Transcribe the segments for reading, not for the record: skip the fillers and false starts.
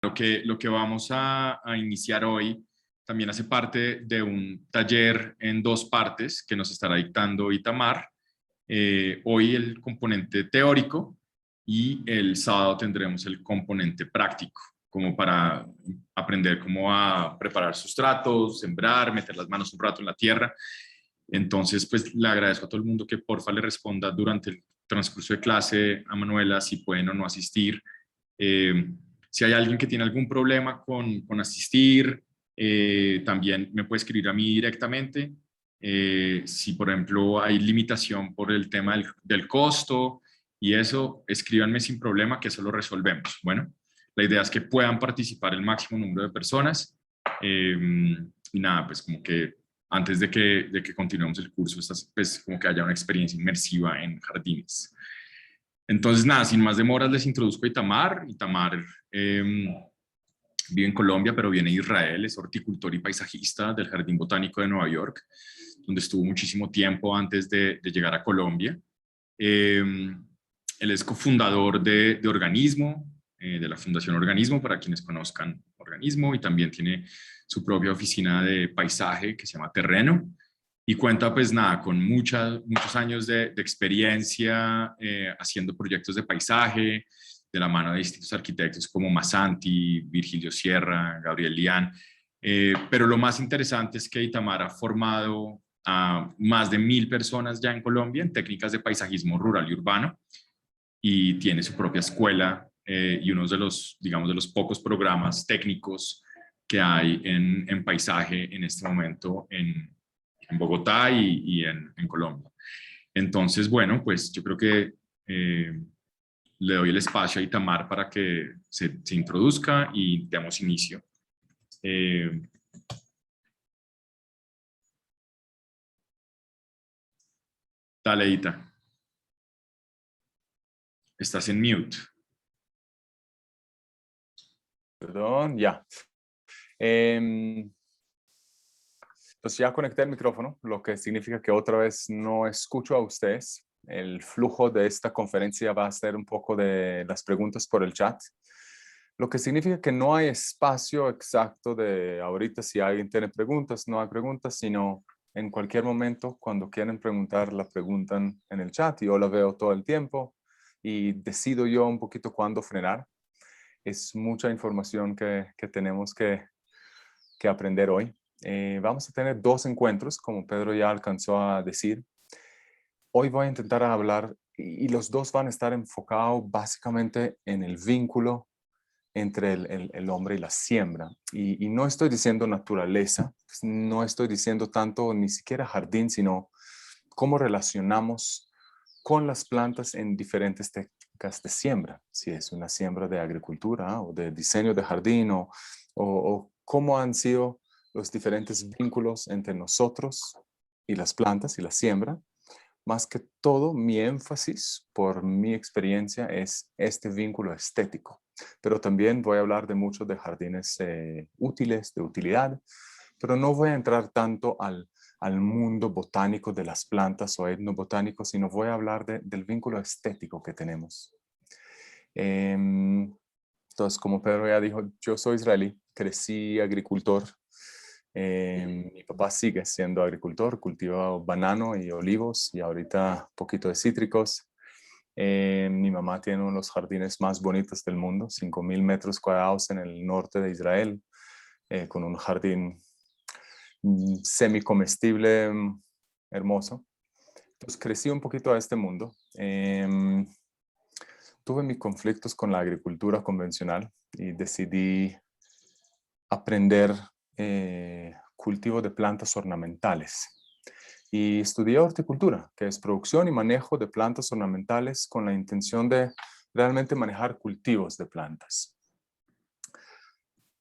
Lo que vamos a iniciar hoy también hace parte de un taller en dos partes que nos estará dictando Itamar. Hoy el componente teórico y el sábado tendremos el componente práctico, como para aprender cómo a preparar sustratos, sembrar, meter las manos un rato en la tierra. Entonces, pues le agradezco a todo el mundo que porfa le responda durante el transcurso de clase a Manuela si pueden o no asistir. Si hay alguien que tiene algún problema con asistir, también me puede escribir a mí directamente. Si, por ejemplo, hay limitación por el tema del costo y eso, escríbanme sin problema que eso lo resolvemos. Bueno, la idea es que puedan participar el máximo número de personas. Y nada, pues como que antes de que continuemos el curso, pues como que haya una experiencia inmersiva en jardines. Entonces, nada, sin más demoras, les introduzco a Itamar. Itamar vive en Colombia, pero viene de Israel, es horticultor y paisajista del Jardín Botánico de Nueva York, donde estuvo muchísimo tiempo antes de llegar a Colombia. Él es cofundador de Organismo, de la Fundación Organismo, para quienes conozcan Organismo, y también tiene su propia oficina de paisaje que se llama Terreno, y cuenta pues nada, con muchos años de experiencia haciendo proyectos de paisaje, de la mano de distintos arquitectos como Masanti, Virgilio Sierra, Gabriel Lián. Pero lo más interesante es que Itamar ha formado a más de 1000 personas ya en Colombia en técnicas de paisajismo rural y urbano, y tiene su propia escuela y uno de los, digamos, de los pocos programas técnicos que hay en paisaje en este momento en Bogotá y en Colombia. Entonces, bueno, pues yo creo que le doy el espacio a Itamar para que se introduzca y demos inicio. Dale, Ita. Estás en mute. Perdón, ya. Pues ya conecté el micrófono, lo que significa que otra vez no escucho a ustedes. El flujo de esta conferencia va a ser un poco de las preguntas por el chat, lo que significa que no hay espacio exacto de ahorita si alguien tiene preguntas, no hay preguntas, sino en cualquier momento cuando quieren preguntar la preguntan en el chat y yo la veo todo el tiempo y decido yo un poquito cuándo frenar. Es mucha información que tenemos que aprender hoy. Vamos a tener dos encuentros, como Pedro ya alcanzó a decir. Hoy voy a intentar hablar y los dos van a estar enfocados básicamente en el vínculo entre el hombre y la siembra. Y no estoy diciendo naturaleza, no estoy diciendo tanto ni siquiera jardín, sino cómo relacionamos con las plantas en diferentes técnicas de siembra. Si es una siembra de agricultura o de diseño de jardín o cómo han sido los diferentes vínculos entre nosotros y las plantas y la siembra. Más que todo, mi énfasis por mi experiencia es este vínculo estético. Pero también voy a hablar de muchos de jardines útiles, de utilidad, pero no voy a entrar tanto al mundo botánico de las plantas o etnobotánico, sino voy a hablar del vínculo estético que tenemos. Entonces, como Pedro ya dijo, yo soy israelí, crecí agricultor. Mi papá sigue siendo agricultor, cultiva banano y olivos y ahorita un poquito de cítricos. Mi mamá tiene uno de los jardines más bonitos del mundo, 5,000 metros cuadrados en el norte de Israel, con un jardín semicomestible hermoso. Entonces crecí un poquito a este mundo. Tuve mis conflictos con la agricultura convencional y decidí aprender cultivo de plantas ornamentales. Y estudié horticultura, que es producción y manejo de plantas ornamentales con la intención de realmente manejar cultivos de plantas.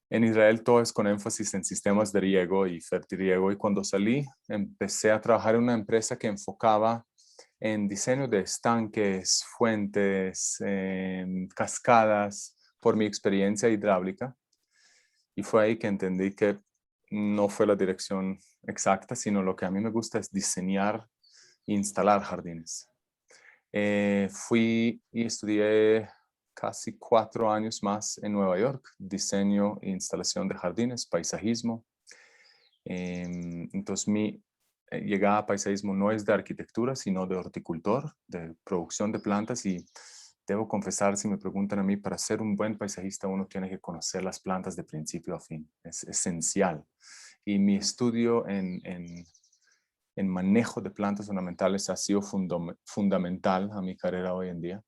En Israel todo es con énfasis en sistemas de riego y fertirriego, y cuando salí empecé a trabajar en una empresa que enfocaba en diseño de estanques, fuentes, cascadas, por mi experiencia hidráulica. Y fue ahí que entendí que no fue la dirección exacta, sino lo que a mí me gusta es diseñar e instalar jardines. Fui y estudié casi 4 años más en Nueva York, diseño e instalación de jardines, paisajismo. Entonces mi llegada a paisajismo no es de arquitectura, sino de horticultor, de producción de plantas, y debo confesar, si me preguntan a mí, para ser un buen paisajista uno tiene que conocer las plantas de principio a fin, es esencial. Y mi estudio en manejo de plantas ornamentales ha sido fundamental a mi carrera hoy en día.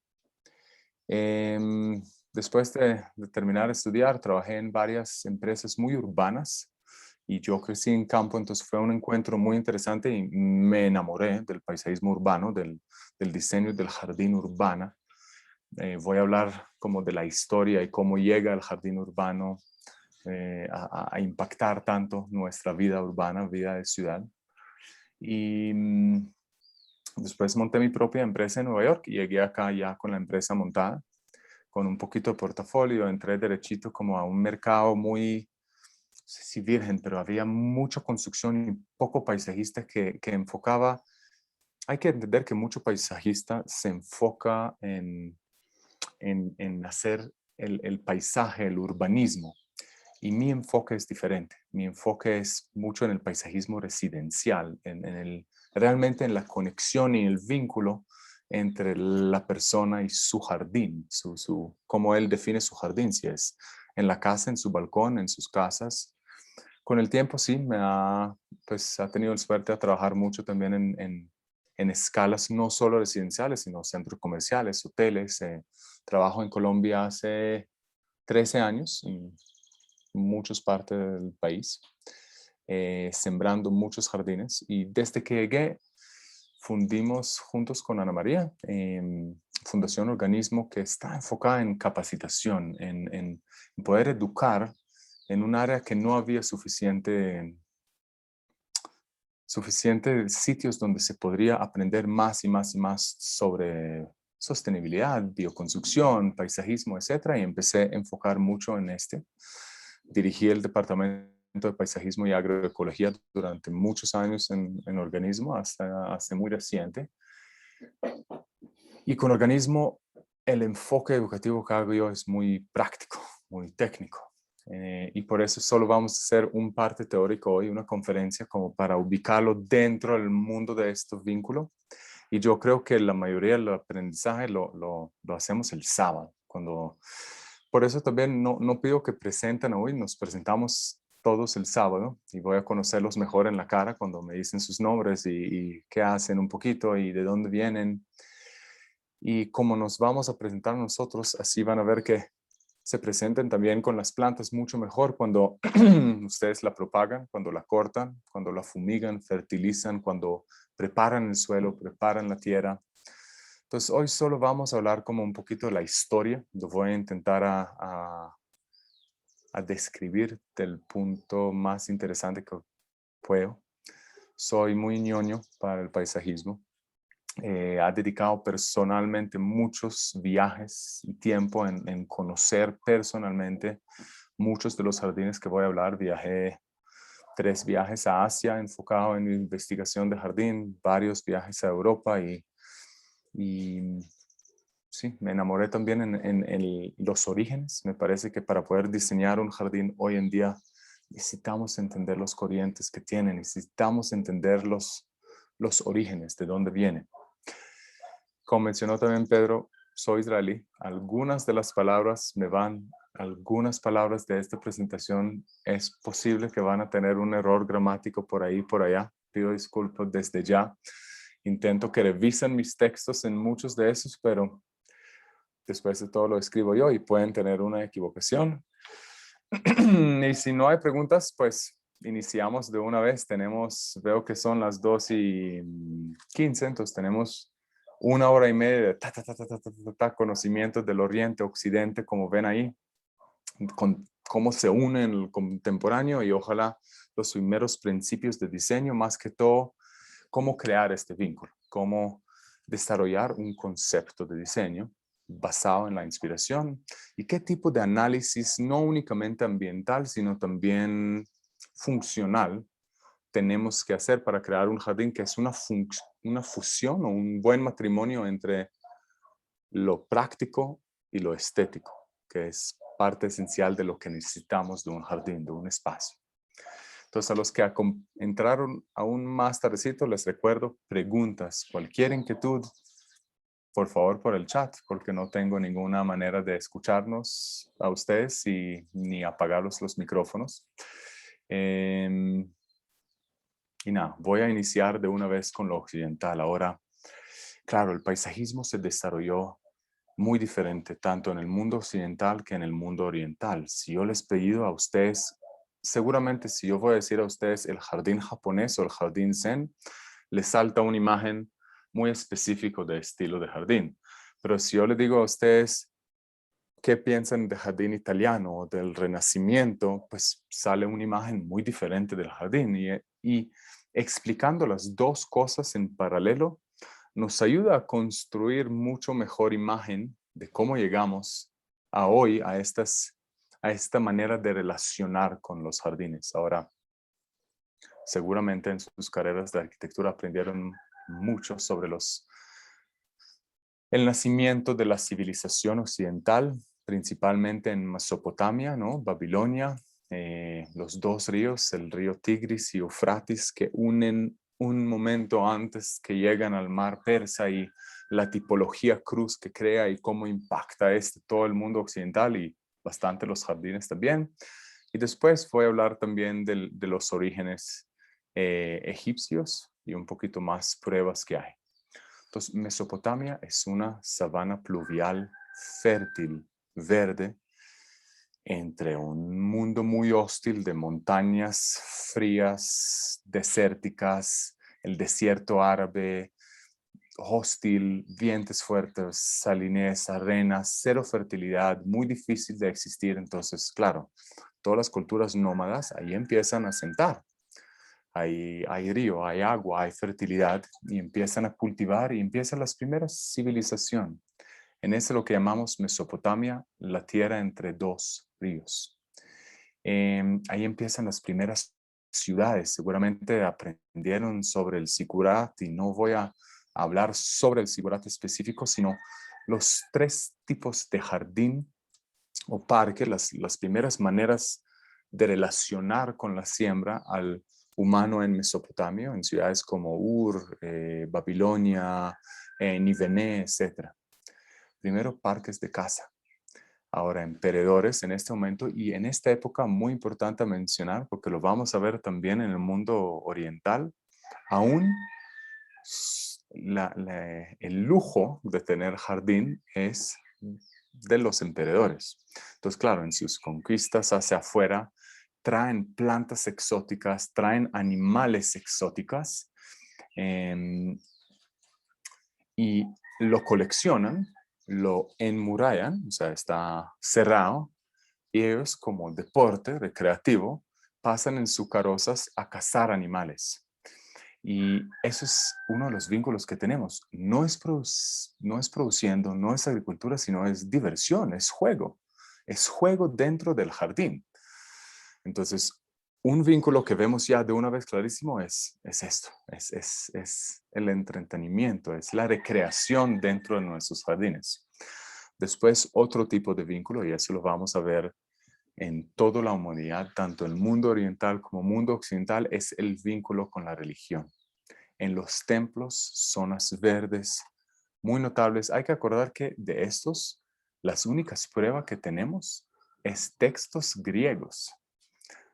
Después de terminar de estudiar, trabajé en varias empresas muy urbanas y yo crecí en campo, entonces fue un encuentro muy interesante y me enamoré del paisajismo urbano, del diseño del jardín urbano. Voy a hablar como de la historia y cómo llega el jardín urbano a impactar tanto nuestra vida urbana, vida de ciudad. Y después monté mi propia empresa en Nueva York y llegué acá ya con la empresa montada, con un poquito de portafolio. Entré derechito como a un mercado muy, no sé si virgen, pero había mucha construcción y poco paisajista que enfocaba. Hay que entender que mucho paisajista se enfoca en hacer el paisaje, el urbanismo. Y mi enfoque es diferente. Mi enfoque es mucho en el paisajismo residencial, realmente en la conexión y el vínculo entre la persona y su jardín, cómo él define su jardín, si es en la casa, en su balcón, en sus casas. Con el tiempo sí, pues, ha tenido la suerte de trabajar mucho también en escalas no solo residenciales, sino centros comerciales, hoteles. Trabajo en Colombia hace 13 años, en muchas partes del país, sembrando muchos jardines. Y desde que llegué, fundimos juntos con Ana María, Fundación Organismo, que está enfocada en capacitación, en poder educar en un área que no había suficientes sitios donde se podría aprender más y más y más sobre sostenibilidad, bioconstrucción, paisajismo, etc. Y empecé a enfocar mucho en este. Dirigí el departamento de paisajismo y agroecología durante muchos años en Organismo, hasta muy reciente. Y con Organismo, el enfoque educativo que hago yo es muy práctico, muy técnico. Y por eso solo vamos a hacer un parte teórico hoy, una conferencia como para ubicarlo dentro del mundo de estos vínculos. Y yo creo que la mayoría del aprendizaje lo hacemos el sábado. Por eso también no pido que presenten hoy, nos presentamos todos el sábado y voy a conocerlos mejor en la cara cuando me dicen sus nombres y qué hacen un poquito y de dónde vienen. Y como nos vamos a presentar nosotros, así van a ver que se presenten también con las plantas mucho mejor cuando ustedes la propagan, cuando la cortan, cuando la fumigan, fertilizan, cuando preparan el suelo, preparan la tierra. Entonces hoy solo vamos a hablar como un poquito de la historia. Lo voy a intentar a describir del punto más interesante que puedo. Soy muy ñoño para el paisajismo. Ha dedicado personalmente muchos viajes y tiempo en conocer personalmente muchos de los jardines que voy a hablar. Viajé 3 viajes a Asia enfocado en investigación de jardín, varios viajes a Europa y sí, me enamoré también en los orígenes. Me parece que para poder diseñar un jardín hoy en día necesitamos entender los corrientes que tienen, necesitamos entender los orígenes, de dónde vienen. Como mencionó también Pedro, soy israelí. Algunas de las palabras algunas palabras de esta presentación es posible que van a tener un error gramático por ahí, por allá. Pido disculpas desde ya. Intento que revisen mis textos en muchos de esos, pero después de todo lo escribo yo y pueden tener una equivocación. Y si no hay preguntas, pues iniciamos de una vez. Veo que son las 2:15, entonces tenemos 1 hora y media de conocimientos del Oriente, Occidente, como ven ahí, con cómo se une en el contemporáneo y ojalá los primeros principios de diseño, más que todo, cómo crear este vínculo, cómo desarrollar un concepto de diseño basado en la inspiración y qué tipo de análisis, no únicamente ambiental, sino también funcional, tenemos que hacer para crear un jardín que es una fusión o un buen matrimonio entre lo práctico y lo estético, que es parte esencial de lo que necesitamos de un jardín, de un espacio. Entonces, a los que entraron aún más tardecito, les recuerdo preguntas, cualquier inquietud, por favor, por el chat, porque no tengo ninguna manera de escucharnos a ustedes ni apagarlos los micrófonos. Y nada, voy a iniciar de una vez con lo occidental. Ahora, claro, el paisajismo se desarrolló muy diferente, tanto en el mundo occidental que en el mundo oriental. Si yo les he pedido a ustedes, seguramente si yo voy a decir a ustedes el jardín japonés o el jardín zen, les salta una imagen muy específica de estilo de jardín. Pero si yo les digo a ustedes qué piensan de jardín italiano o del Renacimiento, pues sale una imagen muy diferente del jardín. Y explicando las dos cosas en paralelo, nos ayuda a construir mucho mejor imagen de cómo llegamos a hoy a esta manera de relacionar con los jardines. Ahora, seguramente en sus carreras de arquitectura aprendieron mucho sobre el nacimiento de la civilización occidental, principalmente en Mesopotamia, ¿no? Babilonia, los dos ríos, el río Tigris y Eufrates, que unen un momento antes que llegan al mar Persa, y la tipología cruz que crea y cómo impacta todo el mundo occidental y bastante los jardines también. Y después voy a hablar también de los orígenes egipcios y un poquito más pruebas que hay. Entonces, Mesopotamia es una sabana pluvial fértil, verde, entre un mundo muy hostil de montañas frías, desérticas, el desierto árabe, hostil, vientos fuertes, salinez, arenas, cero fertilidad, muy difícil de existir. Entonces, claro, todas las culturas nómadas ahí empiezan a asentar. Hay río, hay agua, hay fertilidad, y empiezan a cultivar y empiezan las primeras civilizaciones. En eso lo que llamamos Mesopotamia, la tierra entre dos ríos. Ahí empiezan las primeras ciudades. Seguramente aprendieron sobre el zigurat, y no voy a hablar sobre el zigurat específico, sino los tres tipos de jardín o parque, las primeras maneras de relacionar con la siembra al humano en Mesopotamia, en ciudades como Ur, Babilonia, Nínive, etc. Primero, parques de caza. Ahora, emperadores en este momento y en esta época, muy importante mencionar, porque lo vamos a ver también en el mundo oriental, aún el lujo de tener jardín es de los emperadores. Entonces, claro, en sus conquistas hacia afuera, traen plantas exóticas, traen animales exóticas, y lo coleccionan, lo enmurallan, o sea, está cerrado, y ellos, como deporte recreativo, pasan en sus carrozas a cazar animales. Y eso es uno de los vínculos que tenemos. No es produciendo, no es agricultura, sino es diversión, es juego. Es juego dentro del jardín. Entonces, un vínculo que vemos ya de una vez clarísimo es esto, es el entretenimiento, es la recreación dentro de nuestros jardines. Después, otro tipo de vínculo, y eso lo vamos a ver en toda la humanidad, tanto el mundo oriental como el mundo occidental, es el vínculo con la religión. En los templos, zonas verdes muy notables. Hay que acordar que de estos, las únicas pruebas que tenemos es textos griegos.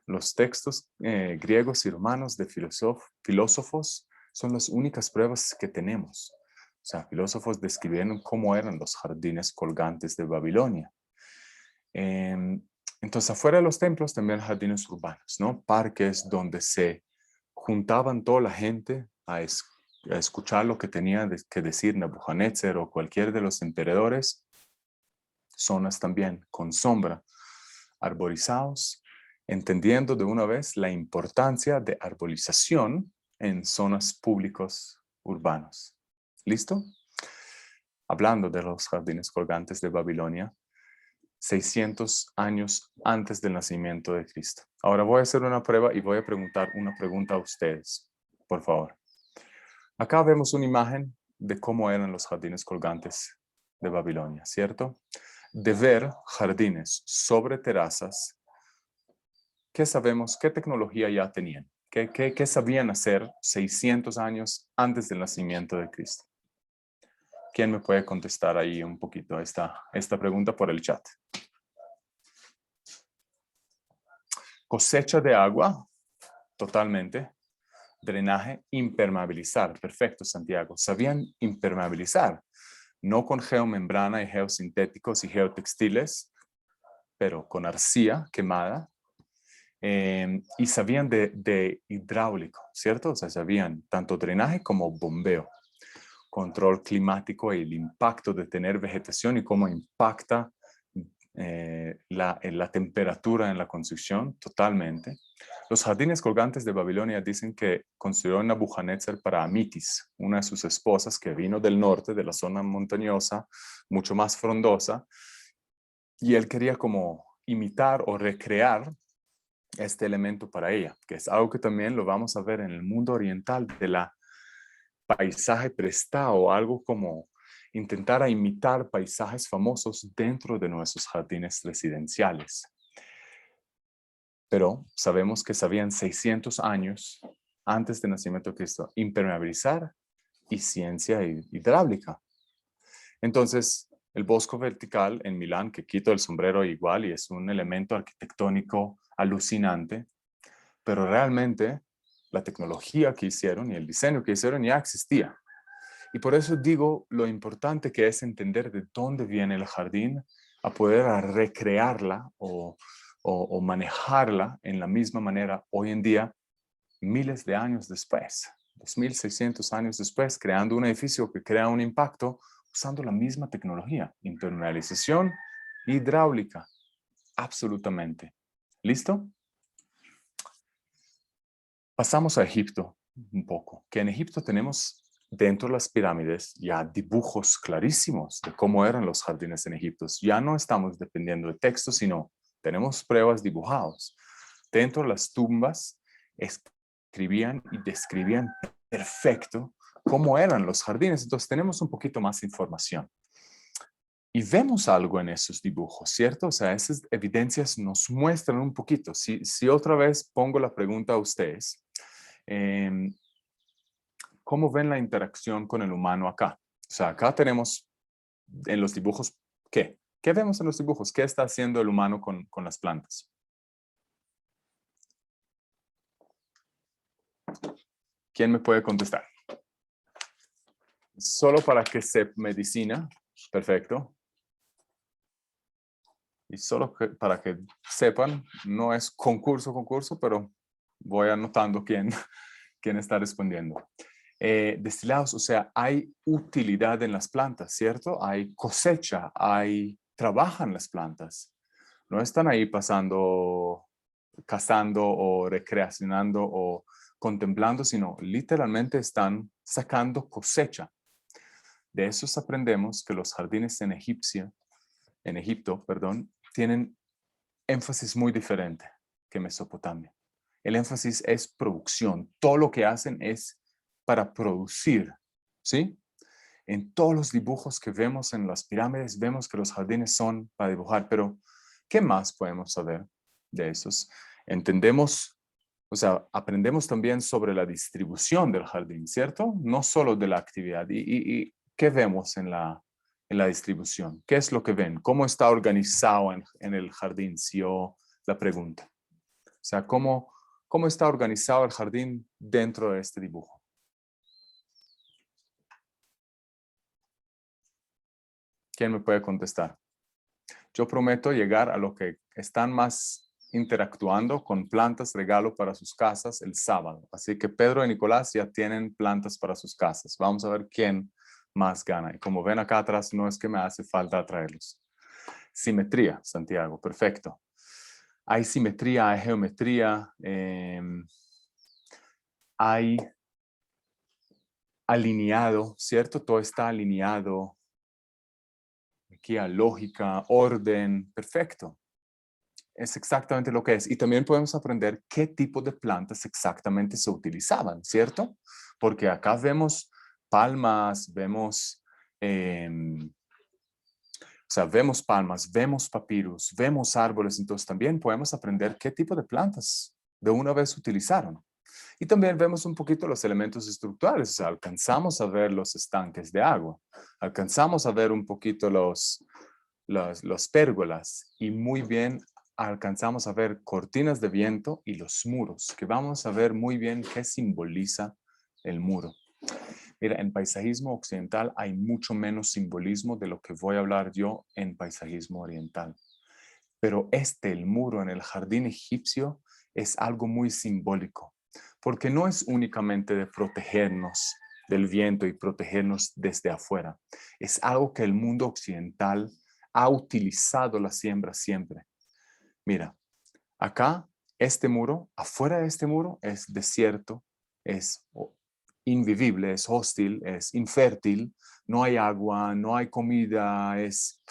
Los textos griegos y romanos de filósofos son las únicas pruebas que tenemos. O sea, filósofos describieron cómo eran los jardines colgantes de Babilonia. Entonces, afuera de los templos también jardines urbanos, ¿no? Parques donde se juntaban toda la gente a escuchar lo que tenía que decir Nebuchadnezzar o cualquier de los emperadores. Zonas también con sombra, arborizados, entendiendo de una vez la importancia de arborización en zonas públicos urbanos. ¿Listo? Hablando de los jardines colgantes de Babilonia, 600 años antes del nacimiento de Cristo. Ahora voy a hacer una prueba y voy a preguntar una pregunta a ustedes, por favor. Acá vemos una imagen de cómo eran los jardines colgantes de Babilonia, ¿cierto? de ver jardines sobre terrazas, ¿qué sabemos? ¿Qué tecnología ya tenían? ¿Qué sabían hacer 600 años antes del nacimiento de Cristo? ¿Quién me puede contestar ahí un poquito esta pregunta por el chat? Cosecha de agua, totalmente. Drenaje, impermeabilizar. Perfecto, Santiago. Sabían impermeabilizar, no con geomembrana y geosintéticos y geotextiles, pero con arcilla quemada. Y sabían de hidráulico, ¿cierto? O sea, sabían tanto drenaje como bombeo, control climático y el impacto de tener vegetación y cómo impacta la temperatura en la construcción, totalmente. Los jardines colgantes de Babilonia dicen que construyó Nabucodonosor para Amitis, una de sus esposas que vino del norte, de la zona montañosa, mucho más frondosa, y él quería como imitar o recrear este elemento para ella, que es algo que también lo vamos a ver en el mundo oriental de la paisaje prestado, algo como intentar imitar paisajes famosos dentro de nuestros jardines residenciales. Pero sabemos que sabían 600 años antes del nacimiento de Cristo impermeabilizar y ciencia hidráulica. Entonces, el bosco vertical en Milán, que quito el sombrero igual y es un elemento arquitectónico alucinante, pero realmente la tecnología que hicieron y el diseño que hicieron ya existía. Y por eso digo lo importante que es entender de dónde viene el jardín, a poder recrearla o manejarla en la misma manera hoy en día, miles de años después, 2600 años después, creando un edificio que crea un impacto usando la misma tecnología, impermeabilización hidráulica, absolutamente. ¿Listo? Pasamos a Egipto un poco, que en Egipto tenemos dentro de las pirámides ya dibujos clarísimos de cómo eran los jardines en Egipto. Ya no estamos dependiendo de textos, sino tenemos pruebas dibujadas. Dentro de las tumbas escribían y describían perfecto cómo eran los jardines. Entonces tenemos un poquito más información. Y vemos algo en esos dibujos, ¿cierto? O sea, esas evidencias nos muestran un poquito. Si otra vez pongo la pregunta a ustedes, ¿cómo ven la interacción con el humano acá? O sea, acá tenemos en los dibujos, ¿qué? ¿Qué vemos en los dibujos? ¿Qué está haciendo el humano con las plantas? ¿Quién me puede contestar? Solo para que se medicina, perfecto. Y solo para que sepan, no es concurso, pero voy anotando quién está respondiendo. Destilados, o sea, hay utilidad en las plantas, ¿cierto? Hay cosecha, trabajan las plantas. No están ahí pasando, cazando o recreacionando o contemplando, sino literalmente están sacando cosecha. De eso aprendemos que los jardines en Egipto, tienen énfasis muy diferente que Mesopotamia. El énfasis es producción. Todo lo que hacen es para producir, ¿sí? En todos los dibujos que vemos en las pirámides, vemos que los jardines son para dibujar, pero ¿qué más podemos saber de esos? Entendemos, o sea, aprendemos también sobre la distribución del jardín, ¿cierto? No solo de la actividad. ¿Y qué vemos en la distribución? ¿Qué es lo que ven? ¿Cómo está organizado en el jardín? Si yo la pregunta. O sea, ¿cómo está organizado el jardín dentro de este dibujo? ¿Quién me puede contestar? Yo prometo llegar a lo que están más interactuando con plantas regalo para sus casas el sábado. Así que Pedro y Nicolás ya tienen plantas para sus casas. Vamos a ver quién más gana. Y como ven acá atrás, no es que me hace falta traerlos. Simetría, Santiago, perfecto. Hay simetría, hay geometría, hay alineado, ¿cierto? Todo está alineado. Aquí hay lógica, orden, perfecto. Es exactamente lo que es. Y también podemos aprender qué tipo de plantas exactamente se utilizaban, ¿cierto? Porque acá vemos palmas, vemos, o sea, vemos palmas, vemos papirus, vemos árboles, entonces también podemos aprender qué tipo de plantas de una vez utilizaron. Y también vemos un poquito los elementos estructurales, o sea, alcanzamos a ver los estanques de agua, alcanzamos a ver un poquito los pérgolas y muy bien alcanzamos a ver cortinas de viento y los muros, que vamos a ver muy bien qué simboliza el muro. Mira, en paisajismo occidental hay mucho menos simbolismo de lo que voy a hablar yo en paisajismo oriental. Pero el muro en el jardín egipcio, es algo muy simbólico, porque no es únicamente de protegernos del viento y protegernos desde afuera. Es algo que el mundo occidental ha utilizado la siembra siempre. Mira, acá este muro, afuera de este muro es desierto, es invivible, es hostil, es infértil, no hay agua, no hay comida, es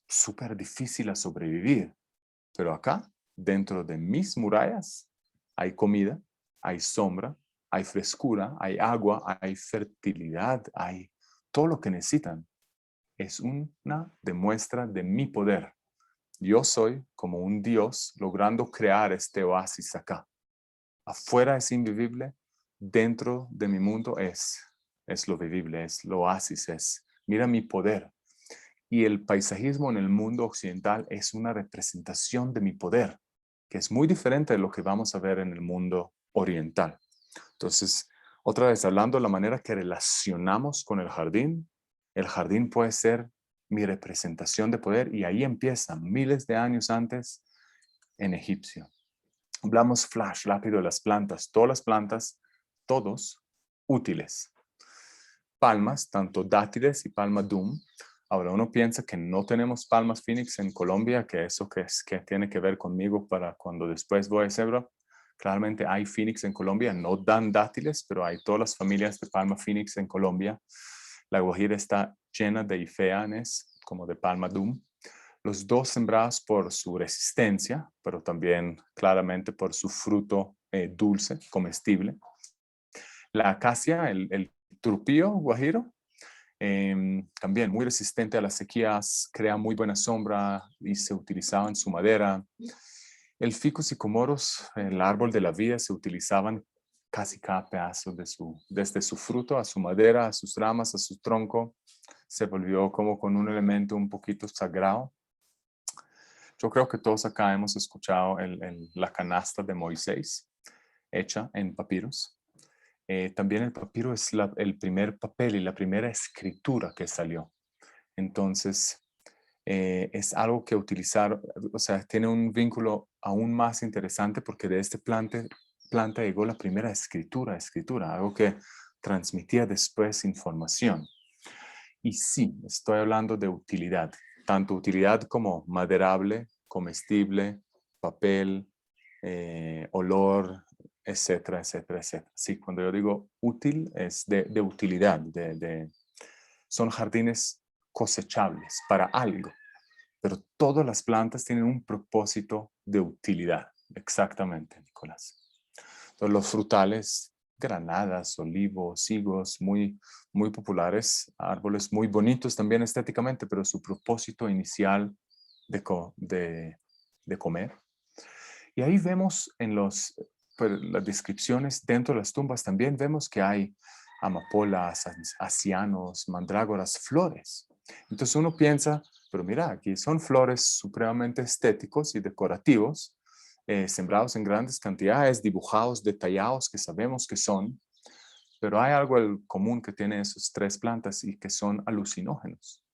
súper difícil a sobrevivir. Pero acá, dentro de mis murallas, hay comida, hay sombra, hay frescura, hay agua, hay fertilidad, hay todo lo que necesitan. Es una demuestra de mi poder. Yo soy como un Dios logrando crear este oasis acá. Afuera es invivible, dentro de mi mundo es lo vivible, es lo oasis, mira mi poder. Y el paisajismo en el mundo occidental es una representación de mi poder, que es muy diferente de lo que vamos a ver en el mundo oriental. Entonces, otra vez, hablando de la manera que relacionamos con el jardín puede ser mi representación de poder y ahí empieza miles de años antes en egipcio. Hablamos flash, rápido de las plantas. Todas las plantas, todos útiles. Palmas, tanto dátiles y palma dum. Ahora uno piensa que no tenemos palmas Phoenix en Colombia, que eso que tiene que ver conmigo para cuando después voy a Zebra. Claramente hay Phoenix en Colombia, no dan dátiles, pero hay todas las familias de palma Phoenix en Colombia. La Guajira está llena de ifeanes, como de palma dum. Los dos sembrados por su resistencia, pero también claramente por su fruto dulce, comestible. La acacia, el trupío guajiro, también muy resistente a las sequías, crea muy buena sombra y se utilizaba en su madera. El ficus y comoros, el árbol de la vida, se utilizaban casi cada pedazo desde su fruto a su madera, a sus ramas, a su tronco. Se volvió como con un elemento un poquito sagrado. Yo creo que todos acá hemos escuchado la canasta de Moisés, hecha en papiros. También el papiro es el primer papel y la primera escritura que salió. Entonces, es algo que utilizar, o sea, tiene un vínculo aún más interesante porque de este planta llegó la primera escritura, algo que transmitía después información. Y sí, estoy hablando de utilidad, tanto utilidad como maderable, comestible, papel, olor, etcétera, etcétera, etcétera. Sí, cuando yo digo útil es de utilidad, son jardines cosechables para algo, pero todas las plantas tienen un propósito de utilidad. Exactamente, Nicolás. Entonces, los frutales, granadas, olivos, higos, muy, muy populares, árboles muy bonitos también estéticamente, pero su propósito inicial de comer. Y ahí vemos en las descripciones dentro de las tumbas también vemos que hay amapolas, acianos, mandrágoras, flores. Entonces uno piensa, pero mira, aquí son flores supremamente estéticos y decorativos, sembrados en grandes cantidades, dibujados, detallados, que sabemos que son, pero hay algo común que tiene esas tres plantas y que son alucinógenos.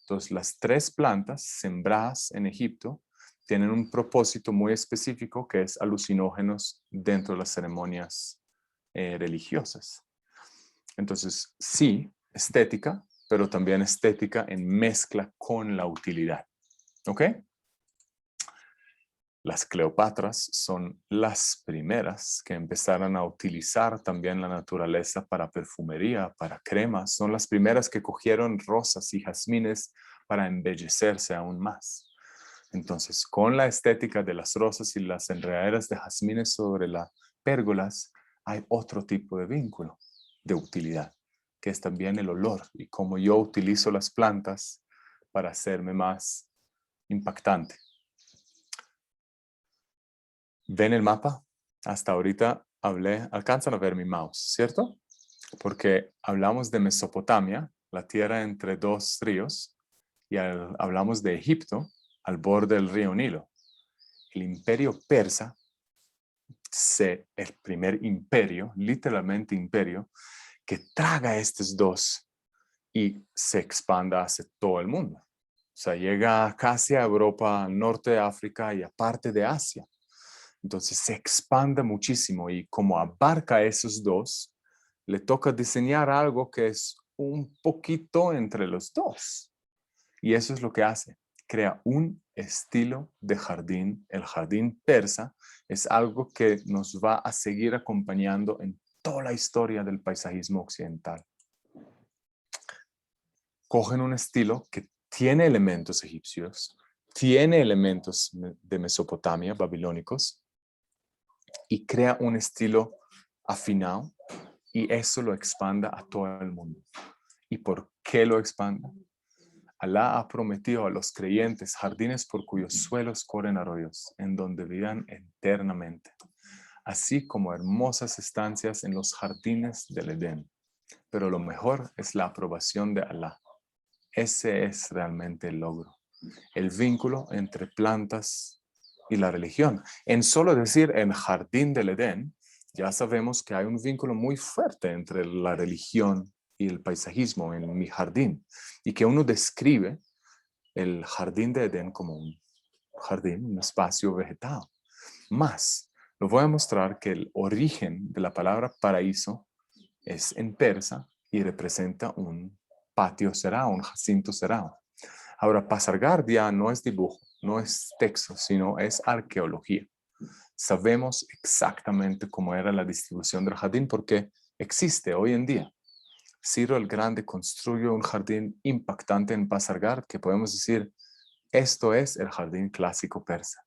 Entonces, las tres plantas sembradas en Egipto tienen un propósito muy específico que es alucinógenos dentro de las ceremonias religiosas. Entonces, sí, estética, pero también estética en mezcla con la utilidad. ¿Ok? Las Cleopatras son las primeras que empezaron a utilizar también la naturaleza para perfumería, para cremas. Son las primeras que cogieron rosas y jazmines para embellecerse aún más. Entonces, con la estética de las rosas y las enredaderas de jazmines sobre las pérgolas, hay otro tipo de vínculo de utilidad, que es también el olor. Y como yo utilizo las plantas para hacerme más impactante. ¿Ven el mapa? Hasta ahorita alcanzan a ver mi mouse, ¿cierto? Porque hablamos de Mesopotamia, la tierra entre dos ríos, y hablamos de Egipto, al borde del río Nilo. El imperio persa, el primer imperio, literalmente imperio, que traga estos dos y se expanda hacia todo el mundo. O sea, llega casi a Europa, al norte de África y a parte de Asia. Entonces se expande muchísimo y como abarca a esos dos, le toca diseñar algo que es un poquito entre los dos. Y eso es lo que hace. Crea un estilo de jardín. El jardín persa es algo que nos va a seguir acompañando en toda la historia del paisajismo occidental. Cogen un estilo que tiene elementos egipcios, tiene elementos de Mesopotamia, babilónicos, y crea un estilo afinado y eso lo expanda a todo el mundo. ¿Y por qué lo expanda? Alá ha prometido a los creyentes jardines por cuyos suelos corren arroyos, en donde vivan eternamente, así como hermosas estancias en los jardines del Edén. Pero lo mejor es la aprobación de Alá. Ese es realmente el logro, el vínculo entre plantas y la religión. En solo decir el jardín del Edén, ya sabemos que hay un vínculo muy fuerte entre la religión y el paisajismo en mi jardín, y que uno describe el jardín de Edén como un jardín, un espacio vegetal. Más, lo voy a mostrar que el origen de la palabra paraíso es en persa y representa un patio cerrado, un jacinto cerrado. Ahora, Pasargad ya no es dibujo, no es texto, sino es arqueología. Sabemos exactamente cómo era la distribución del jardín porque existe hoy en día. Ciro el Grande construyó un jardín impactante en Pasargad que podemos decir, esto es el jardín clásico persa.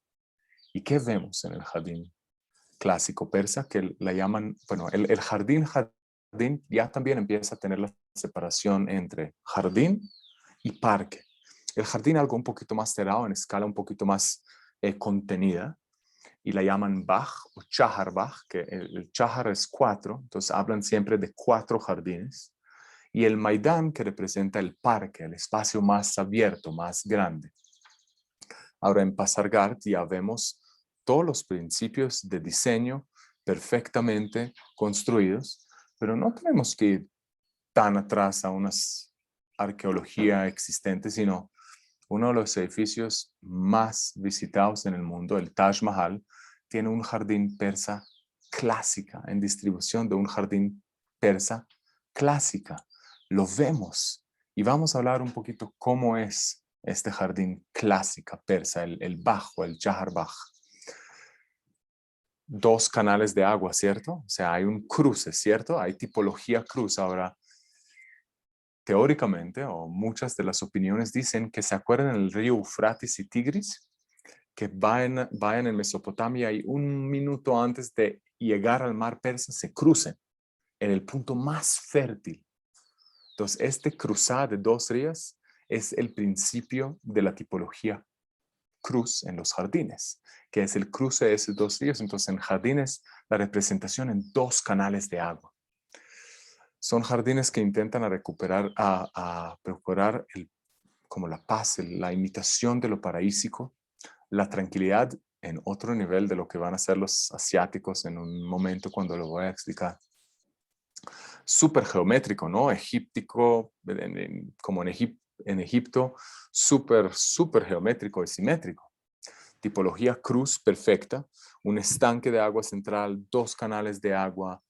¿Y qué vemos en el jardín clásico persa? Que la llaman, bueno, el jardín ya también empieza a tener la separación entre jardín y parque. El jardín algo un poquito más cerrado, en escala un poquito más contenida, y la llaman Baj o Chahar Baj, que el Chahar es 4, entonces hablan siempre de 4 jardines, y el Maidán, que representa el parque, el espacio más abierto, más grande. Ahora en Pasargad ya vemos todos los principios de diseño perfectamente construidos, pero no tenemos que ir tan atrás a una arqueología existente, sino uno de los edificios más visitados en el mundo, el Taj Mahal, tiene un jardín persa clásica, en distribución de un jardín persa clásica. Lo vemos y vamos a hablar un poquito cómo es este jardín clásica persa, el Baj o el Chahar Baj. 2 canales de agua, ¿cierto? O sea, hay un cruce, ¿cierto? Hay tipología cruz. Ahora, teóricamente, o muchas de las opiniones dicen que se acuerdan del río Eufrates y Tigris, que vayan en Mesopotamia y un minuto antes de llegar al mar Persa se crucen en el punto más fértil. Entonces, este cruzar de 2 ríos es el principio de la tipología cruz en los jardines, que es el cruce de esos 2 ríos. Entonces, en jardines, la representación en 2 canales de agua. Son jardines que intentan a procurar como la paz, la imitación de lo paraísico, la tranquilidad en otro nivel de lo que van a ser los asiáticos en un momento cuando lo voy a explicar. Súper geométrico, ¿no? Egíptico, como en Egipto, súper geométrico y simétrico. Tipología cruz perfecta, un estanque de agua central, 2 canales de agua,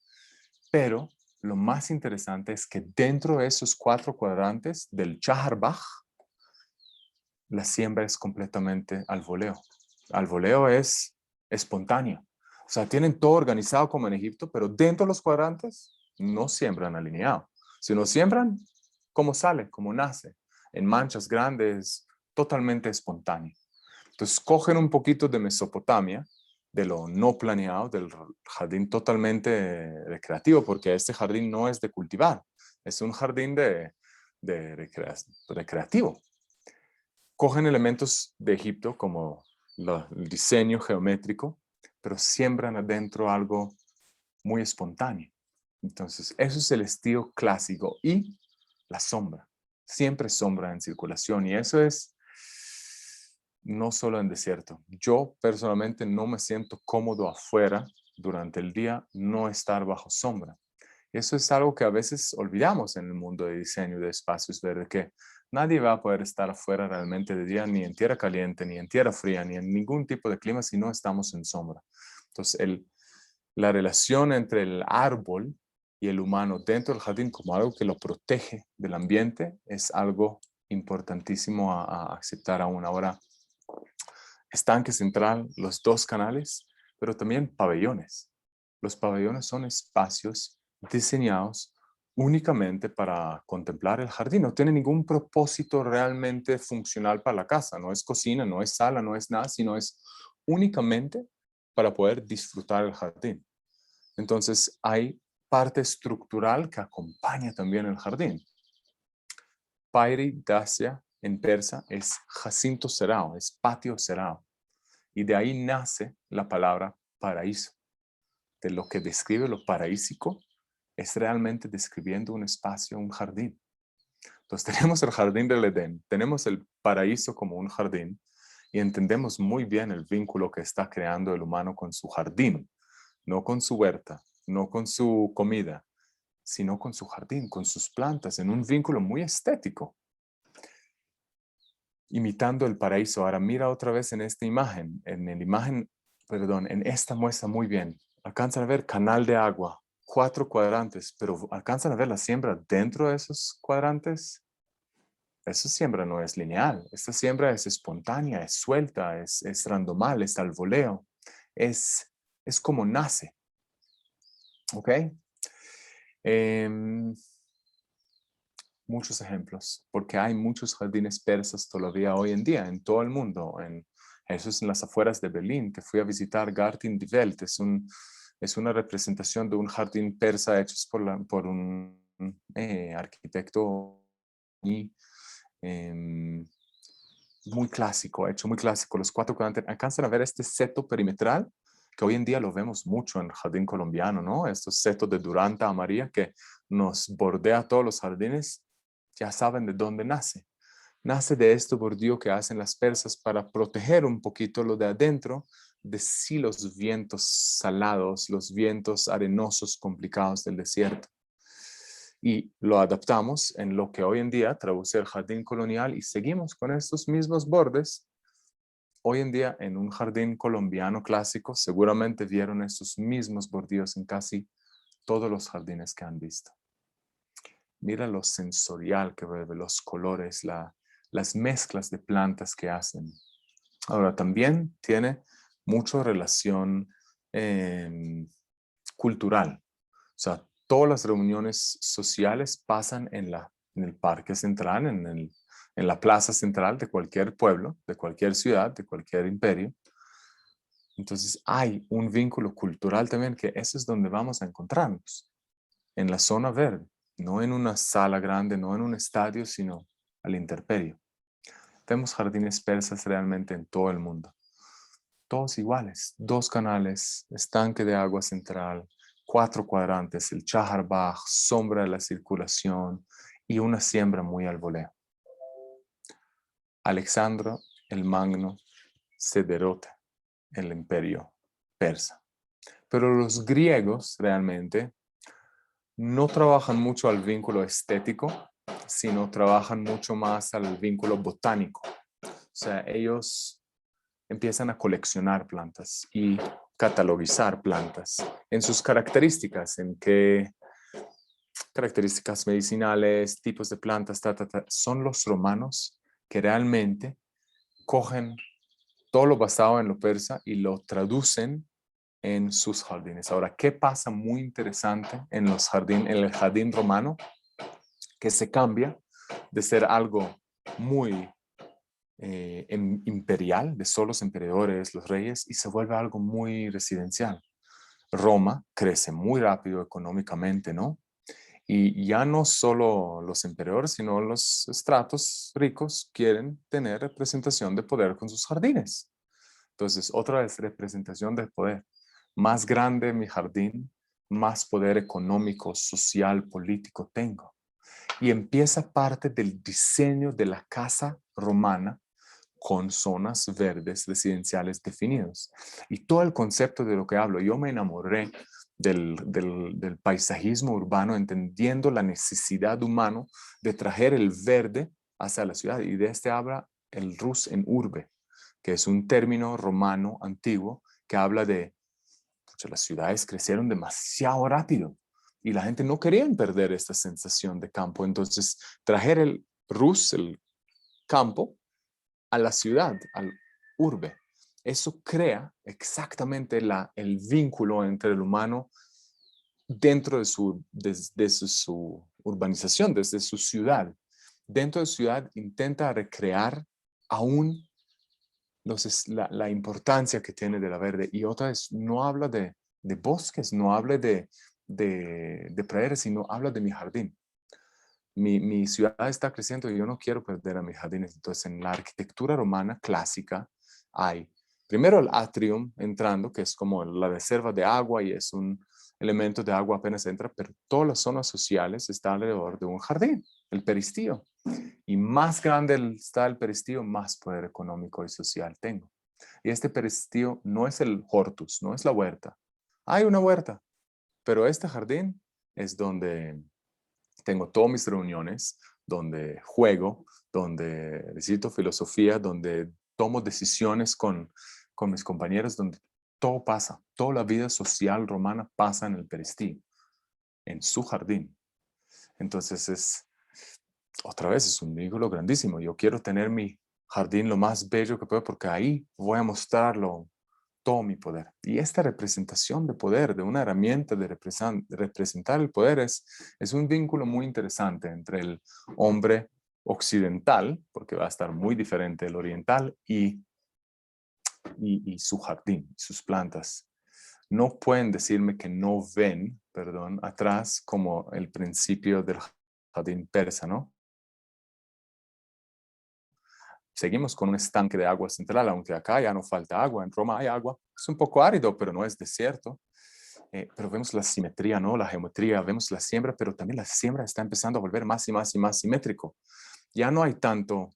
pero lo más interesante es que dentro de esos 4 cuadrantes del Chahar Baj, la siembra es completamente al voleo. Al voleo es espontáneo. O sea, tienen todo organizado como en Egipto, pero dentro de los cuadrantes no siembran alineado, sino siembran como sale, como nace, en manchas grandes, totalmente espontáneo. Entonces, cogen un poquito de Mesopotamia, de lo no planeado, del jardín totalmente recreativo, porque este jardín no es de cultivar, es un jardín de recreativo. Cogen elementos de Egipto como el diseño geométrico, pero siembran adentro algo muy espontáneo. Entonces, eso es el estilo clásico y la sombra. Siempre sombra en circulación y eso es no solo en desierto. Yo personalmente no me siento cómodo afuera durante el día, no estar bajo sombra. Y eso es algo que a veces olvidamos en el mundo de diseño de espacios verdes, que nadie va a poder estar afuera realmente de día, ni en tierra caliente, ni en tierra fría, ni en ningún tipo de clima si no estamos en sombra. Entonces, la relación entre el árbol y el humano dentro del jardín como algo que lo protege del ambiente es algo importantísimo a aceptar aún. Ahora, estanque central, los dos canales, pero también pabellones. Los pabellones son espacios diseñados únicamente para contemplar el jardín. No tiene ningún propósito realmente funcional para la casa. No es cocina, no es sala, no es nada, sino es únicamente para poder disfrutar el jardín. Entonces hay parte estructural que acompaña también el jardín. Pairi Dacia en persa es Jacinto Serao, es patio Serao. Y de ahí nace la palabra paraíso. De lo que describe lo paraísico es realmente describiendo un espacio, un jardín. Entonces tenemos el jardín del Edén, tenemos el paraíso como un jardín y entendemos muy bien el vínculo que está creando el humano con su jardín, no con su huerta, no con su comida, sino con su jardín, con sus plantas, en un vínculo muy estético, imitando el paraíso. Ahora mira otra vez en esta imagen, en esta muestra muy bien. Alcanzan a ver canal de agua, 4 cuadrantes, pero alcanzan a ver la siembra dentro de esos cuadrantes. Esa siembra no es lineal, esta siembra es espontánea, es suelta, es randomal, es al voleo, es como nace. ¿Ok? Muchos ejemplos, porque hay muchos jardines persas todavía hoy en día en todo el mundo. Eso es en las afueras de Berlín, que fui a visitar Garten die Welt. Es una representación de un jardín persa hecho por un arquitecto y, muy clásico, hecho muy clásico. Los 4 cuadrantes alcanzan a ver este seto perimetral que hoy en día lo vemos mucho en el jardín colombiano, ¿no? Estos setos de Duranta a María que nos bordea todos los jardines, ya saben de dónde nace. Nace de este bordío que hacen las persas para proteger un poquito lo de adentro de sí los vientos salados, los vientos arenosos complicados del desierto. Y lo adaptamos en lo que hoy en día traduce el jardín colonial y seguimos con estos mismos bordes. Hoy en día en un jardín colombiano clásico seguramente vieron estos mismos bordillos en casi todos los jardines que han visto. Mira lo sensorial que vuelve, los colores, las mezclas de plantas que hacen. Ahora también tiene mucha relación cultural. O sea, todas las reuniones sociales pasan en el parque central, en la plaza central de cualquier pueblo, de cualquier ciudad, de cualquier imperio. Entonces hay un vínculo cultural también que eso es donde vamos a encontrarnos, en la zona verde, no en una sala grande, no en un estadio, sino al intemperio. Vemos jardines persas realmente en todo el mundo. Todos iguales, 2 canales, estanque de agua central, 4 cuadrantes, el Chahar-Bagh, sombra de la circulación y una siembra muy al voleo. Alexandro el Magno se derrota el imperio persa. Pero los griegos realmente no trabajan mucho al vínculo estético, sino trabajan mucho más al vínculo botánico. O sea, ellos empiezan a coleccionar plantas y catalogizar plantas en sus características, en qué características medicinales, tipos de plantas, son los romanos que realmente cogen todo lo basado en lo persa y lo traducen en sus jardines. Ahora, ¿qué pasa muy interesante en el jardín romano? Que se cambia de ser algo muy imperial, de solo los emperadores, los reyes, y se vuelve algo muy residencial. Roma crece muy rápido económicamente, ¿no? Y ya no solo los emperadores, sino los estratos ricos quieren tener representación de poder con sus jardines. Entonces, otra vez, representación de poder. Más grande mi jardín, más poder económico, social, político tengo. Y empieza parte del diseño de la casa romana con zonas verdes residenciales definidos. Y todo el concepto de lo que hablo, yo me enamoré del paisajismo urbano, entendiendo la necesidad humana de traer el verde hacia la ciudad. Y de este habla el rus en urbe, que es un término romano antiguo que habla de que las ciudades crecieron demasiado rápido y la gente no quería perder esta sensación de campo. Entonces, traer el rus, el campo, a la ciudad, al urbe. Eso crea exactamente el vínculo entre el humano dentro desde su urbanización, desde su ciudad. Dentro de su ciudad intenta recrear aún la importancia que tiene de la verde. Y otra vez, no habla de bosques, no habla de praderas, sino habla de mi jardín. Mi ciudad está creciendo y yo no quiero perder a mis jardines. Entonces, en la arquitectura romana clásica hay primero el atrium entrando, que es como la reserva de agua y es un elemento de agua apenas entra, pero todas las zonas sociales están alrededor de un jardín, el peristío. Y más grande está el peristío, más poder económico y social tengo. Y este peristío no es el hortus, no es la huerta. Hay una huerta, pero este jardín es donde tengo todas mis reuniones, donde juego, donde recito filosofía, donde tomo decisiones con mis compañeros, donde todo pasa, toda la vida social romana pasa en el peristío, en su jardín. Entonces otra vez, es un vínculo grandísimo. Yo quiero tener mi jardín lo más bello que puedo porque ahí voy a mostrarlo todo mi poder. Y esta representación de poder, de una herramienta de representar el poder, es un vínculo muy interesante entre el hombre occidental, porque va a estar muy diferente el oriental, y su jardín, sus plantas. No pueden decirme que no ven, perdón, atrás como el principio del jardín persa, ¿no? Seguimos con un estanque de agua central, aunque acá ya no falta agua, en Roma hay agua, es un poco árido, pero no es desierto. Pero vemos la simetría, ¿no? La geometría, vemos la siembra, pero también la siembra está empezando a volver más y más y más simétrico. Ya no hay tanto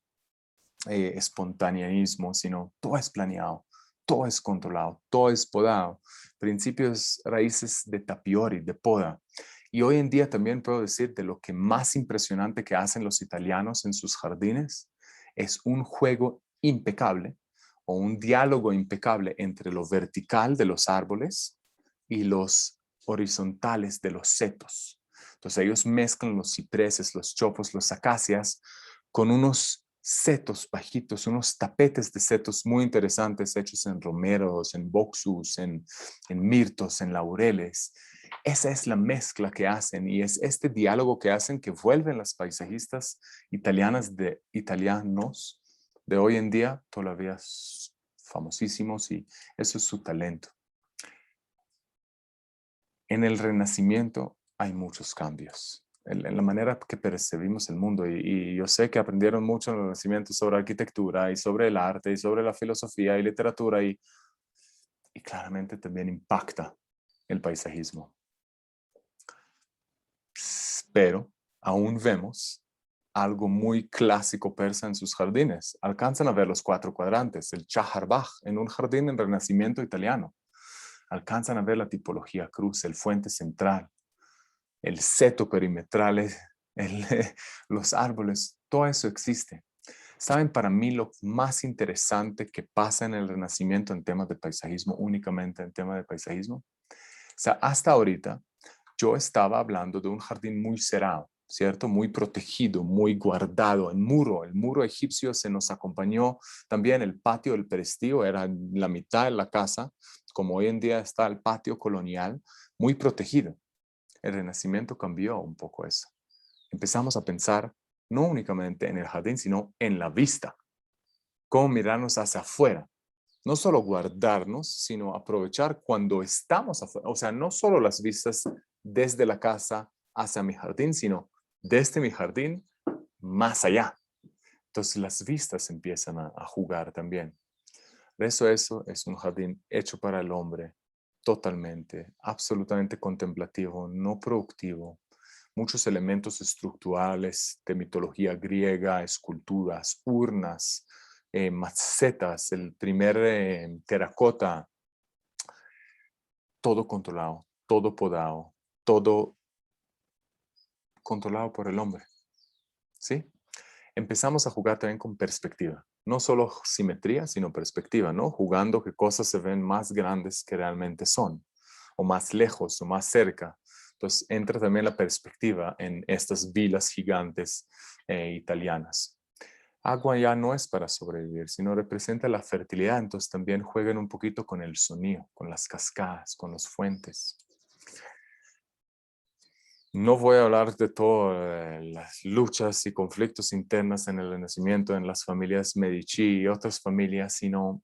espontaneísmo, sino todo es planeado, todo es controlado, todo es podado. Principios, raíces de tapiori, de poda. Y hoy en día también puedo decir de lo que más impresionante que hacen los italianos en sus jardines es un juego impecable o un diálogo impecable entre lo vertical de los árboles y los horizontales de los setos. Entonces ellos mezclan los cipreses, los chopos, los acacias con unos setos bajitos, unos tapetes de setos muy interesantes hechos en romeros, en boxus, en mirtos, en laureles. Esa es la mezcla que hacen y es este diálogo que hacen que vuelven las paisajistas italianos de hoy en día todavía famosísimos y eso es su talento. En el Renacimiento hay muchos cambios en la manera que percibimos el mundo y yo sé que aprendieron mucho en el Renacimiento sobre arquitectura y sobre el arte y sobre la filosofía y literatura y claramente también impacta el paisajismo. Pero aún vemos algo muy clásico persa en sus jardines. Alcanzan a ver los 4 cuadrantes, el Chahar-Bagh en un jardín en Renacimiento italiano. Alcanzan a ver la tipología cruz, el fuente central, el seto perimetral, los árboles, todo eso existe. ¿Saben para mí lo más interesante que pasa en el Renacimiento en temas de paisajismo, únicamente en temas de paisajismo? O sea, hasta ahorita yo estaba hablando de un jardín muy cerrado, ¿cierto? Muy protegido, muy guardado, el muro egipcio se nos acompañó, también el patio del peristío era la mitad de la casa, como hoy en día está el patio colonial, muy protegido. El Renacimiento cambió un poco eso. Empezamos a pensar no únicamente en el jardín, sino en la vista, cómo mirarnos hacia afuera. No solo guardarnos, sino aprovechar cuando estamos afuera. O sea, no solo las vistas desde la casa hacia mi jardín, sino desde mi jardín más allá. Entonces las vistas empiezan a jugar también. Eso es un jardín hecho para el hombre, totalmente, absolutamente contemplativo, no productivo. Muchos elementos estructurales de mitología griega, esculturas, urnas, macetas, el primer terracota, todo controlado, todo podado, todo controlado por el hombre. ¿Sí? Empezamos a jugar también con perspectiva. No solo simetría, sino perspectiva, ¿no? Jugando que cosas se ven más grandes que realmente son, o más lejos, o más cerca. Entonces entra también la perspectiva en estas vilas gigantes italianas. Agua ya no es para sobrevivir, sino representa la fertilidad. Entonces también juegan un poquito con el sonido, con las cascadas, con las fuentes. No voy a hablar de todas las luchas y conflictos internos en el Renacimiento, en las familias Medici y otras familias, sino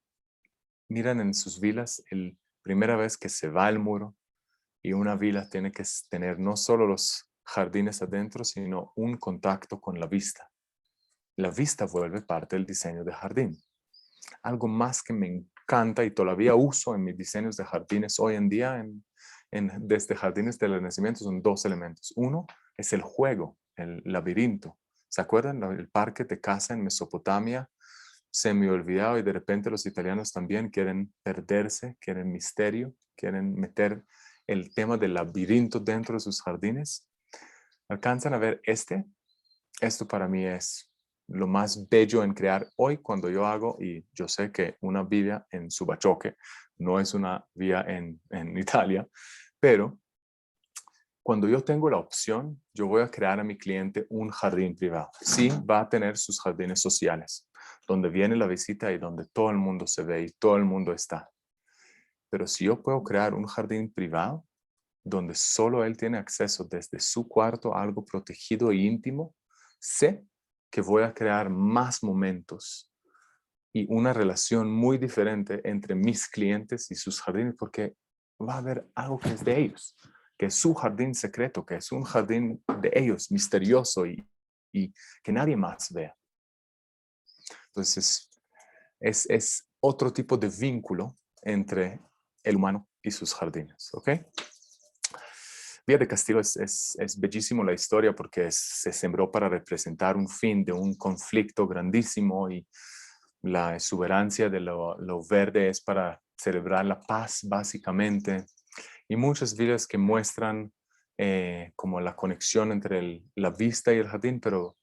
miran en sus vilas la primera vez que se va el muro y una vila tiene que tener no solo los jardines adentro, sino un contacto con la vista. La vista vuelve parte del diseño de jardín. Algo más que me encanta y todavía uso en mis diseños de jardines hoy en día desde jardines del Renacimiento son dos elementos. Uno es el juego, el laberinto. ¿Se acuerdan? El parque de casa en Mesopotamia, semi olvidado, y de repente los italianos también quieren perderse, quieren misterio, quieren meter el tema del laberinto dentro de sus jardines. ¿Alcanzan a ver esto para mí es lo más bello en crear hoy cuando yo hago, y yo sé que una villa en Subachoque no es una villa en Italia, pero cuando yo tengo la opción, yo voy a crear a mi cliente un jardín privado. Sí, va a tener sus jardines sociales, donde viene la visita y donde todo el mundo se ve y todo el mundo está. Pero si yo puedo crear un jardín privado, donde solo él tiene acceso desde su cuarto a algo protegido e íntimo, sé que voy a crear más momentos y una relación muy diferente entre mis clientes y sus jardines, porque va a haber algo que es de ellos, que es su jardín secreto, que es un jardín de ellos, misterioso y que nadie más vea. Entonces, es otro tipo de vínculo entre el humano y sus jardines, ¿ok? Villa de Castillo es bellísimo la historia porque se sembró para representar un fin de un conflicto grandísimo, y la exuberancia de lo verde es para celebrar la paz, básicamente. Y muchas villas que muestran como la conexión entre la vista y el jardín, pero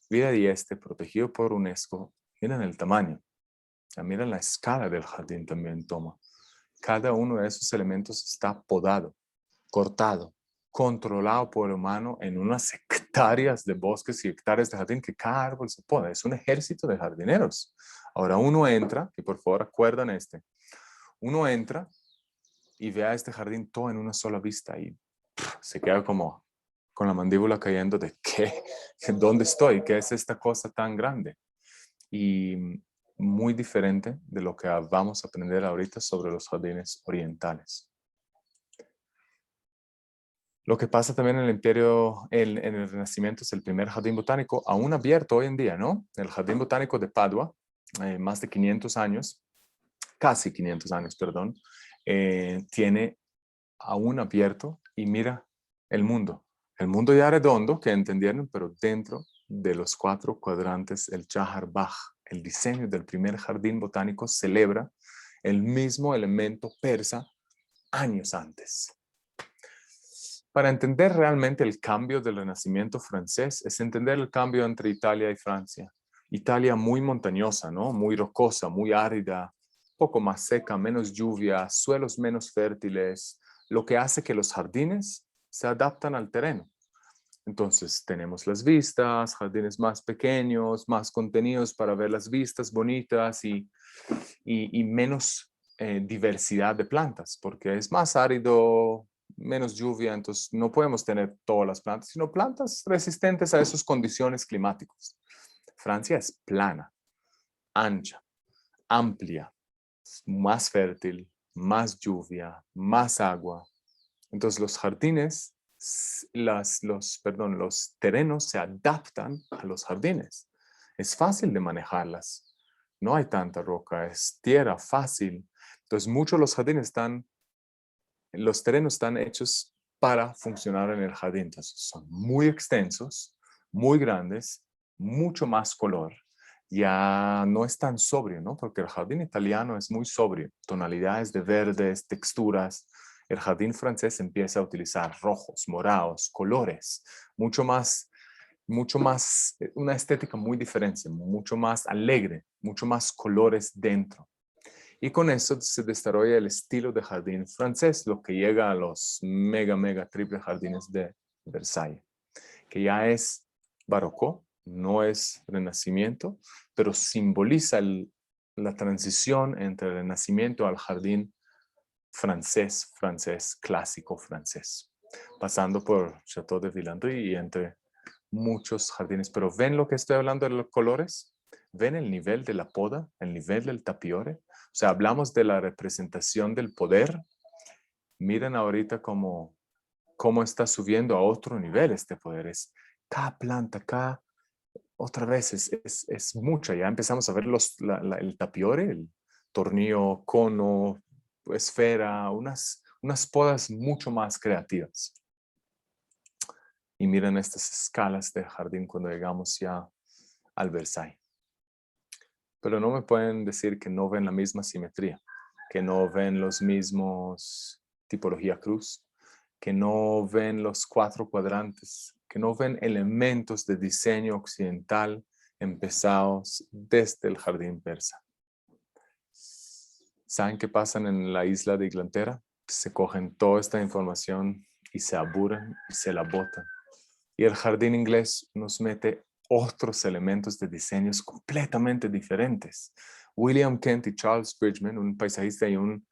Villa di Este, protegido por UNESCO, miren el tamaño, miren la escala del jardín también toma. Cada uno de esos elementos está podado, cortado, controlado por el humano en unas hectáreas de bosques y hectáreas de jardín que cada árbol se poda. Es un ejército de jardineros. Ahora uno entra, y por favor acuerdan uno entra y ve a este jardín todo en una sola vista y se queda como con la mandíbula cayendo de ¿qué? ¿Dónde estoy? ¿Qué es esta cosa tan grande? Y muy diferente de lo que vamos a aprender ahorita sobre los jardines orientales. Lo que pasa también en el imperio, en el Renacimiento, es el primer jardín botánico aún abierto hoy en día, ¿no? El Jardín Botánico de Padua, más de 500 años, casi 500 años, perdón, tiene aún abierto y mira el mundo. El mundo ya redondo, que entendieron, pero dentro de los 4 cuadrantes, el Chahar Bagh, el diseño del primer jardín botánico, celebra el mismo elemento persa años antes. Para entender realmente el cambio del Renacimiento francés, es entender el cambio entre Italia y Francia. Italia muy montañosa, ¿no? Muy rocosa, muy árida, poco más seca, menos lluvia, suelos menos fértiles, lo que hace que los jardines se adaptan al terreno. Entonces tenemos las vistas, jardines más pequeños, más contenidos para ver las vistas bonitas y menos diversidad de plantas, porque es más árido, menos lluvia, entonces no podemos tener todas las plantas, sino plantas resistentes a esas condiciones climáticas. Francia es plana, ancha, amplia, más fértil, más lluvia, más agua. Entonces los jardines los terrenos se adaptan a los jardines. Es fácil de manejarlas. No hay tanta roca, es tierra fácil. Entonces, muchos de los terrenos están hechos para funcionar en el jardín. Entonces, son muy extensos, muy grandes, mucho más color. Ya no es tan sobrio, ¿no? Porque el jardín italiano es muy sobrio. Tonalidades de verdes, texturas. El jardín francés empieza a utilizar rojos, morados, colores, mucho más, una estética muy diferente, mucho más alegre, mucho más colores dentro. Y con eso se desarrolla el estilo de jardín francés, lo que llega a los mega, triple jardines de Versalles, que ya es barroco, no es renacimiento, pero simboliza la transición entre el renacimiento al jardín francés, clásico francés, pasando por Château de Villandry y entre muchos jardines. Pero ¿ven lo que estoy hablando de los colores? ¿Ven el nivel de la poda, el nivel del tapiore? O sea, hablamos de la representación del poder. Miren ahorita cómo está subiendo a otro nivel este poder. Es cada planta, cada otra vez es mucha. Ya empezamos a ver el tapiore, el tornillo, cono, esfera, unas podas mucho más creativas. Y miren estas escalas de jardín cuando llegamos ya al Versailles. Pero no me pueden decir que no ven la misma simetría, que no ven los mismos tipología cruz, que no ven los 4 cuadrantes, que no ven elementos de diseño occidental empezados desde el jardín persa. ¿Saben qué pasa en la isla de Inglaterra? Se cogen toda esta información y se aburren y se la botan. Y el jardín inglés nos mete otros elementos de diseños completamente diferentes. William Kent y Charles Bridgman, un paisajista y un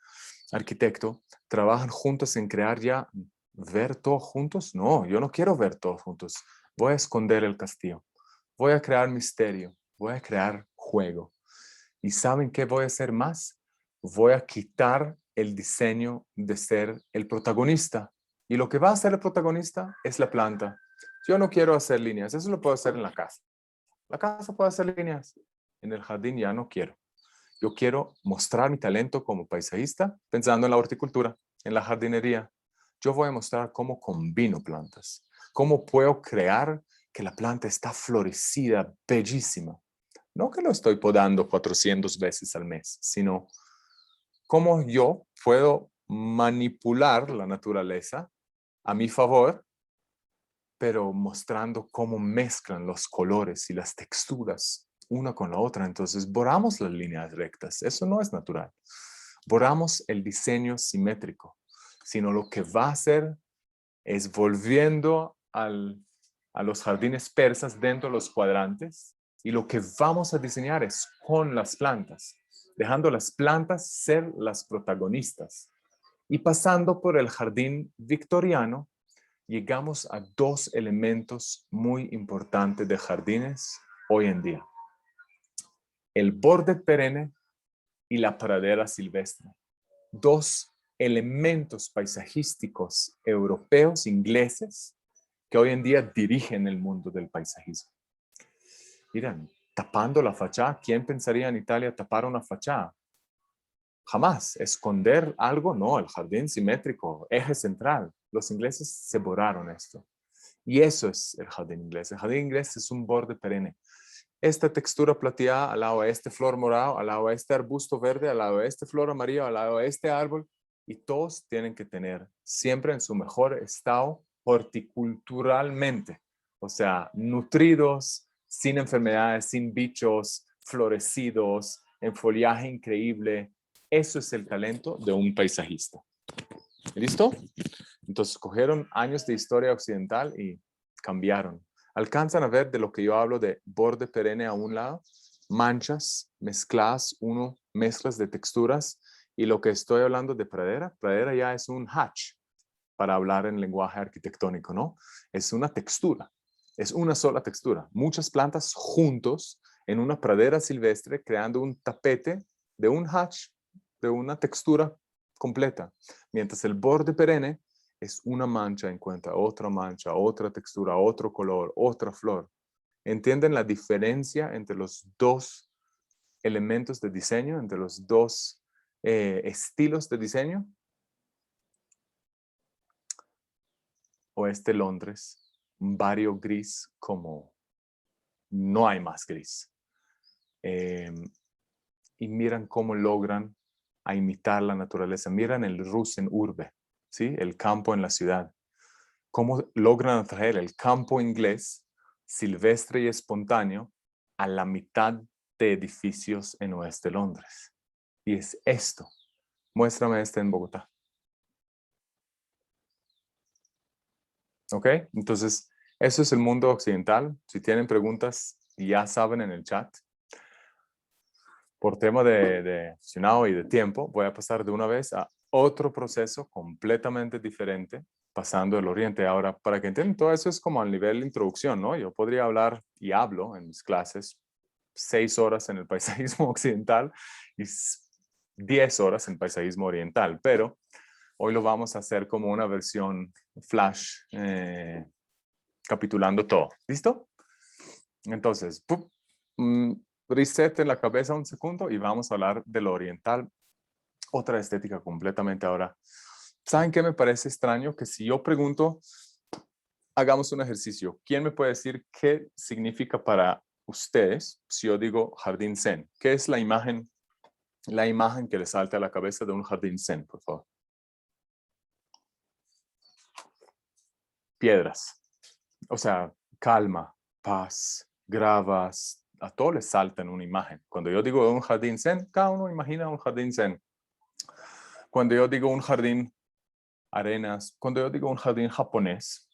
arquitecto, trabajan juntos en crear ya, ver todo juntos. No, yo no quiero ver todo juntos. Voy a esconder el castillo. Voy a crear misterio. Voy a crear juego. ¿Y saben qué voy a hacer más? Voy a quitar el diseño de ser el protagonista. Y lo que va a ser el protagonista es la planta. Yo no quiero hacer líneas, eso lo puedo hacer en la casa. La casa puede hacer líneas, en el jardín ya no quiero. Yo quiero mostrar mi talento como paisajista, pensando en la horticultura, en la jardinería. Yo voy a mostrar cómo combino plantas, cómo puedo crear que la planta está florecida, bellísima. No que lo estoy podando 400 veces al mes, sino cómo yo puedo manipular la naturaleza a mi favor, pero mostrando cómo mezclan los colores y las texturas una con la otra. Entonces, borramos las líneas rectas. Eso no es natural. Borramos el diseño simétrico, sino lo que va a hacer es volviendo a los jardines persas dentro de los cuadrantes, y lo que vamos a diseñar es con las plantas, dejando las plantas ser las protagonistas. Y pasando por el jardín victoriano, llegamos a 2 elementos muy importantes de jardines hoy en día: el borde perenne y la pradera silvestre. 2 elementos paisajísticos europeos, ingleses, que hoy en día dirigen el mundo del paisajismo. Miren, tapando la fachada, ¿quién pensaría en Italia tapar una fachada? Jamás. ¿Esconder algo? No, el jardín simétrico, eje central. Los ingleses se borraron esto. Y eso es el jardín inglés. El jardín inglés es un borde perenne. Esta textura plateada al lado de este flor morado, al lado de este arbusto verde, al lado de este flor amarillo, al lado de este árbol. Y todos tienen que tener siempre en su mejor estado horticulturalmente. O sea, nutridos, sin enfermedades, sin bichos, florecidos, en follaje increíble. Eso es el talento de un paisajista. ¿Listo? Entonces cogieron años de historia occidental y cambiaron. Alcanzan a ver de lo que yo hablo de borde perenne a un lado, manchas mezcladas, mezclas de texturas, y lo que estoy hablando de pradera. Pradera ya es un hatch, para hablar en lenguaje arquitectónico, ¿no? Es una textura, es una sola textura. Muchas plantas juntos en una pradera silvestre creando un tapete de un hatch, de una textura completa. Mientras el borde perenne es una mancha, encuentra otra mancha, otra textura, otro color, otra flor. ¿Entienden la diferencia entre los dos elementos de diseño, entre los dos estilos de diseño? Oeste Londres, un barrio gris como no hay más gris. Y miran cómo logran a imitar la naturaleza. Miran el Rusen Urbe, ¿sí? El campo en la ciudad. Cómo logran atraer el campo inglés, silvestre y espontáneo, a la mitad de edificios en Oeste Londres. Y es esto. Muéstrame este en Bogotá. ¿Ok? Entonces, eso es el mundo occidental. Si tienen preguntas, ya saben en el chat. Por tema de y de tiempo, voy a pasar de una vez a otro proceso completamente diferente, pasando del Oriente. Ahora, para que entiendan, todo eso es como al nivel de introducción, ¿no? Yo podría hablar y hablo en mis clases 6 horas en el paisajismo occidental y 10 horas en paisajismo oriental, pero hoy lo vamos a hacer como una versión flash, capitulando todo. ¿Listo? Entonces, reset en la cabeza un segundo y vamos a hablar de lo oriental. Otra estética completamente ahora. ¿Saben qué me parece extraño? Que si yo pregunto, hagamos un ejercicio. ¿Quién me puede decir qué significa para ustedes si yo digo jardín zen? ¿Qué es la imagen que le salta a la cabeza de un jardín zen, por favor? Piedras. O sea, calma, paz, gravas, a todo les salta en una imagen. Cuando yo digo un jardín zen, cada uno imagina un jardín zen. Cuando yo digo un jardín arenas, cuando yo digo un jardín japonés,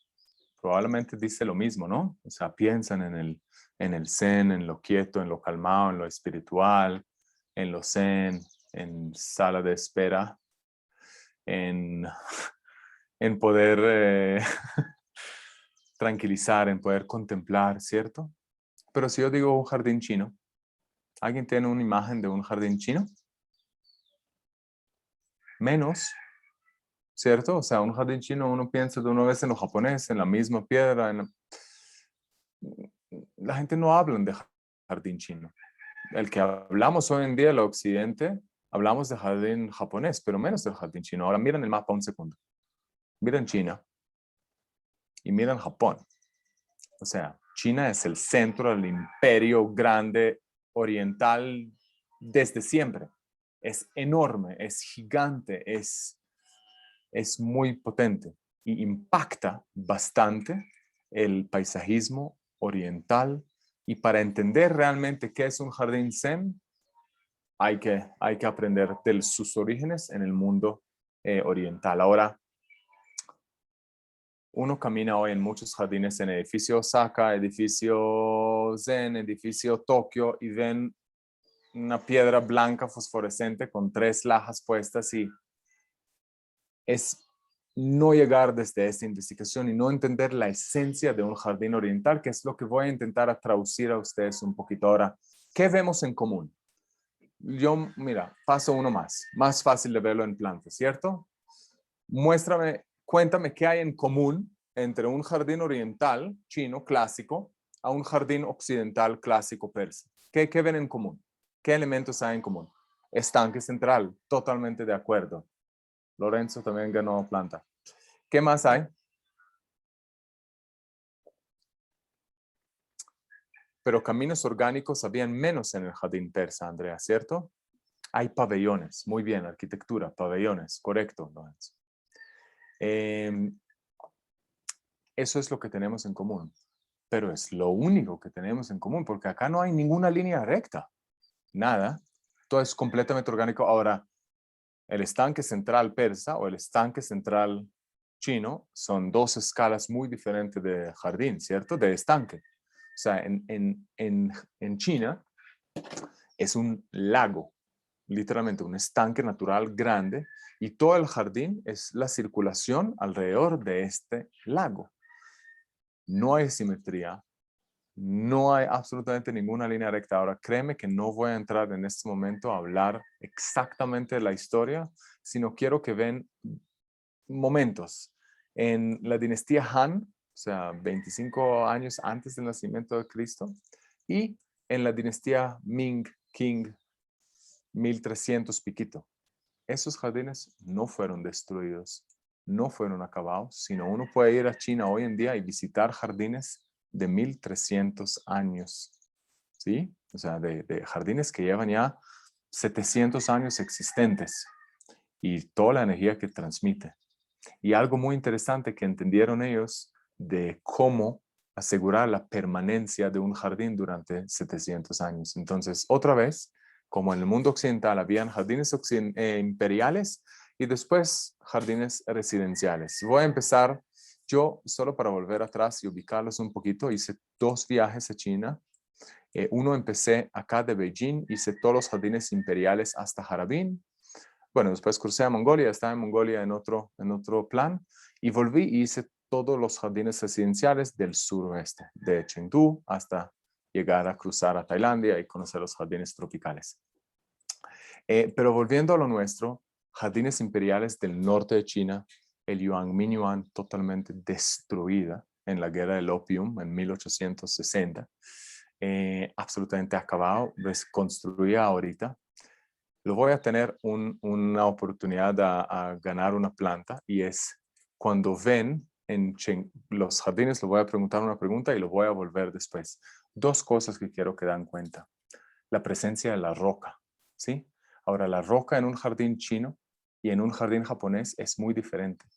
probablemente dice lo mismo, ¿no? O sea, piensan en el zen, en lo quieto, en lo calmado, en lo espiritual, en lo zen, en sala de espera, en, en poder tranquilizar, en poder contemplar, ¿cierto? Pero si yo digo un jardín chino, ¿alguien tiene una imagen de un jardín chino? Menos, ¿cierto? O sea, un jardín chino uno piensa de una vez en lo japonés, en la misma piedra. La gente no habla de jardín chino. El que hablamos hoy en día, el occidente, hablamos de jardín japonés, pero menos del jardín chino. Ahora miren el mapa un segundo. Miren China y miren Japón. O sea, China es el centro del imperio grande oriental desde siempre. Es enorme, es gigante, es muy potente y impacta bastante el paisajismo oriental. Y para entender realmente qué es un jardín zen, hay que aprender de sus orígenes en el mundo oriental. Ahora, uno camina hoy en muchos jardines, en edificio Osaka, edificio Zen, edificio Tokio, y ven una piedra blanca fosforescente con 3 lajas puestas, y es no llegar desde esta investigación y no entender la esencia de un jardín oriental, que es lo que voy a intentar a traducir a ustedes un poquito ahora. ¿Qué vemos en común? Yo, mira, paso uno más fácil de verlo en plantas, ¿cierto? Muéstrame, cuéntame qué hay en común entre un jardín oriental chino clásico a un jardín occidental clásico persa. ¿Qué ven en común? ¿Qué elementos hay en común? Estanque central, totalmente de acuerdo. Lorenzo también ganó planta. ¿Qué más hay? Pero caminos orgánicos habían menos en el jardín persa, Andrea, ¿cierto? Hay pabellones, muy bien, arquitectura, pabellones, correcto, Lorenzo. Eso es lo que tenemos en común, pero es lo único que tenemos en común, porque acá no hay ninguna línea recta, nada, todo es completamente orgánico. Ahora, el estanque central persa o el estanque central chino son 2 escalas muy diferentes de jardín, ¿cierto? De estanque. O sea, en China es un lago, literalmente un estanque natural grande, y todo el jardín es la circulación alrededor de este lago. No hay simetría, no hay absolutamente ninguna línea recta. Ahora, créeme que no voy a entrar en este momento a hablar exactamente de la historia, sino quiero que ven momentos En la dinastía Han, o sea, 25 años antes del nacimiento de Cristo, y en la dinastía Ming, Qing, 1300 piquito. Esos jardines no fueron destruidos, no fueron acabados, sino uno puede ir a China hoy en día y visitar jardines de 1300 años, ¿sí? O sea, de jardines que llevan ya 700 años existentes y toda la energía que transmite. Y algo muy interesante que entendieron ellos de cómo asegurar la permanencia de un jardín durante 700 años. Entonces, otra vez, como en el mundo occidental habían jardines imperiales y después jardines residenciales. Voy a empezar, yo solo para volver atrás y ubicarlos un poquito, hice 2 viajes a China. Uno empecé acá de Beijing, hice todos los jardines imperiales hasta Harbin. Bueno, después crucé a Mongolia, estaba en Mongolia en otro plan, y volví y hice todos los jardines residenciales del suroeste, de Chengdu hasta llegar a cruzar a Tailandia y conocer los jardines tropicales. Pero volviendo a lo nuestro, jardines imperiales del norte de China, el Yuan Minyuan totalmente destruida en la guerra del opium en 1860, absolutamente acabado, reconstruida ahorita. Lo voy a tener una oportunidad a ganar una planta, y es cuando ven en los jardines, lo voy a preguntar una pregunta y lo voy a volver después. 2 cosas que quiero que dan cuenta. La presencia de la roca, ¿sí? Ahora, la roca en un jardín chino y en un jardín japonés es muy diferente.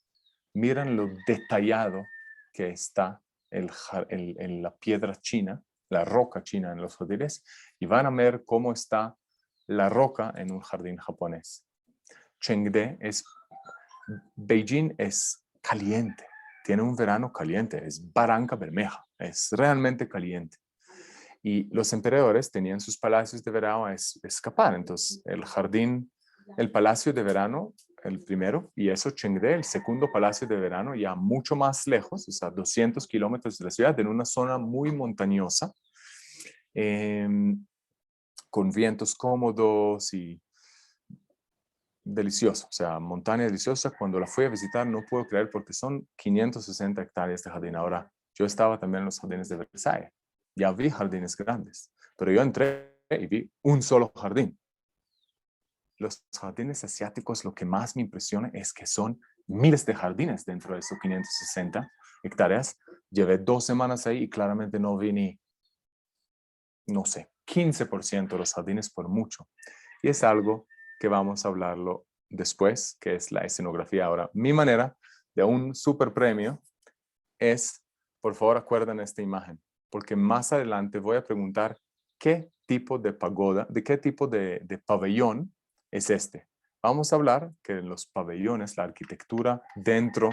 Miren lo detallado que está la piedra china, la roca china en los jardines, y van a ver cómo está la roca en un jardín japonés. Beijing es caliente, tiene un verano caliente, es Barranca Bermeja, es realmente caliente. Y los emperadores tenían sus palacios de verano a escapar. Entonces, el palacio de verano, el primero, y eso Chengde, el segundo palacio de verano, ya mucho más lejos, o sea, 200 kilómetros de la ciudad, en una zona muy montañosa, con vientos cómodos y delicioso, o sea, montaña deliciosa. Cuando la fui a visitar no puedo creer, porque son 560 hectáreas de jardín. Ahora, yo estaba también en los jardines de Versailles, ya vi jardines grandes, pero yo entré y vi un solo jardín. Los jardines asiáticos, lo que más me impresiona es que son miles de jardines dentro de esos 560 hectáreas. Llevé 2 semanas ahí y claramente no vi ni, no sé, 15% de los jardines por mucho. Y es algo que vamos a hablarlo después, que es la escenografía. Ahora, mi manera de un super premio es, por favor, acuerden esta imagen, porque más adelante voy a preguntar qué tipo de pagoda, de qué tipo de pabellón es este. Vamos a hablar que los pabellones, la arquitectura dentro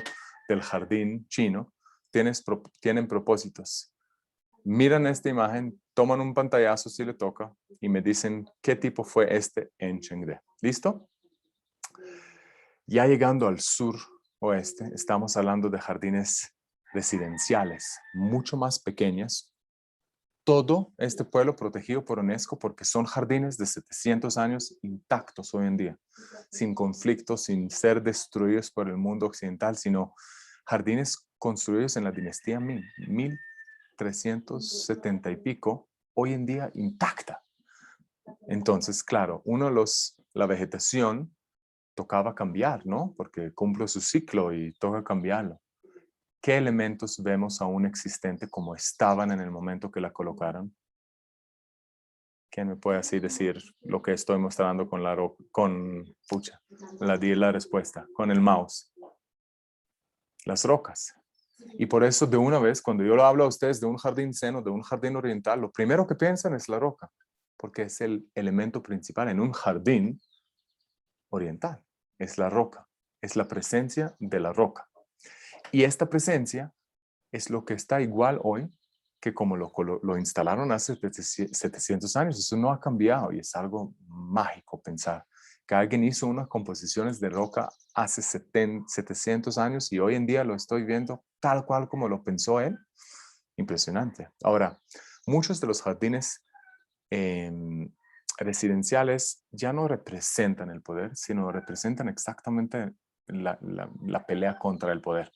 del jardín chino, tienen propósitos. Miran esta imagen, toman un pantallazo si le toca y me dicen qué tipo fue este en Chengde. ¿Listo? Ya llegando al sur oeste, estamos hablando de jardines residenciales, mucho más pequeños. Todo este pueblo protegido por UNESCO, porque son jardines de 700 años intactos hoy en día, sin conflictos, sin ser destruidos por el mundo occidental, sino jardines construidos en la dinastía Ming, 1370 y pico, hoy en día intacta. Entonces, claro, la vegetación tocaba cambiar, ¿no? Porque cumple su ciclo y toca cambiarlo. ¿Qué elementos vemos aún existentes como estaban en el momento que la colocaron? ¿Quién me puede así decir lo que estoy mostrando con la respuesta, con el mouse? Las rocas. Y por eso, de una vez, cuando yo lo hablo a ustedes de un jardín zen, de un jardín oriental, lo primero que piensan es la roca, porque es el elemento principal en un jardín oriental. Es la roca, es la presencia de la roca. Y esta presencia es lo que está igual hoy que como lo instalaron hace 700 años. Eso no ha cambiado, y es algo mágico pensar que alguien hizo unas composiciones de roca hace 700 años y hoy en día lo estoy viendo tal cual como lo pensó él. Impresionante. Ahora, muchos de los jardines residenciales ya no representan el poder, sino representan exactamente la pelea contra el poder.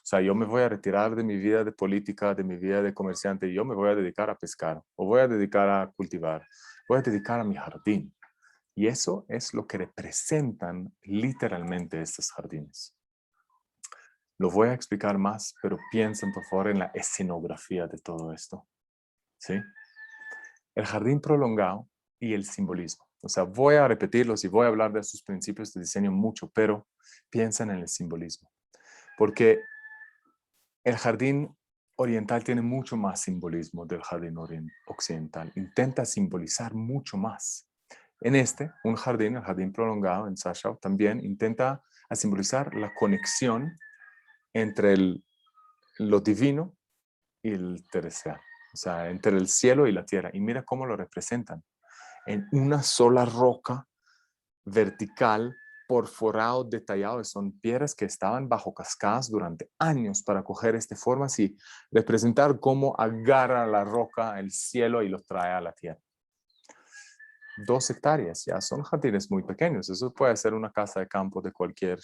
sea, yo me voy a retirar de mi vida de política, de mi vida de comerciante, y yo me voy a dedicar a pescar, o voy a dedicar a cultivar, voy a dedicar a mi jardín. Y eso es lo que representan literalmente estos jardines. Lo voy a explicar más, pero piensen por favor en la escenografía de todo esto. ¿Sí? El jardín prolongado y el simbolismo. O sea, voy a repetirlos y voy a hablar de sus principios de diseño mucho, pero piensen en el simbolismo. Porque el jardín oriental tiene mucho más simbolismo del jardín occidental. Intenta simbolizar mucho más. En un jardín, el jardín prolongado en Sashau, también intenta simbolizar la conexión entre lo divino y el terrestre. O sea, entre el cielo y la tierra. Y mira cómo lo representan. En una sola roca vertical, perforado, detallado. Son piedras que estaban bajo cascadas durante años para coger formas y representar cómo agarra la roca el cielo y lo trae a la tierra. 2 hectáreas, ya son jardines muy pequeños. Eso puede ser una casa de campo de cualquier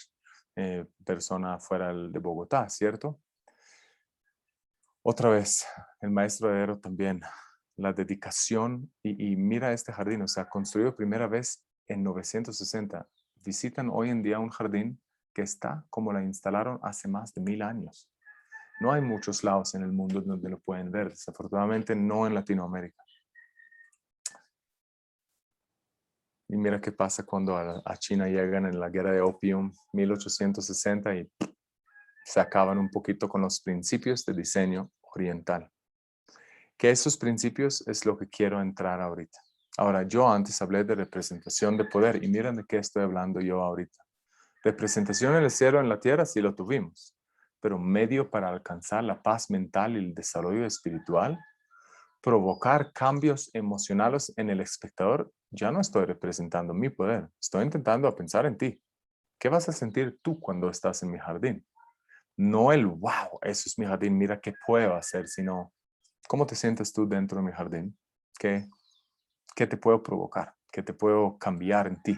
persona fuera de Bogotá, ¿cierto? Otra vez, el maestro Herrero también, la dedicación y mira este jardín, o sea, construido primera vez en 960. Visitan hoy en día un jardín que está como la instalaron hace más de 1000 años. No hay muchos lados en el mundo donde lo pueden ver, desafortunadamente no en Latinoamérica. Y mira qué pasa cuando a China llegan en la guerra de opium 1860 y se acaban un poquito con los principios de diseño oriental. Que esos principios es lo que quiero entrar ahorita. Ahora, yo antes hablé de representación de poder y miren de qué estoy hablando yo ahorita. Representación en el cielo, en la tierra, sí lo tuvimos, pero medio para alcanzar la paz mental y el desarrollo espiritual, provocar cambios emocionales en el espectador, ya no estoy representando mi poder, estoy intentando pensar en ti. ¿Qué vas a sentir tú cuando estás en mi jardín? No el, wow, eso es mi jardín, mira qué puedo hacer, sino, ¿cómo te sientes tú dentro de mi jardín? ¿Qué te puedo provocar? ¿Qué te puedo cambiar en ti?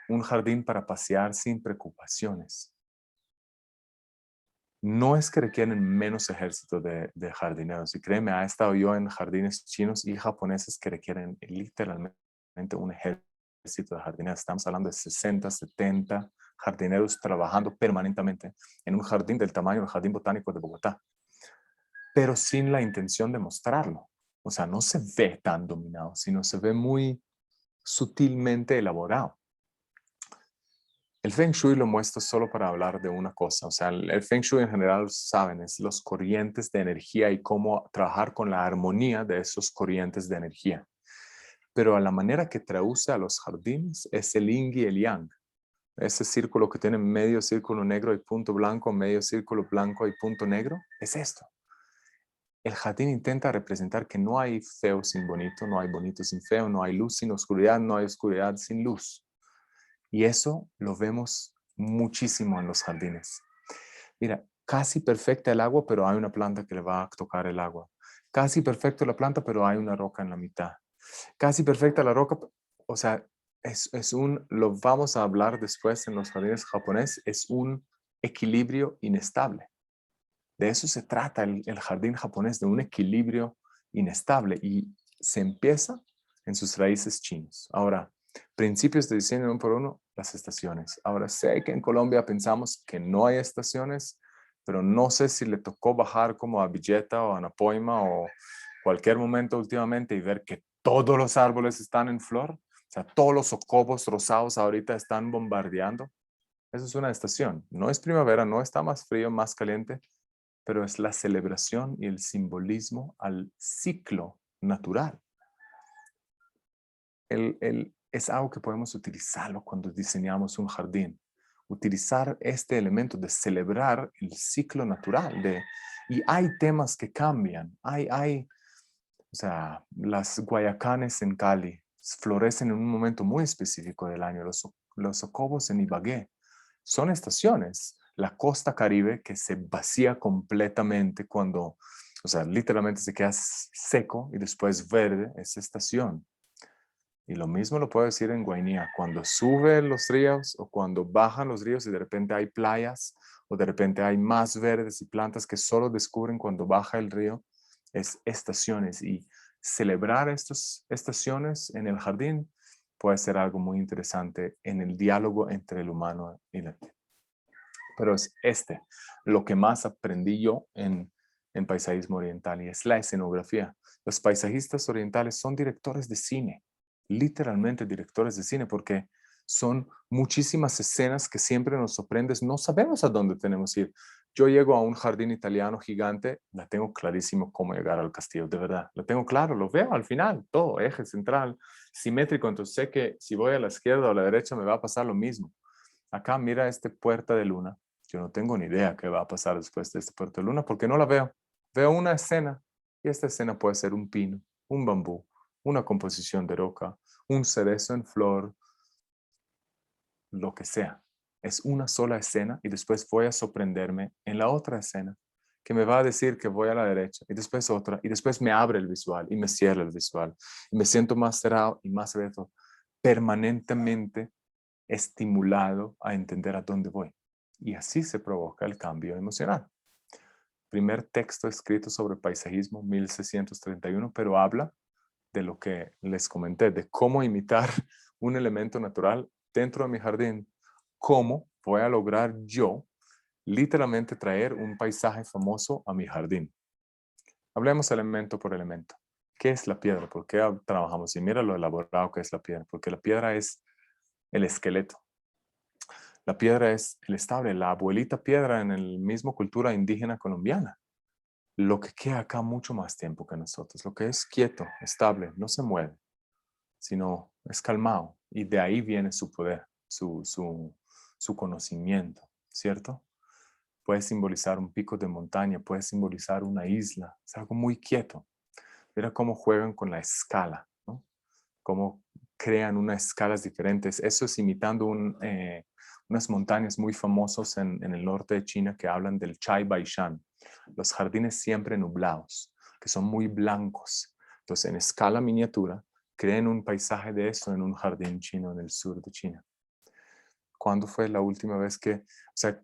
Un jardín para pasear sin preocupaciones. No es que requieren menos ejército de jardineros. Y créeme, ha estado yo en jardines chinos y japoneses que requieren literalmente un ejército de jardineros. Estamos hablando de 60, 70 jardineros trabajando permanentemente en un jardín del tamaño del Jardín Botánico de Bogotá, pero sin la intención de mostrarlo. O sea, no se ve tan dominado, sino se ve muy sutilmente elaborado. El Feng Shui lo muestro solo para hablar de una cosa. O sea, el Feng Shui en general, saben, es los corrientes de energía y cómo trabajar con la armonía de esos corrientes de energía. Pero a la manera que traduce a los jardines es el yin y el yang. Ese círculo que tiene medio círculo negro y punto blanco, medio círculo blanco y punto negro, es esto. El jardín intenta representar que no hay feo sin bonito, no hay bonito sin feo, no hay luz sin oscuridad, no hay oscuridad sin luz. Y eso lo vemos muchísimo en los jardines. Mira, casi perfecta el agua, pero hay una planta que le va a tocar el agua. Casi perfecta la planta, pero hay una roca en la mitad. Casi perfecta la roca, o sea, lo vamos a hablar después en los jardines japoneses, es un equilibrio inestable. De eso se trata el jardín japonés, de un equilibrio inestable y se empieza en sus raíces chinas. Ahora, principios de diseño uno por uno, las estaciones. Ahora, sé que en Colombia pensamos que no hay estaciones, pero no sé si le tocó bajar como a Villeta o a Napoima o cualquier momento últimamente y ver que todos los árboles están en flor. O sea, todos los socobos rosados ahorita están bombardeando. Eso es una estación. No es primavera, no está más frío, más caliente, pero es la celebración y el simbolismo al ciclo natural. Es algo que podemos utilizarlo cuando diseñamos un jardín. Utilizar este elemento de celebrar el ciclo natural. Y hay temas que cambian. O sea, las guayacanes en Cali florecen en un momento muy específico del año. Los socobos en Ibagué son estaciones. La costa Caribe que se vacía completamente cuando, o sea, literalmente se queda seco y después verde, es estación. Y lo mismo lo puedo decir en Guainía, cuando suben los ríos o cuando bajan los ríos y de repente hay playas o de repente hay más verdes y plantas que solo descubren cuando baja el río. Es estaciones, y celebrar estas estaciones en el jardín puede ser algo muy interesante en el diálogo entre el humano y la tierra. Pero es lo que más aprendí yo en paisajismo oriental, y es la escenografía. Los paisajistas orientales son directores de cine, literalmente directores de cine, porque son muchísimas escenas que siempre nos sorprenden. No sabemos a dónde tenemos que ir. Yo llego a un jardín italiano gigante, la tengo clarísimo cómo llegar al castillo, de verdad. Lo tengo claro, lo veo al final, todo, eje central, simétrico. Entonces sé que si voy a la izquierda o a la derecha me va a pasar lo mismo. Acá mira este Puerta de Luna. Yo no tengo ni idea qué va a pasar después de este Puerta de Luna porque no la veo. Veo una escena, y esta escena puede ser un pino, un bambú, una composición de roca, un cerezo en flor, lo que sea. Es una sola escena, y después voy a sorprenderme en la otra escena que me va a decir que voy a la derecha, y después otra, y después me abre el visual y me cierra el visual, y me siento más cerrado y más abierto, permanentemente estimulado a entender a dónde voy. Y así se provoca el cambio emocional. Primer texto escrito sobre paisajismo, 1631, pero habla de lo que les comenté, de cómo imitar un elemento natural dentro de mi jardín. ¿Cómo voy a lograr yo literalmente traer un paisaje famoso a mi jardín? Hablemos elemento por elemento. ¿Qué es la piedra? ¿Por qué trabajamos? Y mira lo elaborado que es la piedra, porque la piedra es el esqueleto. La piedra es el estable, la abuelita piedra en el mismo cultura indígena colombiana. Lo que queda acá mucho más tiempo que nosotros, lo que es quieto, estable, no se mueve, sino es calmado. Y de ahí viene su poder, su conocimiento, ¿cierto? Puede simbolizar un pico de montaña, puede simbolizar una isla, es algo muy quieto. Mira cómo juegan con la escala, ¿no? Cómo crean unas escalas diferentes. Eso es imitando unas montañas muy famosas en el norte de China que hablan del Chai Baishan, los jardines siempre nublados, que son muy blancos. Entonces, en escala miniatura, creen un paisaje de eso en un jardín chino en el sur de China. ¿Cuándo fue la última vez o sea,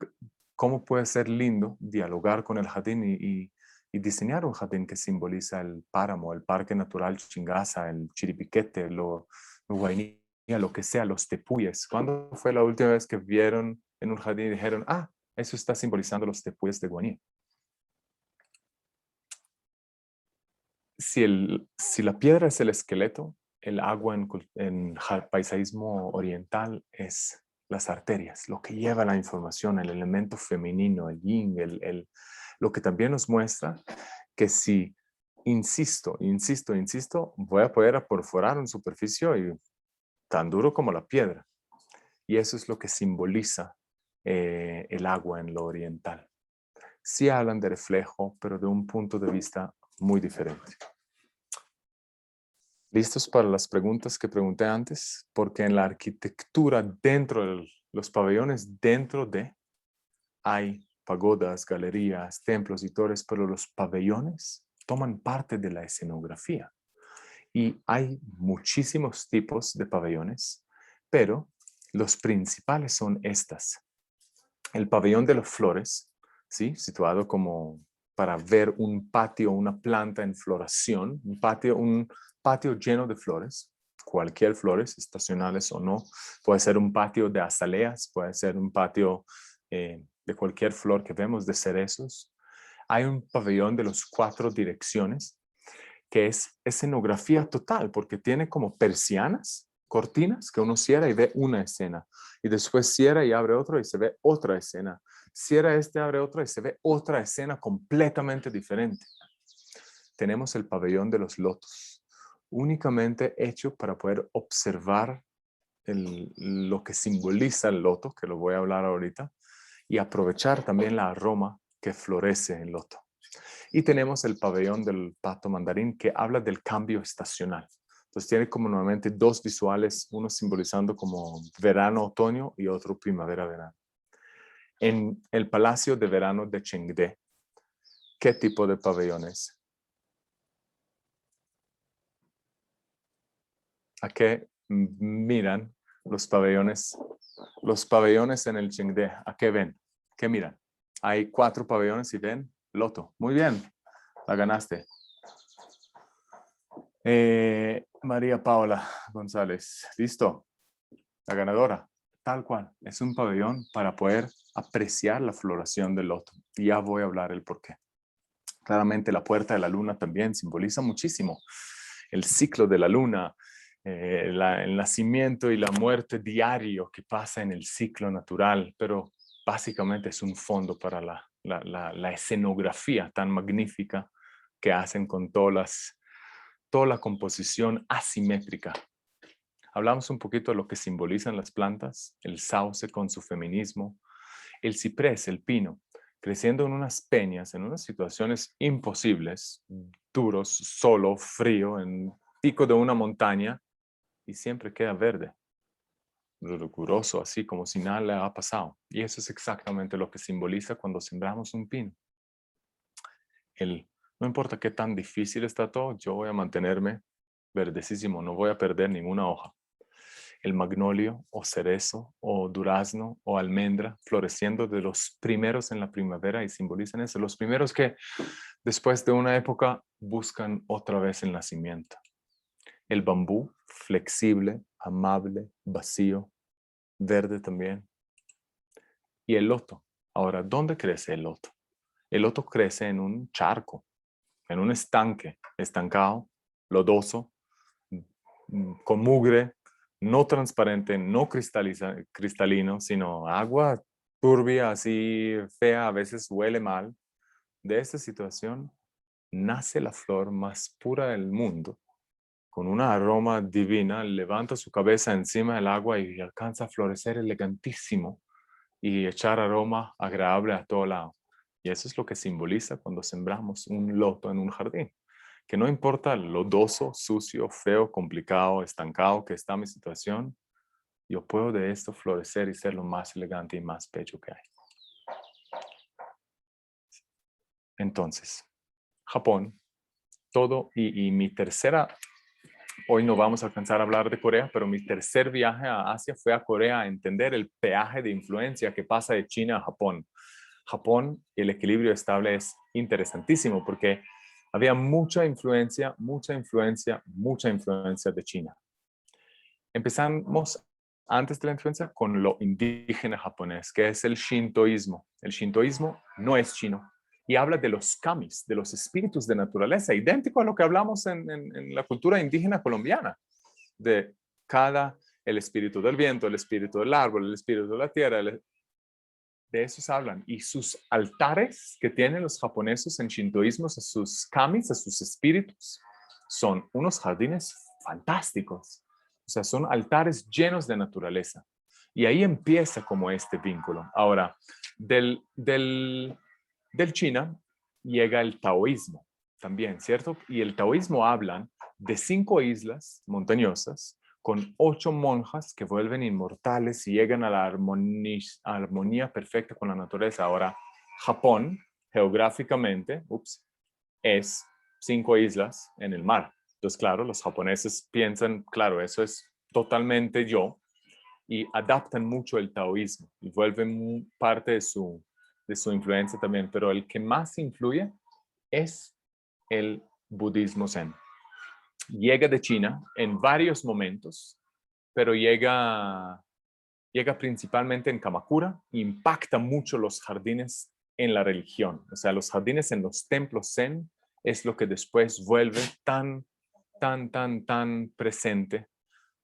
cómo puede ser lindo dialogar con el jardín y diseñar un jardín que simboliza el páramo, el parque natural Chingaza, el Chiripiquete, lo Guainía, lo que sea, los tepuyes? ¿Cuándo fue la última vez que vieron en un jardín y dijeron, ah, eso está simbolizando los tepuyes de Guainía? Si la piedra es el esqueleto, el agua en paisajismo oriental es las arterias, lo que lleva la información, el elemento femenino, el yin, lo que también nos muestra que si insisto, voy a poder perforar un superficie tan duro como la piedra. Y eso es lo que simboliza el agua en lo oriental. Sí hablan de reflejo, pero de un punto de vista muy diferente. ¿Listos para las preguntas que pregunté antes? Porque en la arquitectura dentro de los pabellones, hay pagodas, galerías, templos y torres, pero los pabellones toman parte de la escenografía. Y hay muchísimos tipos de pabellones, pero los principales son estas. El pabellón de las flores, ¿sí? Situado como para ver un patio, una planta en floración, un patio lleno de flores, cualquier flores, estacionales o no. Puede ser un patio de azaleas, puede ser un patio de cualquier flor que vemos, de cerezos. Hay un pabellón de las 4 direcciones, que es escenografía total, porque tiene como persianas, cortinas, que uno cierra y ve una escena, y después cierra y abre otro y se ve otra escena. Cierra abre otra y se ve otra escena completamente diferente. Tenemos el pabellón de los lotos, únicamente hecho para poder observar lo que simboliza el loto, que lo voy a hablar ahorita, y aprovechar también la aroma que florece en el loto. Y tenemos el pabellón del pato mandarín, que habla del cambio estacional. Entonces tiene como normalmente 2 visuales, uno simbolizando como verano-otoño y otro primavera-verano. En el Palacio de Verano de Chengde, ¿qué tipo de pabellones? ¿A qué miran los pabellones? Los pabellones en el Chengde, ¿a qué ven? ¿Qué miran? Hay 4 pabellones y ven, loto. Muy bien, la ganaste. María Paula González, listo. La ganadora, tal cual. Es un pabellón para poder apreciar la floración del loto. Y ya voy a hablar el por qué. Claramente la puerta de la luna también simboliza muchísimo el ciclo de la luna, el nacimiento y la muerte diario que pasa en el ciclo natural, pero básicamente es un fondo para la escenografía tan magnífica que hacen con toda la composición asimétrica. Hablamos un poquito de lo que simbolizan las plantas, el sauce con su feminismo, el ciprés, el pino, creciendo en unas peñas, en unas situaciones imposibles, duros, solo, frío, en pico de una montaña, y siempre queda verde, riguroso, así como si nada le ha pasado. Y eso es exactamente lo que simboliza cuando sembramos un pino. No importa qué tan difícil está todo, yo voy a mantenerme verdecísimo, no voy a perder ninguna hoja. El magnolio o cerezo o durazno o almendra floreciendo de los primeros en la primavera y simbolizan eso, los primeros que después de una época buscan otra vez el nacimiento. El bambú, flexible, amable, vacío, verde también. Y el loto. Ahora, ¿dónde crece el loto? El loto crece en un charco, en un estanque, estancado, lodoso, con mugre, no transparente, no cristalino, sino agua turbia, así fea, a veces huele mal. De esta situación nace la flor más pura del mundo, con una aroma divina, levanta su cabeza encima del agua y alcanza a florecer elegantísimo y echar aroma agradable a todo lado. Y eso es lo que simboliza cuando sembramos un loto en un jardín. Que no importa lo lodoso, sucio, feo, complicado, estancado que está mi situación, yo puedo de esto florecer y ser lo más elegante y más bello que hay. Entonces, Japón, todo y mi tercera, hoy no vamos a alcanzar a hablar de Corea, pero mi tercer viaje a Asia fue a Corea a entender el peaje de influencia que pasa de China a Japón. Japón y el equilibrio estable es interesantísimo porque había mucha influencia de China. Empezamos antes de la influencia con lo indígena japonés, que es el shintoísmo. El shintoísmo no es chino y habla de los kamis, de los espíritus de naturaleza, idéntico a lo que hablamos en la cultura indígena colombiana, de el espíritu del viento, el espíritu del árbol, el espíritu de la tierra, de esos hablan. Y sus altares que tienen los japoneses en shintoísmo, a sus kamis, a sus espíritus, son unos jardines fantásticos. O sea, son altares llenos de naturaleza. Y ahí empieza como este vínculo. Ahora, del China llega el taoísmo también, ¿cierto? Y el taoísmo hablan de 5 islas montañosas con 8 monjas que vuelven inmortales y llegan a la armonía perfecta con la naturaleza. Ahora, Japón, geográficamente, es 5 islas en el mar. Entonces, claro, los japoneses piensan, claro, eso es totalmente yo, y adaptan mucho el taoísmo y vuelven parte de su influencia también. Pero el que más influye es el budismo zen. Llega de China en varios momentos, pero llega principalmente en Kamakura e impacta mucho los jardines en la religión. O sea, los jardines en los templos zen es lo que después vuelve tan presente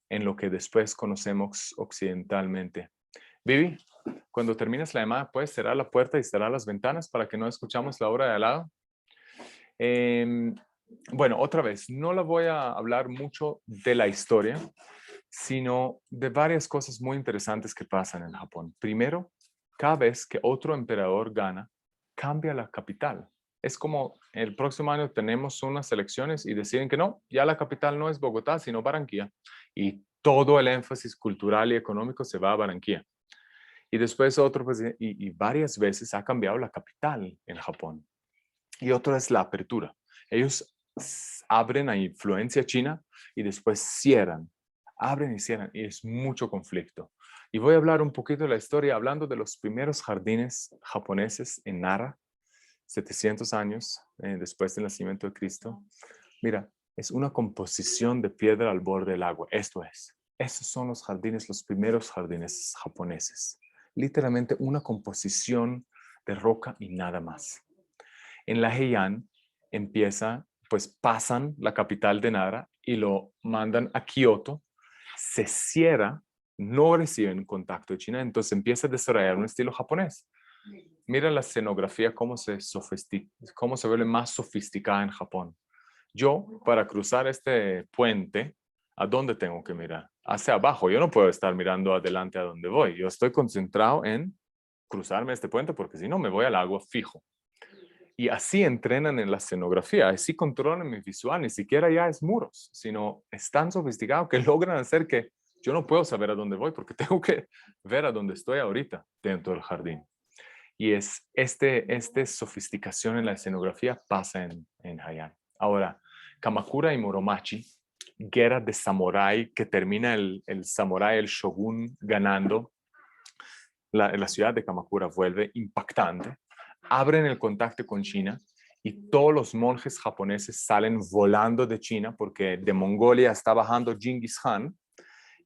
en lo que después conocemos occidentalmente. Vivi, cuando termines la llamada, ¿puedes cerrar la puerta y cerrar las ventanas para que no escuchamos la obra de al lado? Bueno, otra vez, no la voy a hablar mucho de la historia, sino de varias cosas muy interesantes que pasan en Japón. Primero, cada vez que otro emperador gana, cambia la capital. Es como el próximo año tenemos unas elecciones y deciden que no, ya la capital no es Bogotá, sino Barranquilla. Y todo el énfasis cultural y económico se va a Barranquilla. Y después otro, pues, y varias veces ha cambiado la capital en Japón. Y otro es la apertura. Ellos abren a influencia china y después cierran. Abren y cierran y es mucho conflicto. Y voy a hablar un poquito de la historia, hablando de los primeros jardines japoneses en Nara, 700 años después del nacimiento de Cristo. Mira, es una composición de piedra al borde del agua. Estos son los jardines, los primeros jardines japoneses. Literalmente una composición de roca y nada más. En la Heian pues pasan la capital de Nara y lo mandan a Kioto. Se cierra, no reciben contacto de China, entonces empieza a desarrollar un estilo japonés. Mira la escenografía, cómo se vuelve más sofisticada en Japón. Yo, para cruzar este puente, ¿a dónde tengo que mirar? Hacia abajo. Yo no puedo estar mirando adelante a donde voy. Yo estoy concentrado en cruzarme este puente porque si no me voy al agua fijo. Y así entrenan en la escenografía, así controlan mi visual, ni siquiera ya es muros, sino es tan sofisticado que logran hacer que yo no puedo saber a dónde voy porque tengo que ver a dónde estoy ahorita dentro del jardín. Y es esta sofisticación en la escenografía pasa en Heian. Ahora, Kamakura y Muromachi, guerra de samurái que termina el samurái, el shogun, ganando. La ciudad de Kamakura vuelve impactante. Abren el contacto con China y todos los monjes japoneses salen volando de China porque de Mongolia está bajando Genghis Khan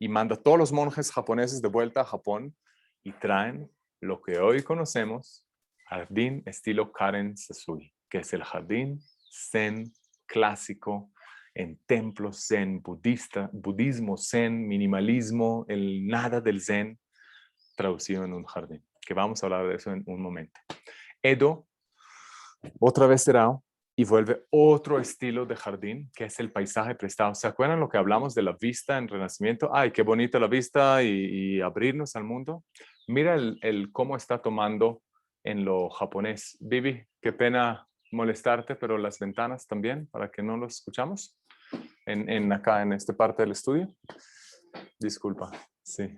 y manda a todos los monjes japoneses de vuelta a Japón y traen lo que hoy conocemos, jardín estilo Karen Sasui, que es el jardín zen clásico en templos zen, budismo zen, minimalismo, el nada del zen traducido en un jardín, que vamos a hablar de eso en un momento. Edo, otra vez será, y vuelve otro estilo de jardín, que es el paisaje prestado. ¿Se acuerdan lo que hablamos de la vista en Renacimiento? ¡Ay, qué bonita la vista y abrirnos al mundo! Mira cómo está tomando en lo japonés. Vivi, qué pena molestarte, pero las ventanas también, para que no lo escuchamos acá en esta parte del estudio. Disculpa, sí.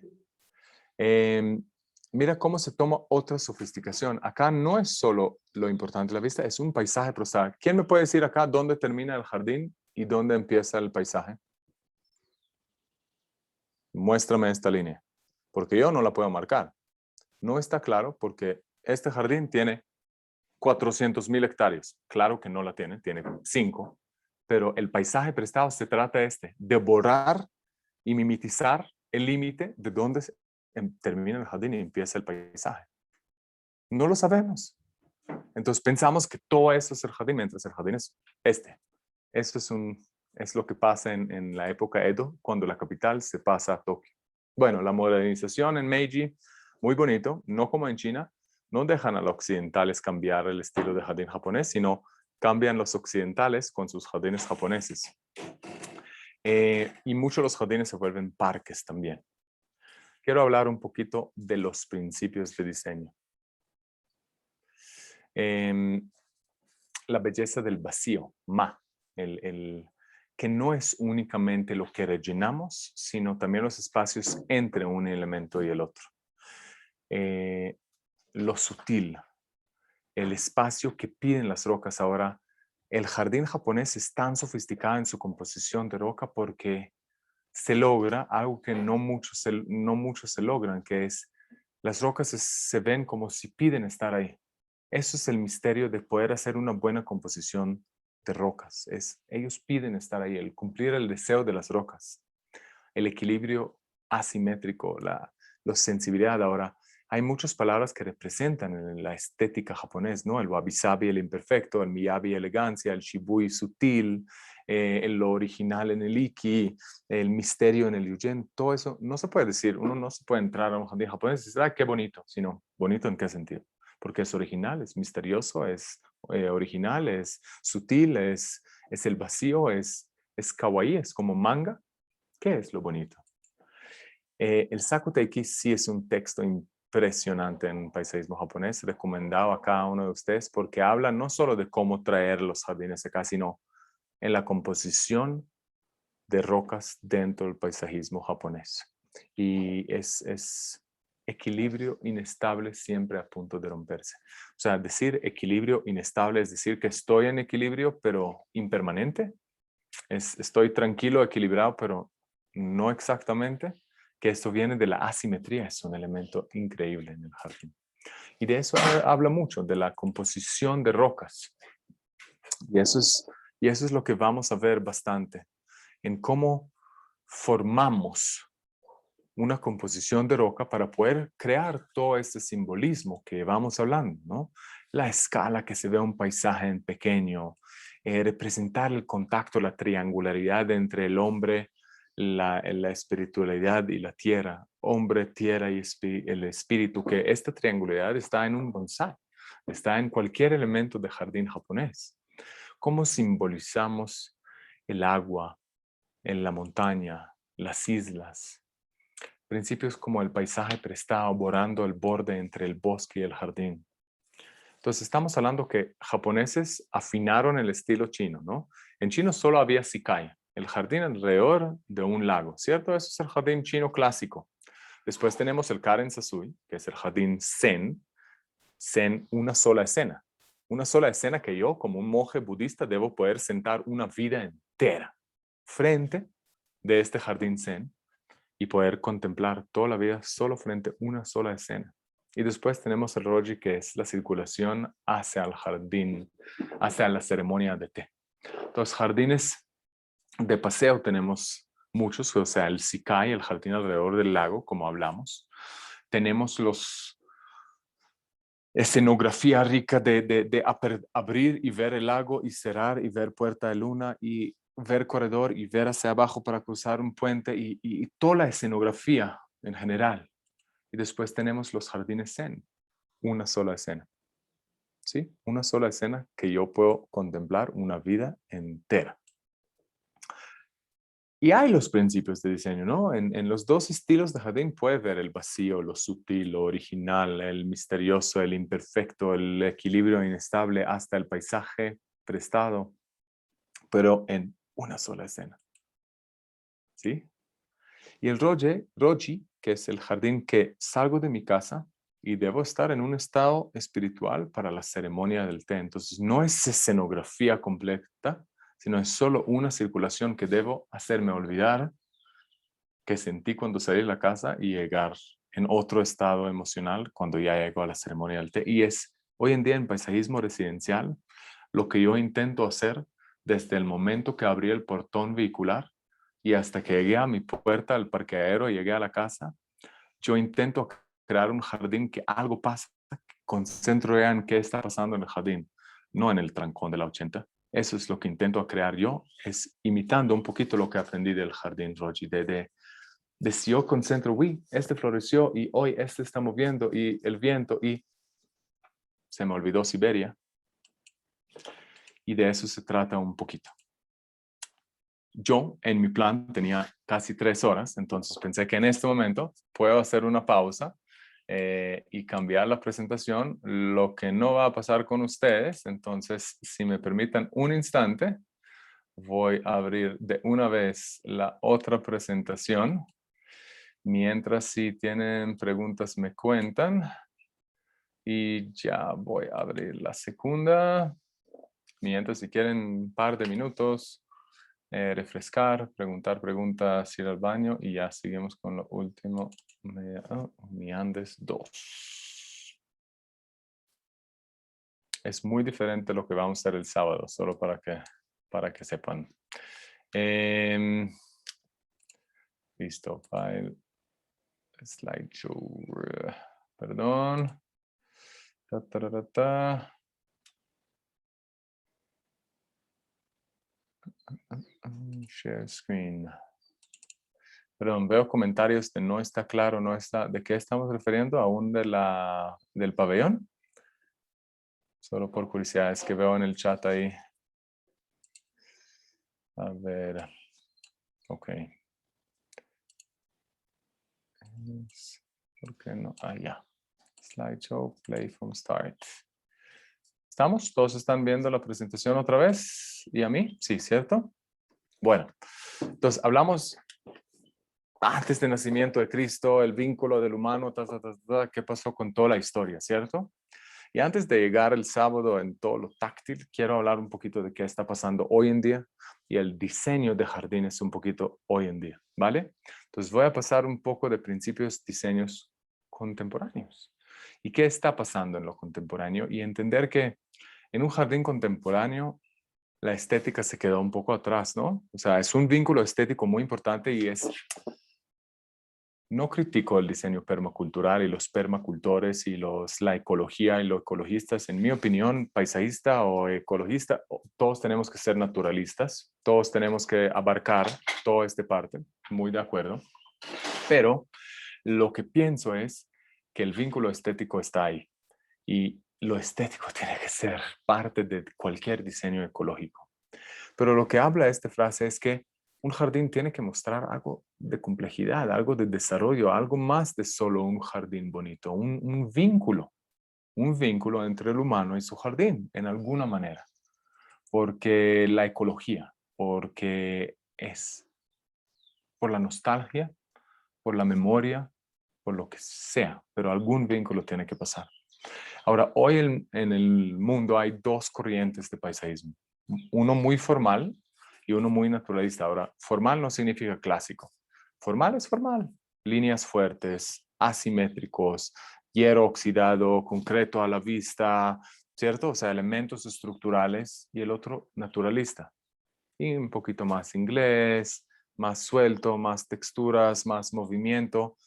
Mira cómo se toma otra sofisticación. Acá no es solo lo importante de la vista, es un paisaje prostal. ¿Quién me puede decir acá dónde termina el jardín y dónde empieza el paisaje? Muéstrame esta línea, porque yo no la puedo marcar. No está claro porque este jardín tiene 400,000 hectáreas. Claro que no la tiene 5, pero el paisaje prestado se trata de borrar y mimetizar el límite de dónde termina el jardín y empieza el paisaje. No lo sabemos. Entonces pensamos que todo eso es el jardín, mientras el jardín es Eso es lo que pasa en la época Edo, cuando la capital se pasa a Tokio. Bueno, la modernización en Meiji, muy bonito, no como en China, no dejan a los occidentales cambiar el estilo de jardín japonés, sino cambian los occidentales con sus jardines japoneses. Y muchos de los jardines se vuelven parques también. Quiero hablar un poquito de los principios de diseño. La belleza del vacío, que no es únicamente lo que rellenamos, sino también los espacios entre un elemento y el otro. Lo sutil, el espacio que piden las rocas ahora. El jardín japonés es tan sofisticado en su composición de roca porque se logra algo que no muchos se logran, que es las rocas se ven como si piden estar ahí. Eso es el misterio de poder hacer una buena composición de rocas. Ellos piden estar ahí, el cumplir el deseo de las rocas, el equilibrio asimétrico, la sensibilidad. Ahora, hay muchas palabras que representan en la estética japonés, ¿no? El wabi-sabi, el imperfecto, el miyabi, elegancia, el shibui, sutil, lo original en el iki, el misterio en el yugen. Todo eso no se puede decir. Uno no se puede entrar a un jardín japonés y decir, ¡ah, qué bonito! Sino, ¿bonito en qué sentido? Porque es original, es misterioso, es original, es sutil, es el vacío, es kawaii, es como manga. ¿Qué es lo bonito? El Sakuteiki sí es un texto impresionante en paisajismo japonés, recomendado a cada uno de ustedes porque habla no solo de cómo traer los jardines acá, sino en la composición de rocas dentro del paisajismo japonés. Y es equilibrio inestable siempre a punto de romperse. O sea, decir equilibrio inestable es decir que estoy en equilibrio pero impermanente. Estoy tranquilo, equilibrado, pero no exactamente. que esto viene de la asimetría, es un elemento increíble en el jardín. Y de eso habla mucho, de la composición de rocas. Y eso es lo que vamos a ver bastante, en cómo formamos una composición de roca para poder crear todo este simbolismo que vamos hablando, ¿no? La escala que se ve un paisaje en pequeño, representar el contacto, la triangularidad entre el hombre, la espiritualidad y la tierra, hombre, tierra y el espíritu, que esta triangularidad está en un bonsái, está en cualquier elemento de jardín japonés. ¿Cómo simbolizamos el agua en la montaña, las islas? Principios como el paisaje prestado borrando el borde entre el bosque y el jardín. Entonces estamos hablando que japoneses afinaron el estilo chino, ¿no? En chino solo había Shikai, el jardín alrededor de un lago, ¿cierto? Eso es el jardín chino clásico. Después tenemos el Karen Sasui, que es el jardín Zen. Zen, una sola escena. Una sola escena que yo, como un monje budista, debo poder sentar una vida entera frente de este jardín Zen y poder contemplar toda la vida solo frente a una sola escena. Y después tenemos el Roji, que es la circulación hacia el jardín, hacia la ceremonia de té. Entonces, jardines de paseo tenemos muchos, o sea, el Shikai, el jardín alrededor del lago, como hablamos. Tenemos escenografía rica de abrir y ver el lago y cerrar y ver Puerta de Luna y ver corredor y ver hacia abajo para cruzar un puente y toda la escenografía en general. Y después tenemos los jardines Zen, una sola escena. ¿Sí? Una sola escena que yo puedo contemplar una vida entera. Y hay los principios de diseño, ¿no? En los dos estilos de jardín puedes ver el vacío, lo sutil, lo original, el misterioso, el imperfecto, el equilibrio inestable, hasta el paisaje prestado, pero en una sola escena. ¿Sí? Y el Roji, que es el jardín que salgo de mi casa y debo estar en un estado espiritual para la ceremonia del té. Entonces, no es escenografía completa, sino es solo una circulación que debo hacerme olvidar que sentí cuando salí de la casa y llegar en otro estado emocional cuando ya llego a la ceremonia del té. Y es hoy en día en paisajismo residencial lo que yo intento hacer desde el momento que abrí el portón vehicular y hasta que llegué a mi puerta del parqueadero y llegué a la casa. Yo intento crear un jardín que algo pasa, concentro ya en qué está pasando en el jardín, no en el trancón de la 80. Eso es lo que intento crear yo, es imitando un poquito lo que aprendí del jardín Roji, de si yo concentro, uy, este floreció y hoy este está moviendo y el viento y se me olvidó Siberia. Y de eso se trata un poquito. Yo en mi plan tenía casi 3 horas, entonces pensé que en este momento puedo hacer una pausa y cambiar la presentación, lo que no va a pasar con ustedes. Entonces, si me permitan un instante, voy a abrir de una vez la otra presentación. Mientras, si tienen preguntas, me cuentan. Y ya voy a abrir la segunda. Mientras, si quieren un par de minutos, refrescar, preguntar preguntas, ir al baño y ya seguimos con lo último. Mi Andes 2. Es muy diferente lo que vamos a hacer el sábado, solo para que sepan. Listo, file, slideshow, perdón. Share screen. Perdón, veo comentarios de no está claro, no está. ¿De qué estamos refiriendo? ¿Aún del pabellón? Solo por curiosidad, es que veo en el chat ahí. A ver. Ok. ¿Por qué no? Ah, ya. Slideshow, play from start. ¿Estamos? ¿Todos están viendo la presentación otra vez? ¿Y a mí? Sí, ¿cierto? Bueno, entonces hablamos antes del nacimiento de Cristo, el vínculo del humano, qué pasó con toda la historia, ¿cierto? Y antes de llegar el sábado en todo lo táctil, quiero hablar un poquito de qué está pasando hoy en día y el diseño de jardines un poquito hoy en día, ¿vale? Entonces voy a pasar un poco de principios, diseños contemporáneos. ¿Y qué está pasando en lo contemporáneo? Y entender que en un jardín contemporáneo la estética se quedó un poco atrás, ¿no? O sea, es un vínculo estético muy importante y es... No critico el diseño permacultural y los permacultores y la ecología y los ecologistas. En mi opinión, paisajista o ecologista, todos tenemos que ser naturalistas, todos tenemos que abarcar toda esta parte, muy de acuerdo. Pero lo que pienso es que el vínculo estético está ahí y lo estético tiene que ser parte de cualquier diseño ecológico. Pero lo que habla esta frase es que un jardín tiene que mostrar algo de complejidad, algo de desarrollo, algo más de solo un jardín bonito, un vínculo entre el humano y su jardín, en alguna manera. Porque la ecología, porque es por la nostalgia, por la memoria, por lo que sea, pero algún vínculo tiene que pasar. Ahora, hoy en el mundo hay dos corrientes de paisajismo. Uno muy formal y uno muy naturalista. Ahora, formal no significa clásico. Formal es formal. Líneas fuertes, asimétricos, hierro oxidado, concreto a la vista, ¿cierto? O sea, elementos estructurales. Y el otro, naturalista. Y un poquito más inglés, más suelto, más texturas, más movimiento.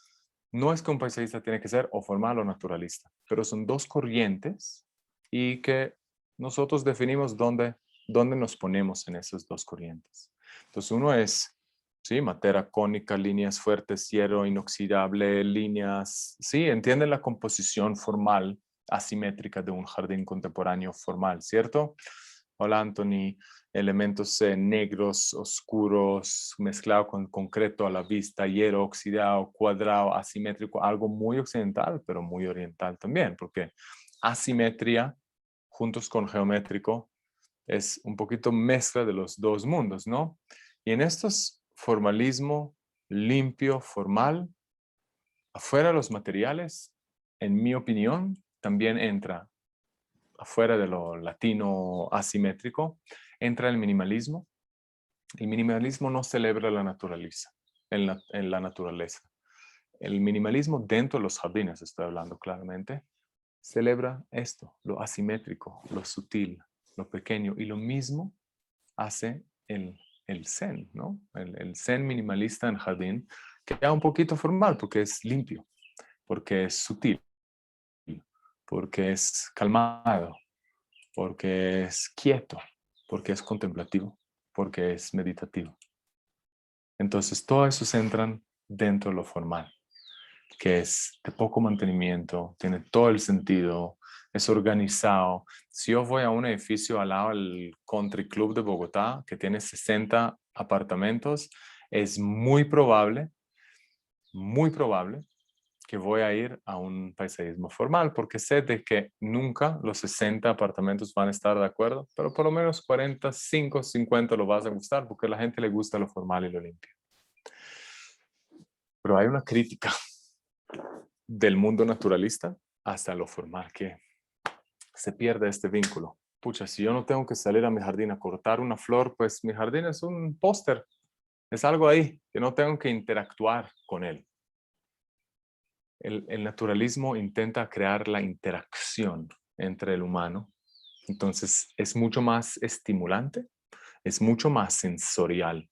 No es que un paisajista tiene que ser o formal o naturalista, pero son dos corrientes y que nosotros definimos dónde nos ponemos en esas dos corrientes. Entonces uno es, sí, materia cónica, líneas fuertes, hierro inoxidable, líneas, sí, entienden la composición formal, asimétrica de un jardín contemporáneo formal, ¿cierto? Hola, Anthony. Elementos negros, oscuros, mezclado con concreto a la vista, hierro oxidado, cuadrado, asimétrico, algo muy occidental, pero muy oriental también, porque asimetría juntos con geométrico es un poquito mezcla de los dos mundos, ¿no? Y en estos formalismo limpio, formal, afuera de los materiales, en mi opinión, también entra afuera de lo latino asimétrico, entra el minimalismo. El minimalismo no celebra la naturaleza, en la naturaleza. El minimalismo dentro de los jardines, estoy hablando claramente, celebra esto, lo asimétrico, lo sutil, lo pequeño. Y lo mismo hace el zen, ¿no? El zen minimalista en jardín, que queda un poquito formal porque es limpio, porque es sutil, porque es calmado, porque es quieto, porque es contemplativo, porque es meditativo. Entonces, todo eso se entran dentro de lo formal, que es de poco mantenimiento, tiene todo el sentido, es organizado. Si yo voy a un edificio al lado del Country Club de Bogotá, que tiene 60 apartamentos, es muy probable que voy a ir a un paisajismo formal, porque sé de que nunca los 60 apartamentos van a estar de acuerdo, pero por lo menos 45, 50 lo vas a gustar, porque a la gente le gusta lo formal y lo limpio. Pero hay una crítica del mundo naturalista hasta lo formal, que se pierde este vínculo. Pucha, si yo no tengo que salir a mi jardín a cortar una flor, pues mi jardín es un póster, es algo ahí, que no tengo que interactuar con él. El naturalismo intenta crear la interacción entre el humano, entonces es mucho más estimulante, es mucho más sensorial.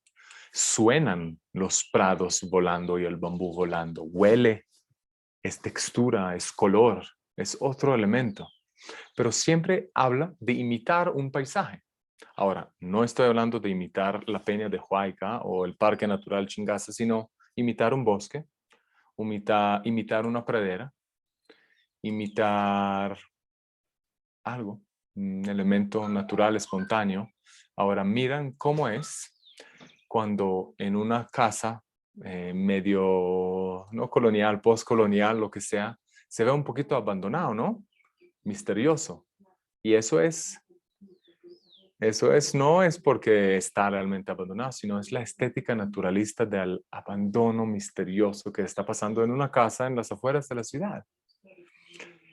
Suenan los prados volando y el bambú volando, huele, es textura, es color, es otro elemento, pero siempre habla de imitar un paisaje. Ahora, no estoy hablando de imitar la Peña de Huayca o el Parque Natural Chingaza, sino imitar un bosque, imitar una pradera, imitar algo, un elemento natural, espontáneo. Ahora, miran cómo es cuando en una casa medio, no colonial, postcolonial, lo que sea, se ve un poquito abandonado, ¿no? Misterioso. Y no es porque está realmente abandonado, sino es la estética naturalista del abandono misterioso que está pasando en una casa en las afueras de la ciudad.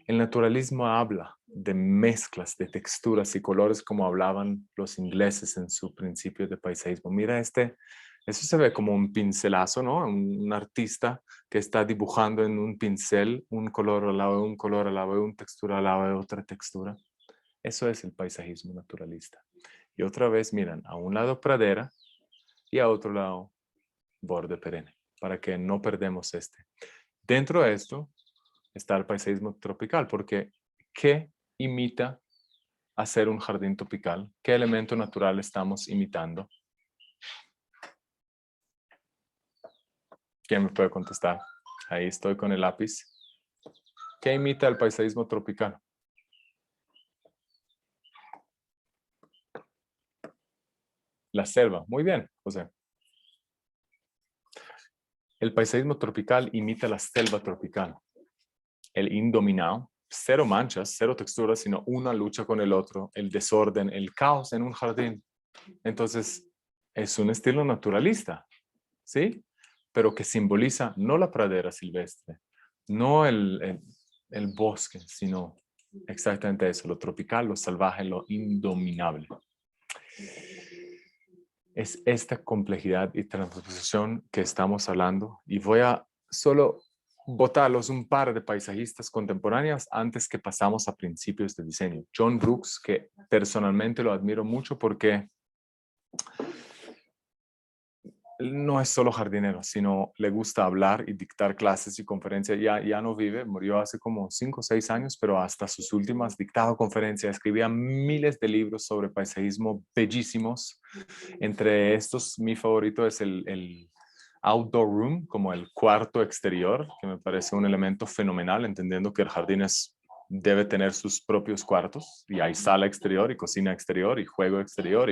El naturalismo habla de mezclas, de texturas y colores como hablaban los ingleses en su principio de paisajismo. Mira eso se ve como un pincelazo, ¿no? Un artista que está dibujando en un pincel un color al lado de un color, al lado de una textura, al lado de otra textura. Eso es el paisajismo naturalista. Y otra vez, miran, a un lado pradera y a otro lado borde perenne, para que no perdemos este. Dentro de esto está el paisajismo tropical, porque ¿qué imita hacer un jardín tropical? ¿Qué elemento natural estamos imitando? ¿Quién me puede contestar? Ahí estoy con el lápiz. ¿Qué imita el paisajismo tropical? La selva. Muy bien, José. El paisajismo tropical imita la selva tropical. El indominado, cero manchas, cero texturas, sino una lucha con el otro, el desorden, el caos en un jardín. Entonces, es un estilo naturalista, ¿sí? Pero que simboliza no la pradera silvestre, no el bosque, sino exactamente eso, lo tropical, lo salvaje, lo indominable. Es esta complejidad y transposición que estamos hablando, y voy a solo botarlos un par de paisajistas contemporáneas antes que pasamos a principios de diseño. John Brooks, que personalmente lo admiro mucho porque no es solo jardinero, sino le gusta hablar y dictar clases y conferencias. Ya no vive, murió hace como 5 o 6 años, pero hasta sus últimas dictado conferencias, escribía miles de libros sobre paisajismo bellísimos. Entre estos, mi favorito es el outdoor room, como el cuarto exterior, que me parece un elemento fenomenal, entendiendo que el jardín debe tener sus propios cuartos, y hay sala exterior y cocina exterior y juego exterior,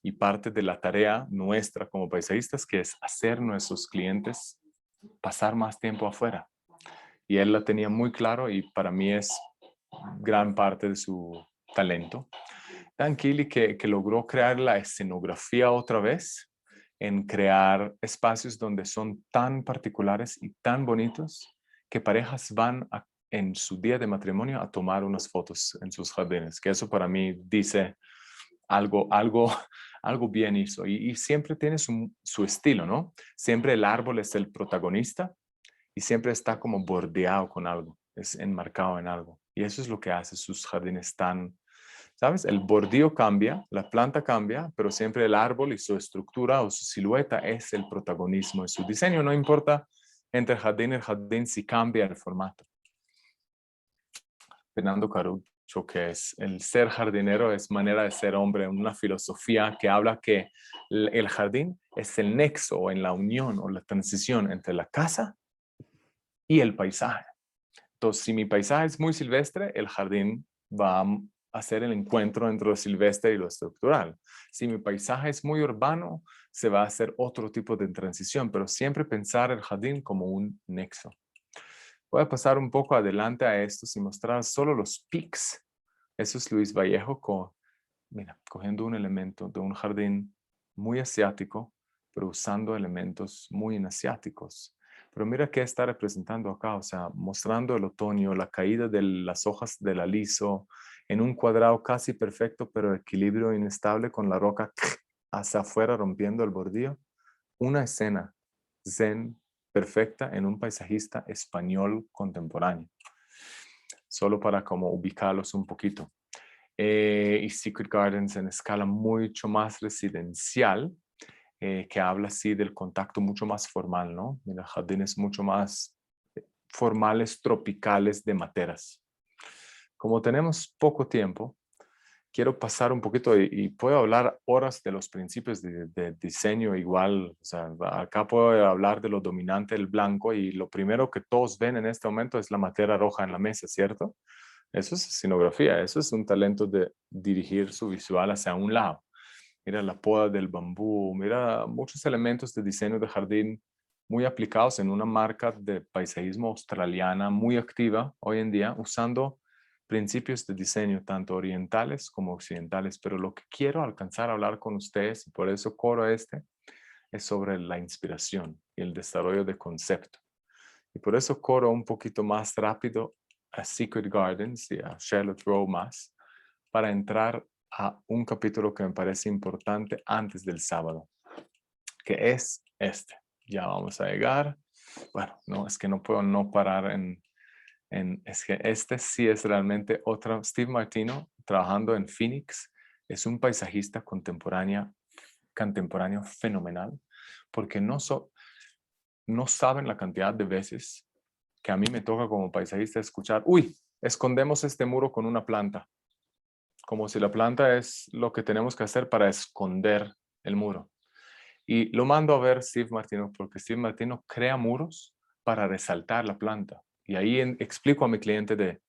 y parte de la tarea nuestra como paisajistas, que es hacer a nuestros clientes pasar más tiempo afuera. Y él la tenía muy claro, y para mí es gran parte de su talento. Dan Keeley, que logró crear la escenografía otra vez, en crear espacios donde son tan particulares y tan bonitos que parejas van en su día de matrimonio a tomar unas fotos en sus jardines, que eso para mí dice algo bien hizo. Y siempre tiene su estilo, ¿no? Siempre el árbol es el protagonista y siempre está como bordeado con algo, es enmarcado en algo. Y eso es lo que hace sus jardines tan, ¿sabes? El bordillo cambia, la planta cambia, pero siempre el árbol y su estructura o su silueta es el protagonismo de su diseño. No importa entre jardín y jardín si cambia el formato. Fernando Carucho, que es el ser jardinero es manera de ser hombre, una filosofía que habla que el jardín es el nexo o en la unión o la transición entre la casa y el paisaje. Entonces, si mi paisaje es muy silvestre, el jardín va a hacer el encuentro entre lo silvestre y lo estructural. Si mi paisaje es muy urbano, se va a hacer otro tipo de transición, pero siempre pensar el jardín como un nexo. Voy a pasar un poco adelante a estos y mostrar solo los pics. Eso es Luis Vallejo mira, cogiendo un elemento de un jardín muy asiático, pero usando elementos muy inasiáticos. Pero mira qué está representando acá, o sea, mostrando el otoño, la caída de las hojas del aliso, en un cuadrado casi perfecto, pero equilibrio inestable con la roca hacia afuera rompiendo el bordillo. Una escena zen perfecta en un paisajista español contemporáneo. Solo para como ubicarlos un poquito. Y Secret Gardens en escala mucho más residencial, que habla así del contacto mucho más formal, ¿no? Mira, jardines mucho más formales, tropicales de materas. Como tenemos poco tiempo, quiero pasar un poquito y puedo hablar horas de los principios de diseño igual. O sea, acá puedo hablar de lo dominante, el blanco, y lo primero que todos ven en este momento es la materia roja en la mesa, ¿cierto? Eso es escenografía, eso es un talento de dirigir su visual hacia un lado. Mira la poda del bambú, mira muchos elementos de diseño de jardín muy aplicados en una marca de paisajismo australiana muy activa hoy en día, usando principios de diseño tanto orientales como occidentales. Pero lo que quiero alcanzar a hablar con ustedes, y por eso coro es sobre la inspiración y el desarrollo de concepto. Y por eso coro un poquito más rápido a Secret Gardens y a Charlotte Row más para entrar a un capítulo que me parece importante antes del sábado, que es este. Ya vamos a llegar. Bueno, no, es que no puedo no parar es que este sí es realmente otro. Steve Martino, trabajando en Phoenix, es un paisajista contemporáneo fenomenal, porque no saben la cantidad de veces que a mí me toca como paisajista escuchar, uy, escondemos este muro con una planta, como si la planta es lo que tenemos que hacer para esconder el muro. Y lo mando a ver Steve Martino, porque Steve Martino crea muros para resaltar la planta. Y ahí explico a mi cliente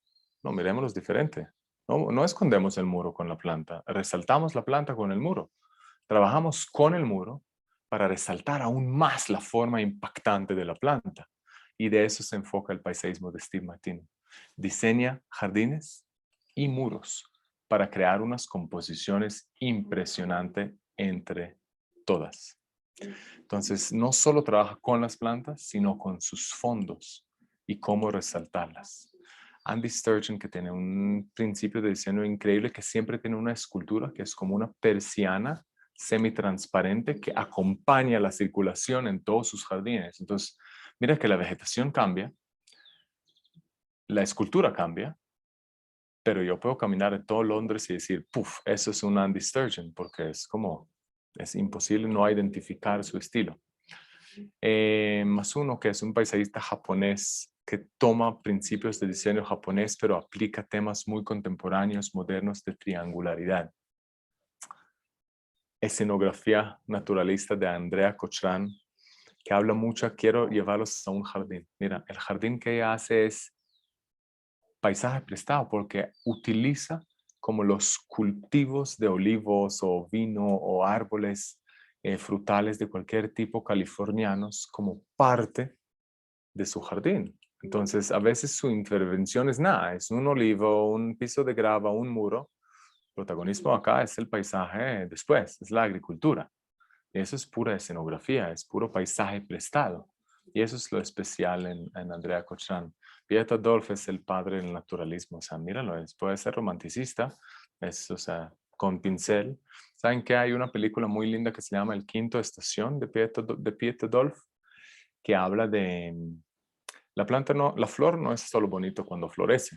no, miremoslos diferente. No escondemos el muro con la planta, resaltamos la planta con el muro. Trabajamos con el muro para resaltar aún más la forma impactante de la planta. Y de eso se enfoca el paisajismo de Steve Martino. Diseña jardines y muros para crear unas composiciones impresionantes entre todas. Entonces, no solo trabaja con las plantas, sino con sus fondos y cómo resaltarlas. Andy Sturgeon, que tiene un principio de diseño increíble, que siempre tiene una escultura que es como una persiana semitransparente que acompaña la circulación en todos sus jardines. Entonces, mira que la vegetación cambia, la escultura cambia, pero yo puedo caminar en todo Londres y decir, puff, eso es un Andy Sturgeon, porque es imposible no identificar su estilo. Masuno, que es un paisajista japonés que toma principios de diseño japonés, pero aplica temas muy contemporáneos, modernos de triangularidad. Escenografía naturalista de Andrea Cochran, que habla mucho, quiero llevarlos a un jardín. Mira, el jardín que ella hace es paisaje prestado porque utiliza como los cultivos de olivos o vino o árboles frutales de cualquier tipo californianos como parte de su jardín. Entonces, a veces su intervención es nada, es un olivo, un piso de grava, un muro. El protagonismo acá es el paisaje después, es la agricultura. Y eso es pura escenografía, es puro paisaje prestado. Y eso es lo especial en Andrea Cochran. Piet Adolphe es el padre del naturalismo. O sea, míralo, puede ser romanticista, o sea, con pincel. ¿Saben que hay una película muy linda que se llama El Quinto Estación de Piet Adolphe? Que habla de la flor no es solo bonito cuando florece.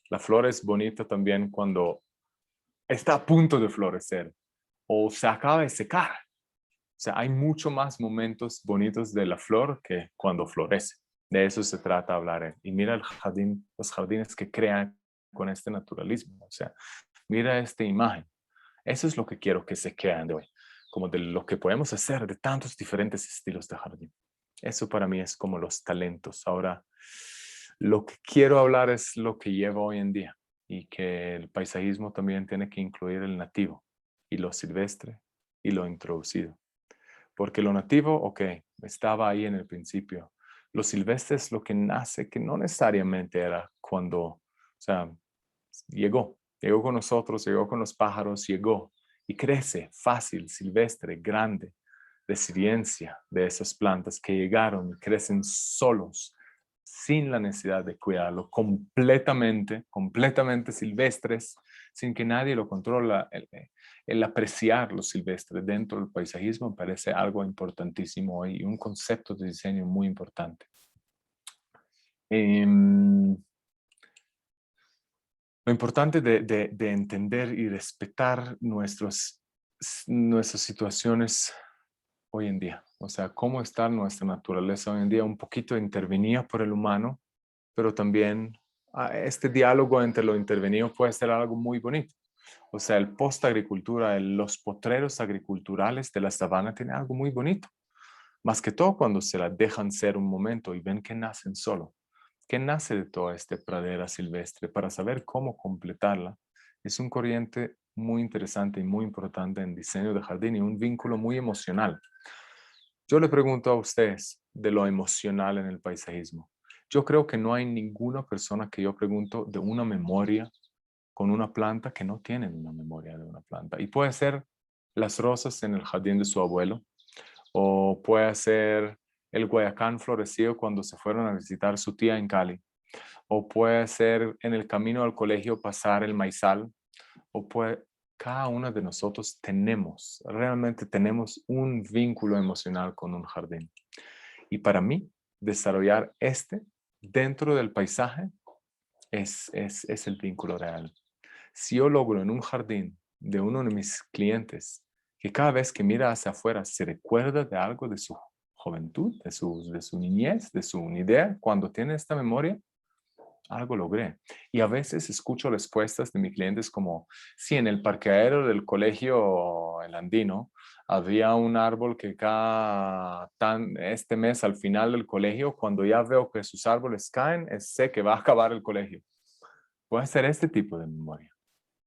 La flor es bonita también cuando está a punto de florecer o se acaba de secar. O sea, hay mucho más momentos bonitos de la flor que cuando florece. De eso se trata hablar. Y mira los jardines que crean con este naturalismo. O sea, mira esta imagen. Eso es lo que quiero que se crean de hoy, como de lo que podemos hacer de tantos diferentes estilos de jardín. Eso para mí es como los talentos. Ahora, lo que quiero hablar es lo que lleva hoy en día y que el paisajismo también tiene que incluir el nativo y lo silvestre y lo introducido. Porque lo nativo, ok, estaba ahí en el principio. Lo silvestre es lo que nace, que no necesariamente era cuando, o sea, llegó con nosotros, llegó con los pájaros, llegó y crece fácil, silvestre, grande, resiliencia de esas plantas que llegaron y crecen solos, sin la necesidad de cuidarlo, completamente silvestres, sin que nadie lo controla. El apreciar lo silvestre dentro del paisajismo me parece algo importantísimo y un concepto de diseño muy importante. Lo importante de entender y respetar nuestras situaciones hoy en día. O sea, cómo está nuestra naturaleza hoy en día, un poquito intervenida por el humano, pero también este diálogo entre lo intervenido puede ser algo muy bonito. O sea, el post-agricultura, los potreros agriculturales de la sabana tienen algo muy bonito. Más que todo cuando se la dejan ser un momento y ven que nacen solo. Que nace de toda esta pradera silvestre para saber cómo completarla. Es un corriente muy interesante y muy importante en diseño de jardín y un vínculo muy emocional. Yo le pregunto a ustedes de lo emocional en el paisajismo. Yo creo que no hay ninguna persona que yo pregunto de una memoria con una planta que no tienen una memoria de una planta. Y puede ser las rosas en el jardín de su abuelo, o puede ser el guayacán florecido cuando se fueron a visitar su tía en Cali, o puede ser en el camino al colegio pasar el maizal, o puede, cada uno de nosotros realmente tenemos un vínculo emocional con un jardín. Y para mí, desarrollar dentro del paisaje es el vínculo real. Si yo logro en un jardín de uno de mis clientes que cada vez que mira hacia afuera se recuerda de algo de su juventud, de su niñez, de su idea, cuando tiene esta memoria, algo logré. Y a veces escucho respuestas de mis clientes como, sí, en el parqueadero del colegio El Andino había un árbol que este mes al final del colegio, cuando ya veo que sus árboles caen, sé que va a acabar el colegio. Puede ser este tipo de memoria.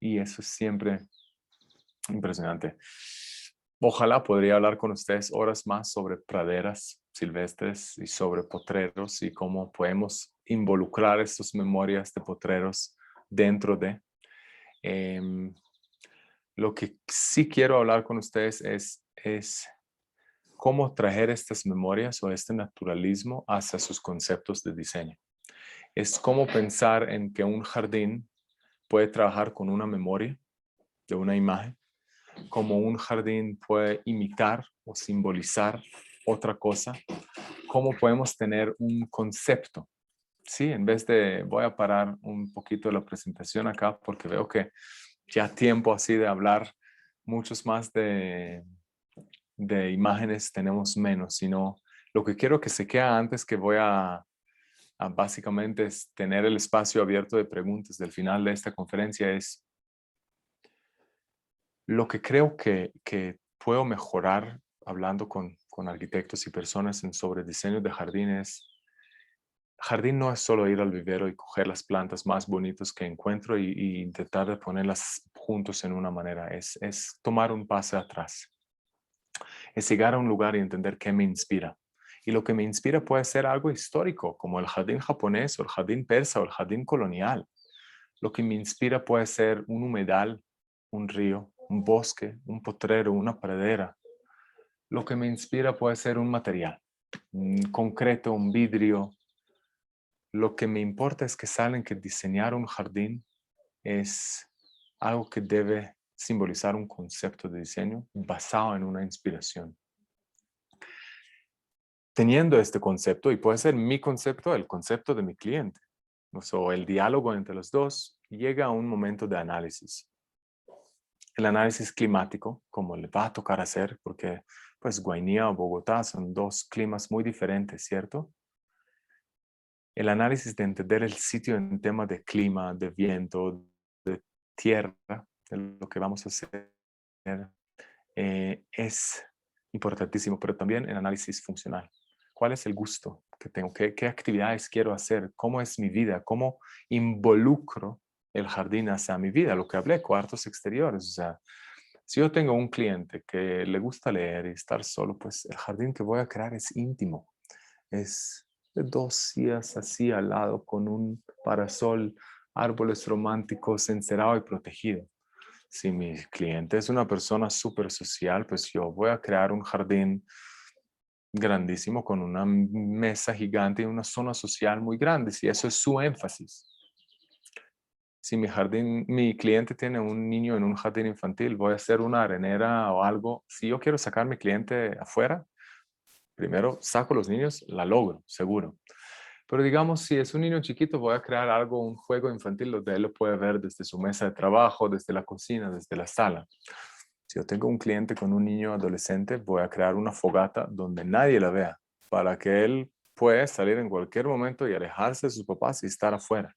Y eso es siempre impresionante. Ojalá podría hablar con ustedes horas más sobre praderas silvestres y sobre potreros y cómo podemos involucrar estas memorias de potreros dentro de. Lo que sí quiero hablar con ustedes es cómo traer estas memorias o este naturalismo hacia sus conceptos de diseño. Es cómo pensar en que un jardín puede trabajar con una memoria de una imagen, como un jardín puede imitar o simbolizar otra cosa, cómo podemos tener un concepto. Sí, en vez de, voy a parar un poquito la presentación acá porque veo que ya tiempo así de hablar muchos más de imágenes tenemos menos, sino lo que quiero que se quede antes que voy a básicamente es tener el espacio abierto de preguntas del final de esta conferencia es lo que creo que puedo mejorar hablando con arquitectos y personas sobre diseño de jardines. Jardín no es solo ir al vivero y coger las plantas más bonitas que encuentro y intentar de ponerlas juntos en una manera. Es tomar un paso atrás. Es llegar a un lugar y entender qué me inspira. Y lo que me inspira puede ser algo histórico, como el jardín japonés o el jardín persa o el jardín colonial. Lo que me inspira puede ser un humedal, un río, un bosque, un potrero, una pradera. Lo que me inspira puede ser un material, un concreto, un vidrio. Lo que me importa es que saben que diseñar un jardín es algo que debe simbolizar un concepto de diseño basado en una inspiración. Teniendo este concepto, y puede ser mi concepto, el concepto de mi cliente, o el diálogo entre los dos, llega a un momento de análisis. El análisis climático, como le va a tocar hacer, porque pues Guainía o Bogotá son dos climas muy diferentes, ¿cierto? El análisis de entender el sitio en tema de clima, de viento, de tierra, de lo que vamos a hacer, es importantísimo, pero también el análisis funcional. ¿Cuál es el gusto que tengo? ¿Qué actividades quiero hacer? ¿Cómo es mi vida? ¿Cómo involucro el jardín hacia mi vida? Lo que hablé, cuartos exteriores. O sea, si yo tengo un cliente que le gusta leer y estar solo, pues el jardín que voy a crear es íntimo. Es de 2 sillas así al lado con un parasol, árboles románticos, encerado y protegido. Si mi cliente es una persona súper social, pues yo voy a crear un jardín grandísimo con una mesa gigante y una zona social muy grande, si eso es su énfasis. Si mi cliente tiene un niño en un jardín infantil, voy a hacer una arenera o algo. Si yo quiero sacar a mi cliente afuera, primero saco los niños, la logro, seguro. Pero digamos, si es un niño chiquito, voy a crear algo, un juego infantil donde él lo puede ver desde su mesa de trabajo, desde la cocina, desde la sala. Si yo tengo un cliente con un niño adolescente, voy a crear una fogata donde nadie la vea, para que él pueda salir en cualquier momento y alejarse de sus papás y estar afuera.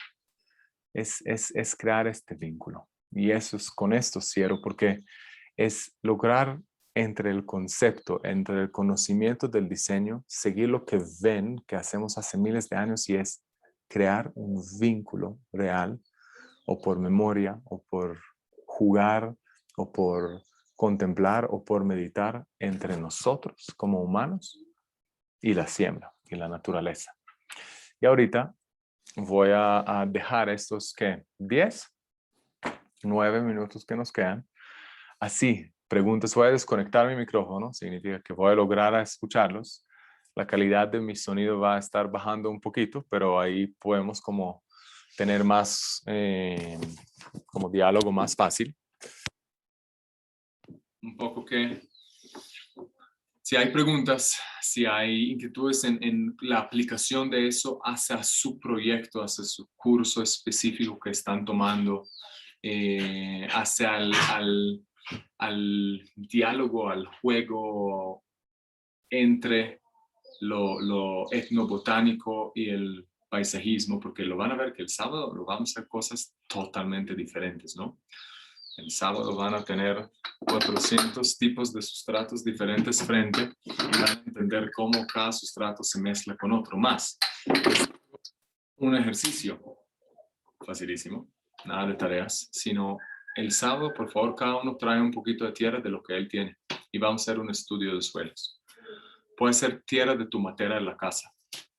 Es crear este vínculo. Y eso es con esto cierro, porque es lograr entre el concepto, entre el conocimiento del diseño, seguir lo que ven que hacemos hace miles de años y es crear un vínculo real o por memoria o por jugar o por contemplar o por meditar entre nosotros como humanos y la siembra y la naturaleza. Y ahorita voy a dejar estos, ¿qué? 10, 9 minutos que nos quedan. Así, preguntas, voy a desconectar mi micrófono, significa que voy a lograr escucharlos. la calidad de mi sonido va a estar bajando un poquito, pero ahí podemos como tener más, como diálogo más fácil. Un poco que, si hay preguntas, si hay inquietudes en la aplicación de eso hacia su proyecto, hacia su curso específico que están tomando, hacia al diálogo, al juego entre lo etnobotánico y el paisajismo, porque lo van a ver que el sábado lo vamos a hacer cosas totalmente diferentes, ¿no? El sábado van a tener 400 tipos de sustratos diferentes frente y van a entender cómo cada sustrato se mezcla con otro más. Es un ejercicio facilísimo, nada de tareas, sino el sábado, por favor, cada uno trae un poquito de tierra de lo que él tiene y vamos a hacer un estudio de suelos. Puede ser tierra de tu matera de la casa,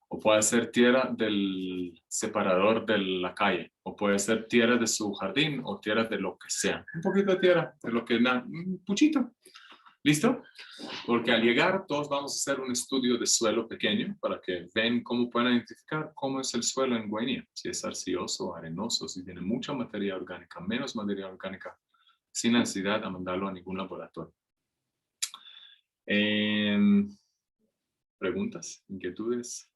o puede ser tierra del separador de la calle, o puede ser tierra de su jardín, o tierra de lo que sea. Un poquito de tierra, de lo que nada, un puchito. ¿Listo? Porque al llegar todos vamos a hacer un estudio de suelo pequeño para que vean cómo pueden identificar cómo es el suelo en Guainía. Si es arcilloso o arenoso, si tiene mucha materia orgánica, menos materia orgánica, sin necesidad de mandarlo a ningún laboratorio. ¿Preguntas? ¿Inquietudes?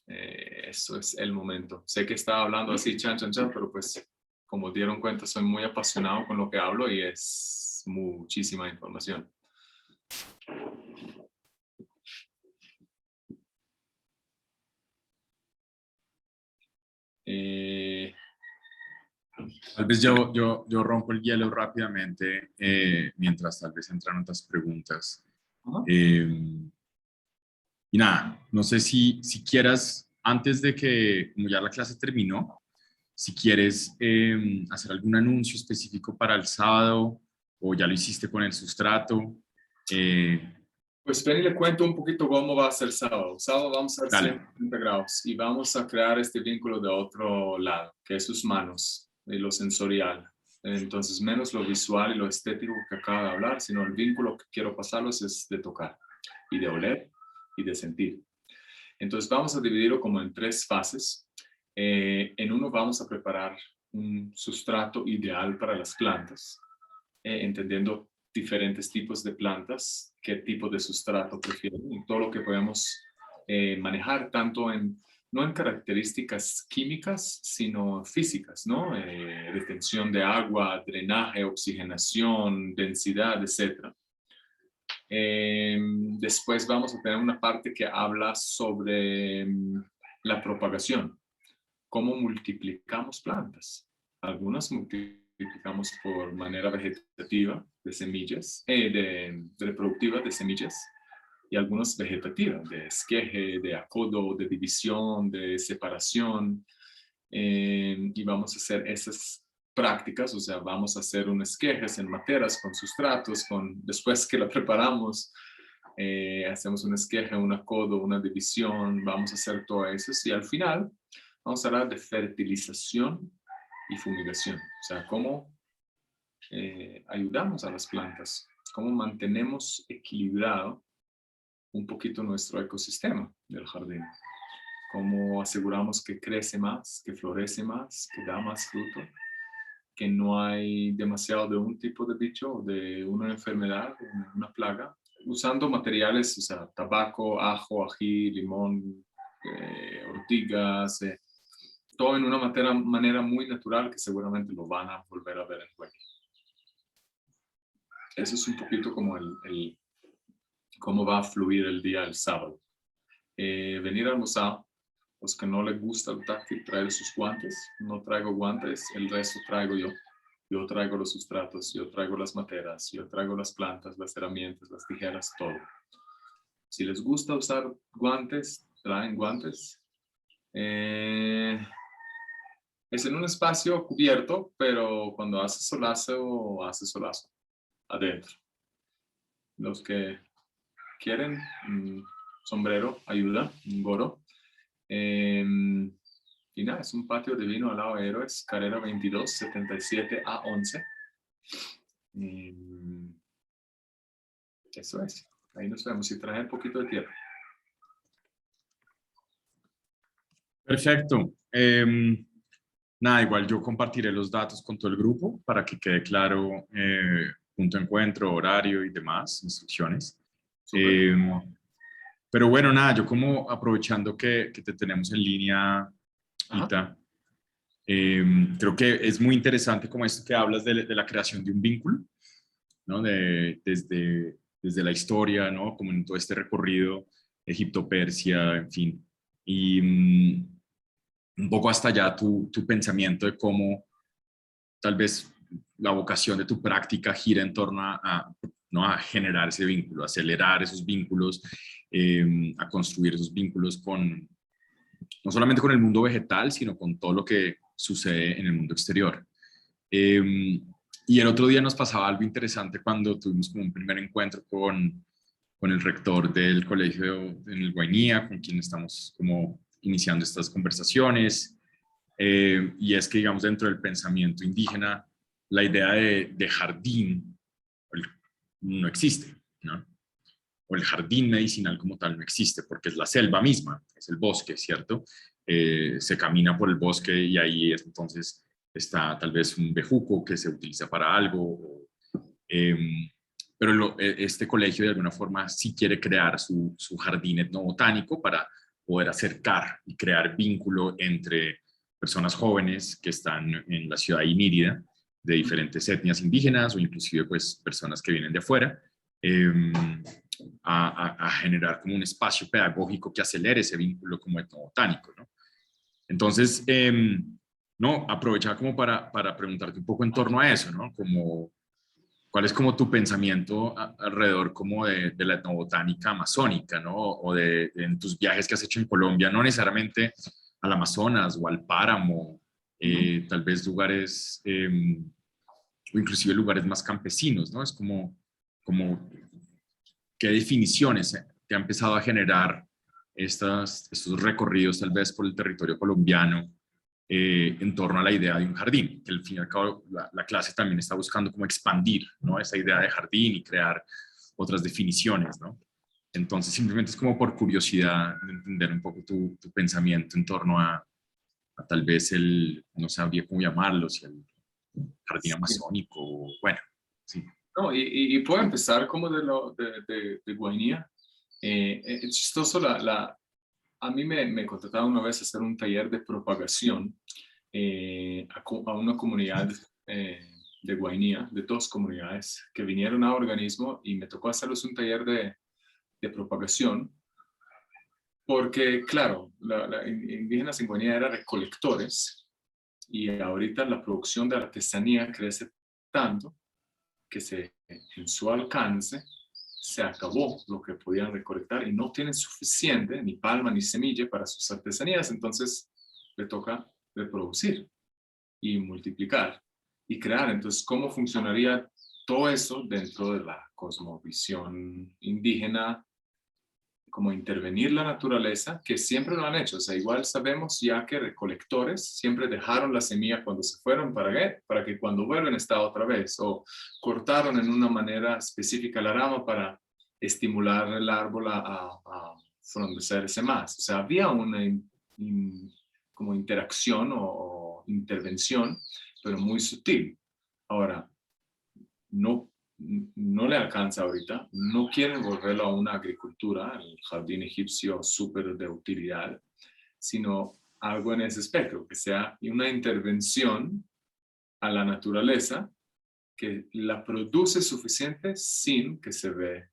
Eso es el momento. Sé que estaba hablando así, chan, pero pues como dieron cuenta, soy muy apasionado con lo que hablo y es muchísima información. Tal vez yo rompo el hielo rápidamente mientras tal vez entran otras preguntas. Y nada, no sé si quieras, antes de que, como ya la clase terminó, si quieres hacer algún anuncio específico para el sábado o ya lo hiciste con el sustrato. Pues ven y le cuento un poquito cómo va a ser sábado. Sábado vamos a hacer Dale. 130 grados y vamos a crear este vínculo de otro lado, que es sus manos y lo sensorial. Entonces, menos lo visual y lo estético que acaba de hablar, sino el vínculo que quiero pasarlos es de tocar y de oler y de sentir. Entonces, vamos a dividirlo como en 3 fases. En uno vamos a preparar un sustrato ideal para las plantas, entendiendo diferentes tipos de plantas, qué tipo de sustrato prefieren, y todo lo que podemos manejar, tanto no en características químicas, sino físicas, ¿no? Retención de agua, drenaje, oxigenación, densidad, etc. Después vamos a tener una parte que habla sobre la propagación, cómo multiplicamos plantas. Algunas multiplicamos por manera vegetativa de semillas, reproductiva de semillas, y algunas vegetativas, de esqueje, de acodo, de división, de separación. Y vamos a hacer esas prácticas, o sea, vamos a hacer un esquejes en materas con sustratos, después que la preparamos, hacemos un esqueje, un acodo, una división, vamos a hacer todo eso, y al final vamos a hablar de fertilización y fumigación, o sea, cómo ayudamos a las plantas, cómo mantenemos equilibrado un poquito nuestro ecosistema del jardín, cómo aseguramos que crece más, que florece más, que da más fruto, que no hay demasiado de un tipo de bicho o de una enfermedad, una plaga, usando materiales, o sea, tabaco, ajo, ají, limón, ortigas, todo en una manera muy natural que seguramente lo van a volver a ver en juego. Eso es un poquito como cómo va a fluir el día el sábado. Venir a almorzar, los que no les gusta el táctil, traer sus guantes. No traigo guantes, el resto traigo yo. Yo traigo los sustratos, yo traigo las materas, yo traigo las plantas, las herramientas, las tijeras, todo. Si les gusta usar guantes, traen guantes. Es en un espacio cubierto, pero cuando hace solazo adentro. Los que quieren sombrero, ayuda, un gorro. Y nada, es un patio divino al lado de Héroes, carrera 22, 77 a 11. Eso es. Ahí nos vemos y traje un poquito de tierra. Perfecto. Nada, igual yo compartiré los datos con todo el grupo para que quede claro punto de encuentro, horario y demás, instrucciones. Súper. Pero bueno, nada, yo como aprovechando que te tenemos en línea, Ajá. Ita, creo que es muy interesante como esto que hablas de la creación de un vínculo, ¿no? Desde la historia, ¿no? Como en todo este recorrido, Egipto, Persia, en fin. Y un poco hasta allá tu pensamiento de cómo tal vez la vocación de tu práctica gira en torno ¿no? a generar ese vínculo, a acelerar esos vínculos, a construir esos vínculos con, no solamente con el mundo vegetal, sino con todo lo que sucede en el mundo exterior. Y el otro día nos pasaba algo interesante cuando tuvimos como un primer encuentro con el rector del colegio en el Guainía, con quien estamos como iniciando estas conversaciones. Y es que, digamos, dentro del pensamiento indígena, la idea de jardín no existe, ¿no? O el jardín medicinal como tal no existe, porque es la selva misma, es el bosque, ¿cierto? Se camina por el bosque y ahí entonces está tal vez un bejuco que se utiliza para algo, eh, pero este colegio de alguna forma sí quiere crear su jardín etnobotánico para poder acercar y crear vínculo entre personas jóvenes que están en la ciudad inírida de diferentes etnias indígenas o inclusive pues personas que vienen de afuera, eh, a generar como un espacio pedagógico que acelere ese vínculo como etnobotánico, ¿no? Entonces, no, aprovechaba como para preguntarte un poco en torno a eso, ¿no? Como, ¿cuál es como tu pensamiento alrededor como de la etnobotánica amazónica, ¿no? O en tus viajes que has hecho en Colombia, no necesariamente al Amazonas o al páramo, Ujú. tal vez lugares, o inclusive lugares más campesinos, ¿no? Es como ¿qué definiciones te ha empezado a generar estos recorridos tal vez por el territorio colombiano en torno a la idea de un jardín? Que al fin y al cabo la clase también está buscando como expandir, ¿no? Esa idea de jardín y crear otras definiciones, ¿no? Entonces simplemente es como por curiosidad de entender un poco tu pensamiento en torno a tal vez no sabría cómo llamarlo, si el jardín Sí. amazónico, bueno, sí. No, y puedo empezar como de Guainía. Es chistoso, a mí me contrataron una vez a hacer un taller de propagación a una comunidad eh, de Guainía, de dos comunidades que vinieron a organismo y me tocó hacerles un taller de propagación porque, claro, indígenas en Guainía eran recolectores y ahorita la producción de artesanía crece tanto que en su alcance se acabó lo que podían recolectar y no tienen suficiente, ni palma ni semilla para sus artesanías, entonces le toca reproducir y multiplicar y crear. Entonces, ¿cómo funcionaría todo eso dentro de la cosmovisión indígena? Como intervenir la naturaleza, que siempre lo han hecho. O sea, igual sabemos ya que recolectores siempre dejaron la semilla cuando se fueron para que cuando vuelven está otra vez, o cortaron en una manera específica la rama para estimular el árbol a frondecerse más. O sea, había una como interacción o intervención, pero muy sutil. Ahora, no, no le alcanza ahorita, no quieren volverlo a una agricultura, el jardín egipcio súper de utilidad, sino algo en ese espectro, que sea una intervención a la naturaleza que la produce suficiente sin que se ve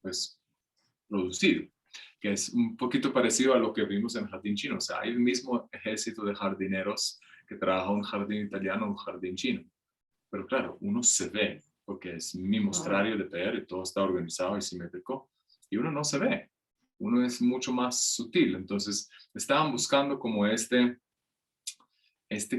pues, producido, que es un poquito parecido a lo que vimos en el jardín chino. O sea, hay el mismo ejército de jardineros que trabaja un jardín italiano o un jardín chino. Pero claro, uno se ve, porque es mi mostrario de PR y todo está organizado y simétrico, y uno no se ve, uno es mucho más sutil. Entonces, estaban buscando como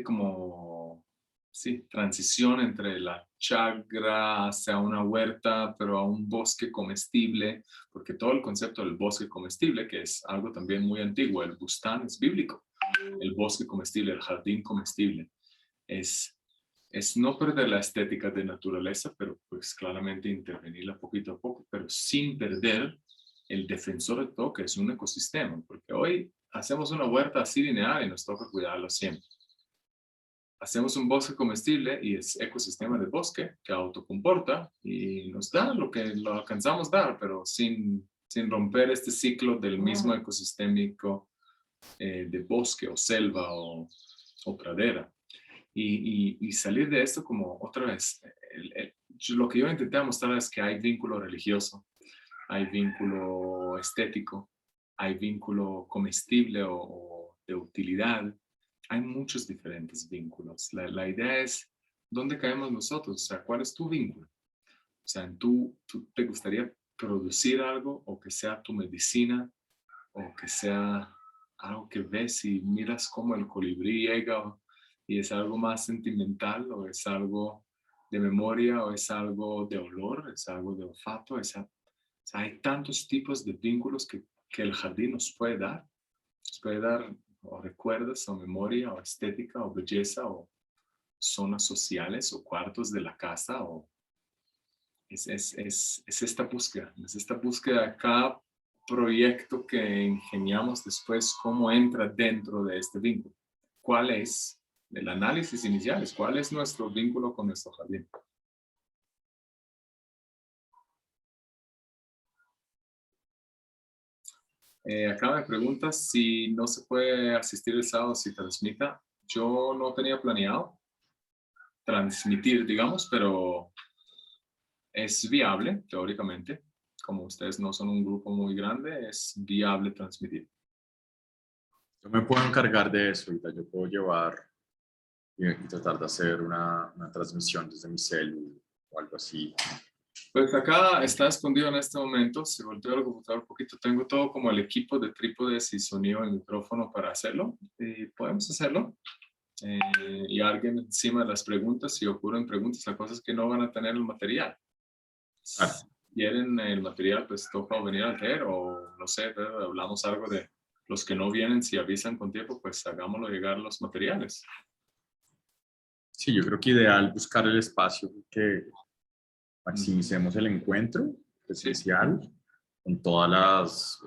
como, sí, transición entre la chagra hacia una huerta, pero a un bosque comestible, porque todo el concepto del bosque comestible, que es algo también muy antiguo, el bustán es bíblico, el bosque comestible, el jardín comestible, es no perder la estética de naturaleza, pero pues claramente intervenirla poquito a poco, pero sin perder el defensor de todo, que es un ecosistema, porque hoy hacemos una huerta así lineal y nos toca cuidarlo siempre. Hacemos un bosque comestible y es ecosistema de bosque que autocomporta y nos da lo que lo alcanzamos a dar, pero sin romper este ciclo del mismo ecosistémico de bosque o selva o pradera. Y salir de esto como otra vez, lo que yo intenté mostrar es que hay vínculo religioso, hay vínculo estético, hay vínculo comestible o de utilidad. Hay muchos diferentes vínculos. La idea es, ¿dónde caemos nosotros? O sea, ¿cuál es tu vínculo? O sea, ¿tú te gustaría producir algo o que sea tu medicina o que sea algo que ves y miras como el colibrí llega y es algo más sentimental o es algo de memoria o es algo de olor, es algo de olfato? O sea, hay tantos tipos de vínculos que el jardín nos puede dar. Nos puede dar o recuerdos o memoria o estética o belleza o zonas sociales o cuartos de la casa o es esta búsqueda, es esta búsqueda de cada proyecto que ingeniamos después, cómo entra dentro de este vínculo. ¿Cuál es el análisis inicial? ¿Cuál es nuestro vínculo con nuestro jardín? Acá me preguntas si no se puede asistir el sábado si transmita. Yo no tenía planeado transmitir, digamos, pero es viable, teóricamente. Como ustedes no son un grupo muy grande, es viable transmitir. Yo me puedo encargar de eso, ahorita yo puedo llevar y tratar de hacer una transmisión desde mi celu o algo así. Pues acá está escondido en este momento. Si volteo el computador un poquito, tengo todo como el equipo de trípodes y sonido y micrófono para hacerlo. Y podemos hacerlo. Y alguien encima de las preguntas, si ocurren preguntas, la cosa es que no van a tener el material. Claro. Si quieren el material, pues toca venir a leer o no sé, hablamos algo de los que no vienen, si avisan con tiempo, pues hagámoslo llegar los materiales. Sí, yo creo que ideal buscar el espacio que maximicemos el encuentro presencial con todas las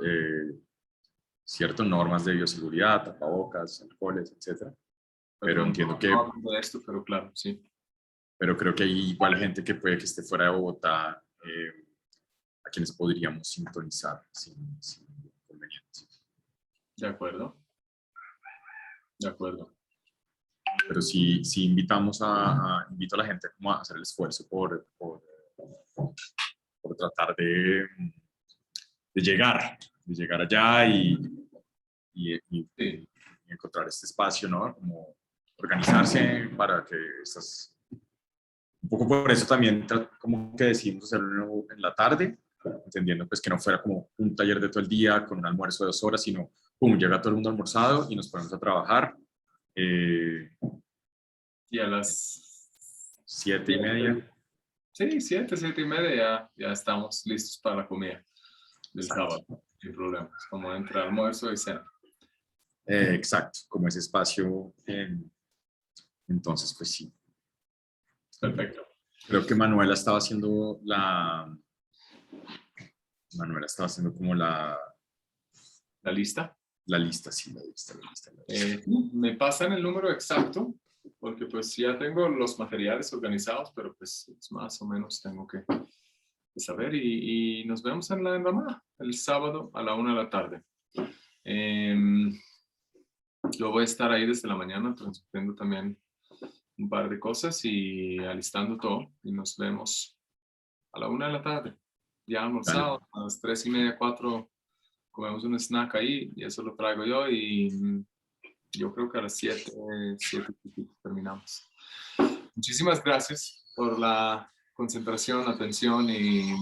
ciertas normas de bioseguridad, tapabocas, alcoholes, etc. Pero entiendo que... No hablo de esto, pero claro, sí. Pero creo que hay igual gente que puede que esté fuera de Bogotá, a quienes podríamos sintonizar sin inconveniente. De acuerdo. De acuerdo. Pero sí invitamos invito a la gente como a hacer el esfuerzo por tratar de llegar allá y encontrar este espacio, ¿no? Como organizarse para que estas... Un poco por eso también como que decidimos hacerlo en la tarde, entendiendo pues que no fuera como un taller de todo el día con un almuerzo de 2 horas, sino pum, llega todo el mundo almorzado y nos ponemos a trabajar. Y a las 7:30. Sí, 7:30 ya estamos listos para la comida del Exacto. sábado, sin problemas, como entre almuerzo y cena. Exacto, como ese espacio. Entonces, pues sí. Perfecto. Creo que Manuela estaba haciendo como ¿La lista? La lista, sí, la lista. Me pasan el número exacto, porque pues ya tengo los materiales organizados, pero pues más o menos tengo que saber y nos vemos en la Embamada el sábado a la 1 de la tarde. Yo voy a estar ahí desde la mañana transmitiendo también un par de cosas y alistando todo y nos vemos a la 1 de la tarde. Ya almorzado, a las 3:30, 4 comemos un snack ahí y eso lo traigo yo y yo creo que a las 7 terminamos. Muchísimas gracias por la concentración, atención y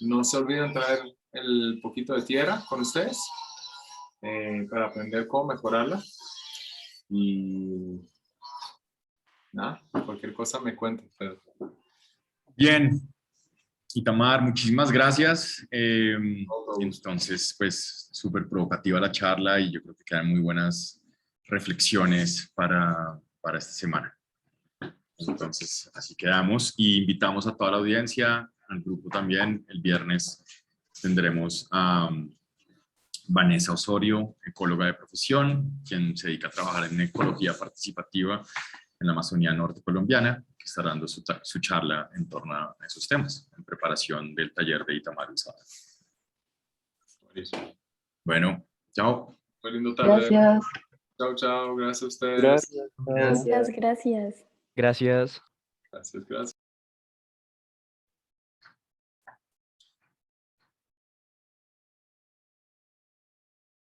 no se olviden traer el poquito de tierra con ustedes para aprender cómo mejorarla y nada, cualquier cosa me cuenten. Bien, Itamar, muchísimas gracias. Entonces, pues súper provocativa la charla y yo creo que quedan muy buenas reflexiones para esta semana. Entonces, así quedamos y invitamos a toda la audiencia, al grupo también. El viernes tendremos Vanessa Osorio, ecóloga de profesión, quien se dedica a trabajar en ecología participativa en la Amazonía Norte colombiana, que estará dando su charla en torno a esos temas, en preparación del taller de Itamar el sábado. Buenísimo. Bueno, chao. Muy lindo tarde. Gracias. Chao, chao. Gracias a ustedes. Gracias. Gracias, gracias. Gracias. Gracias, gracias.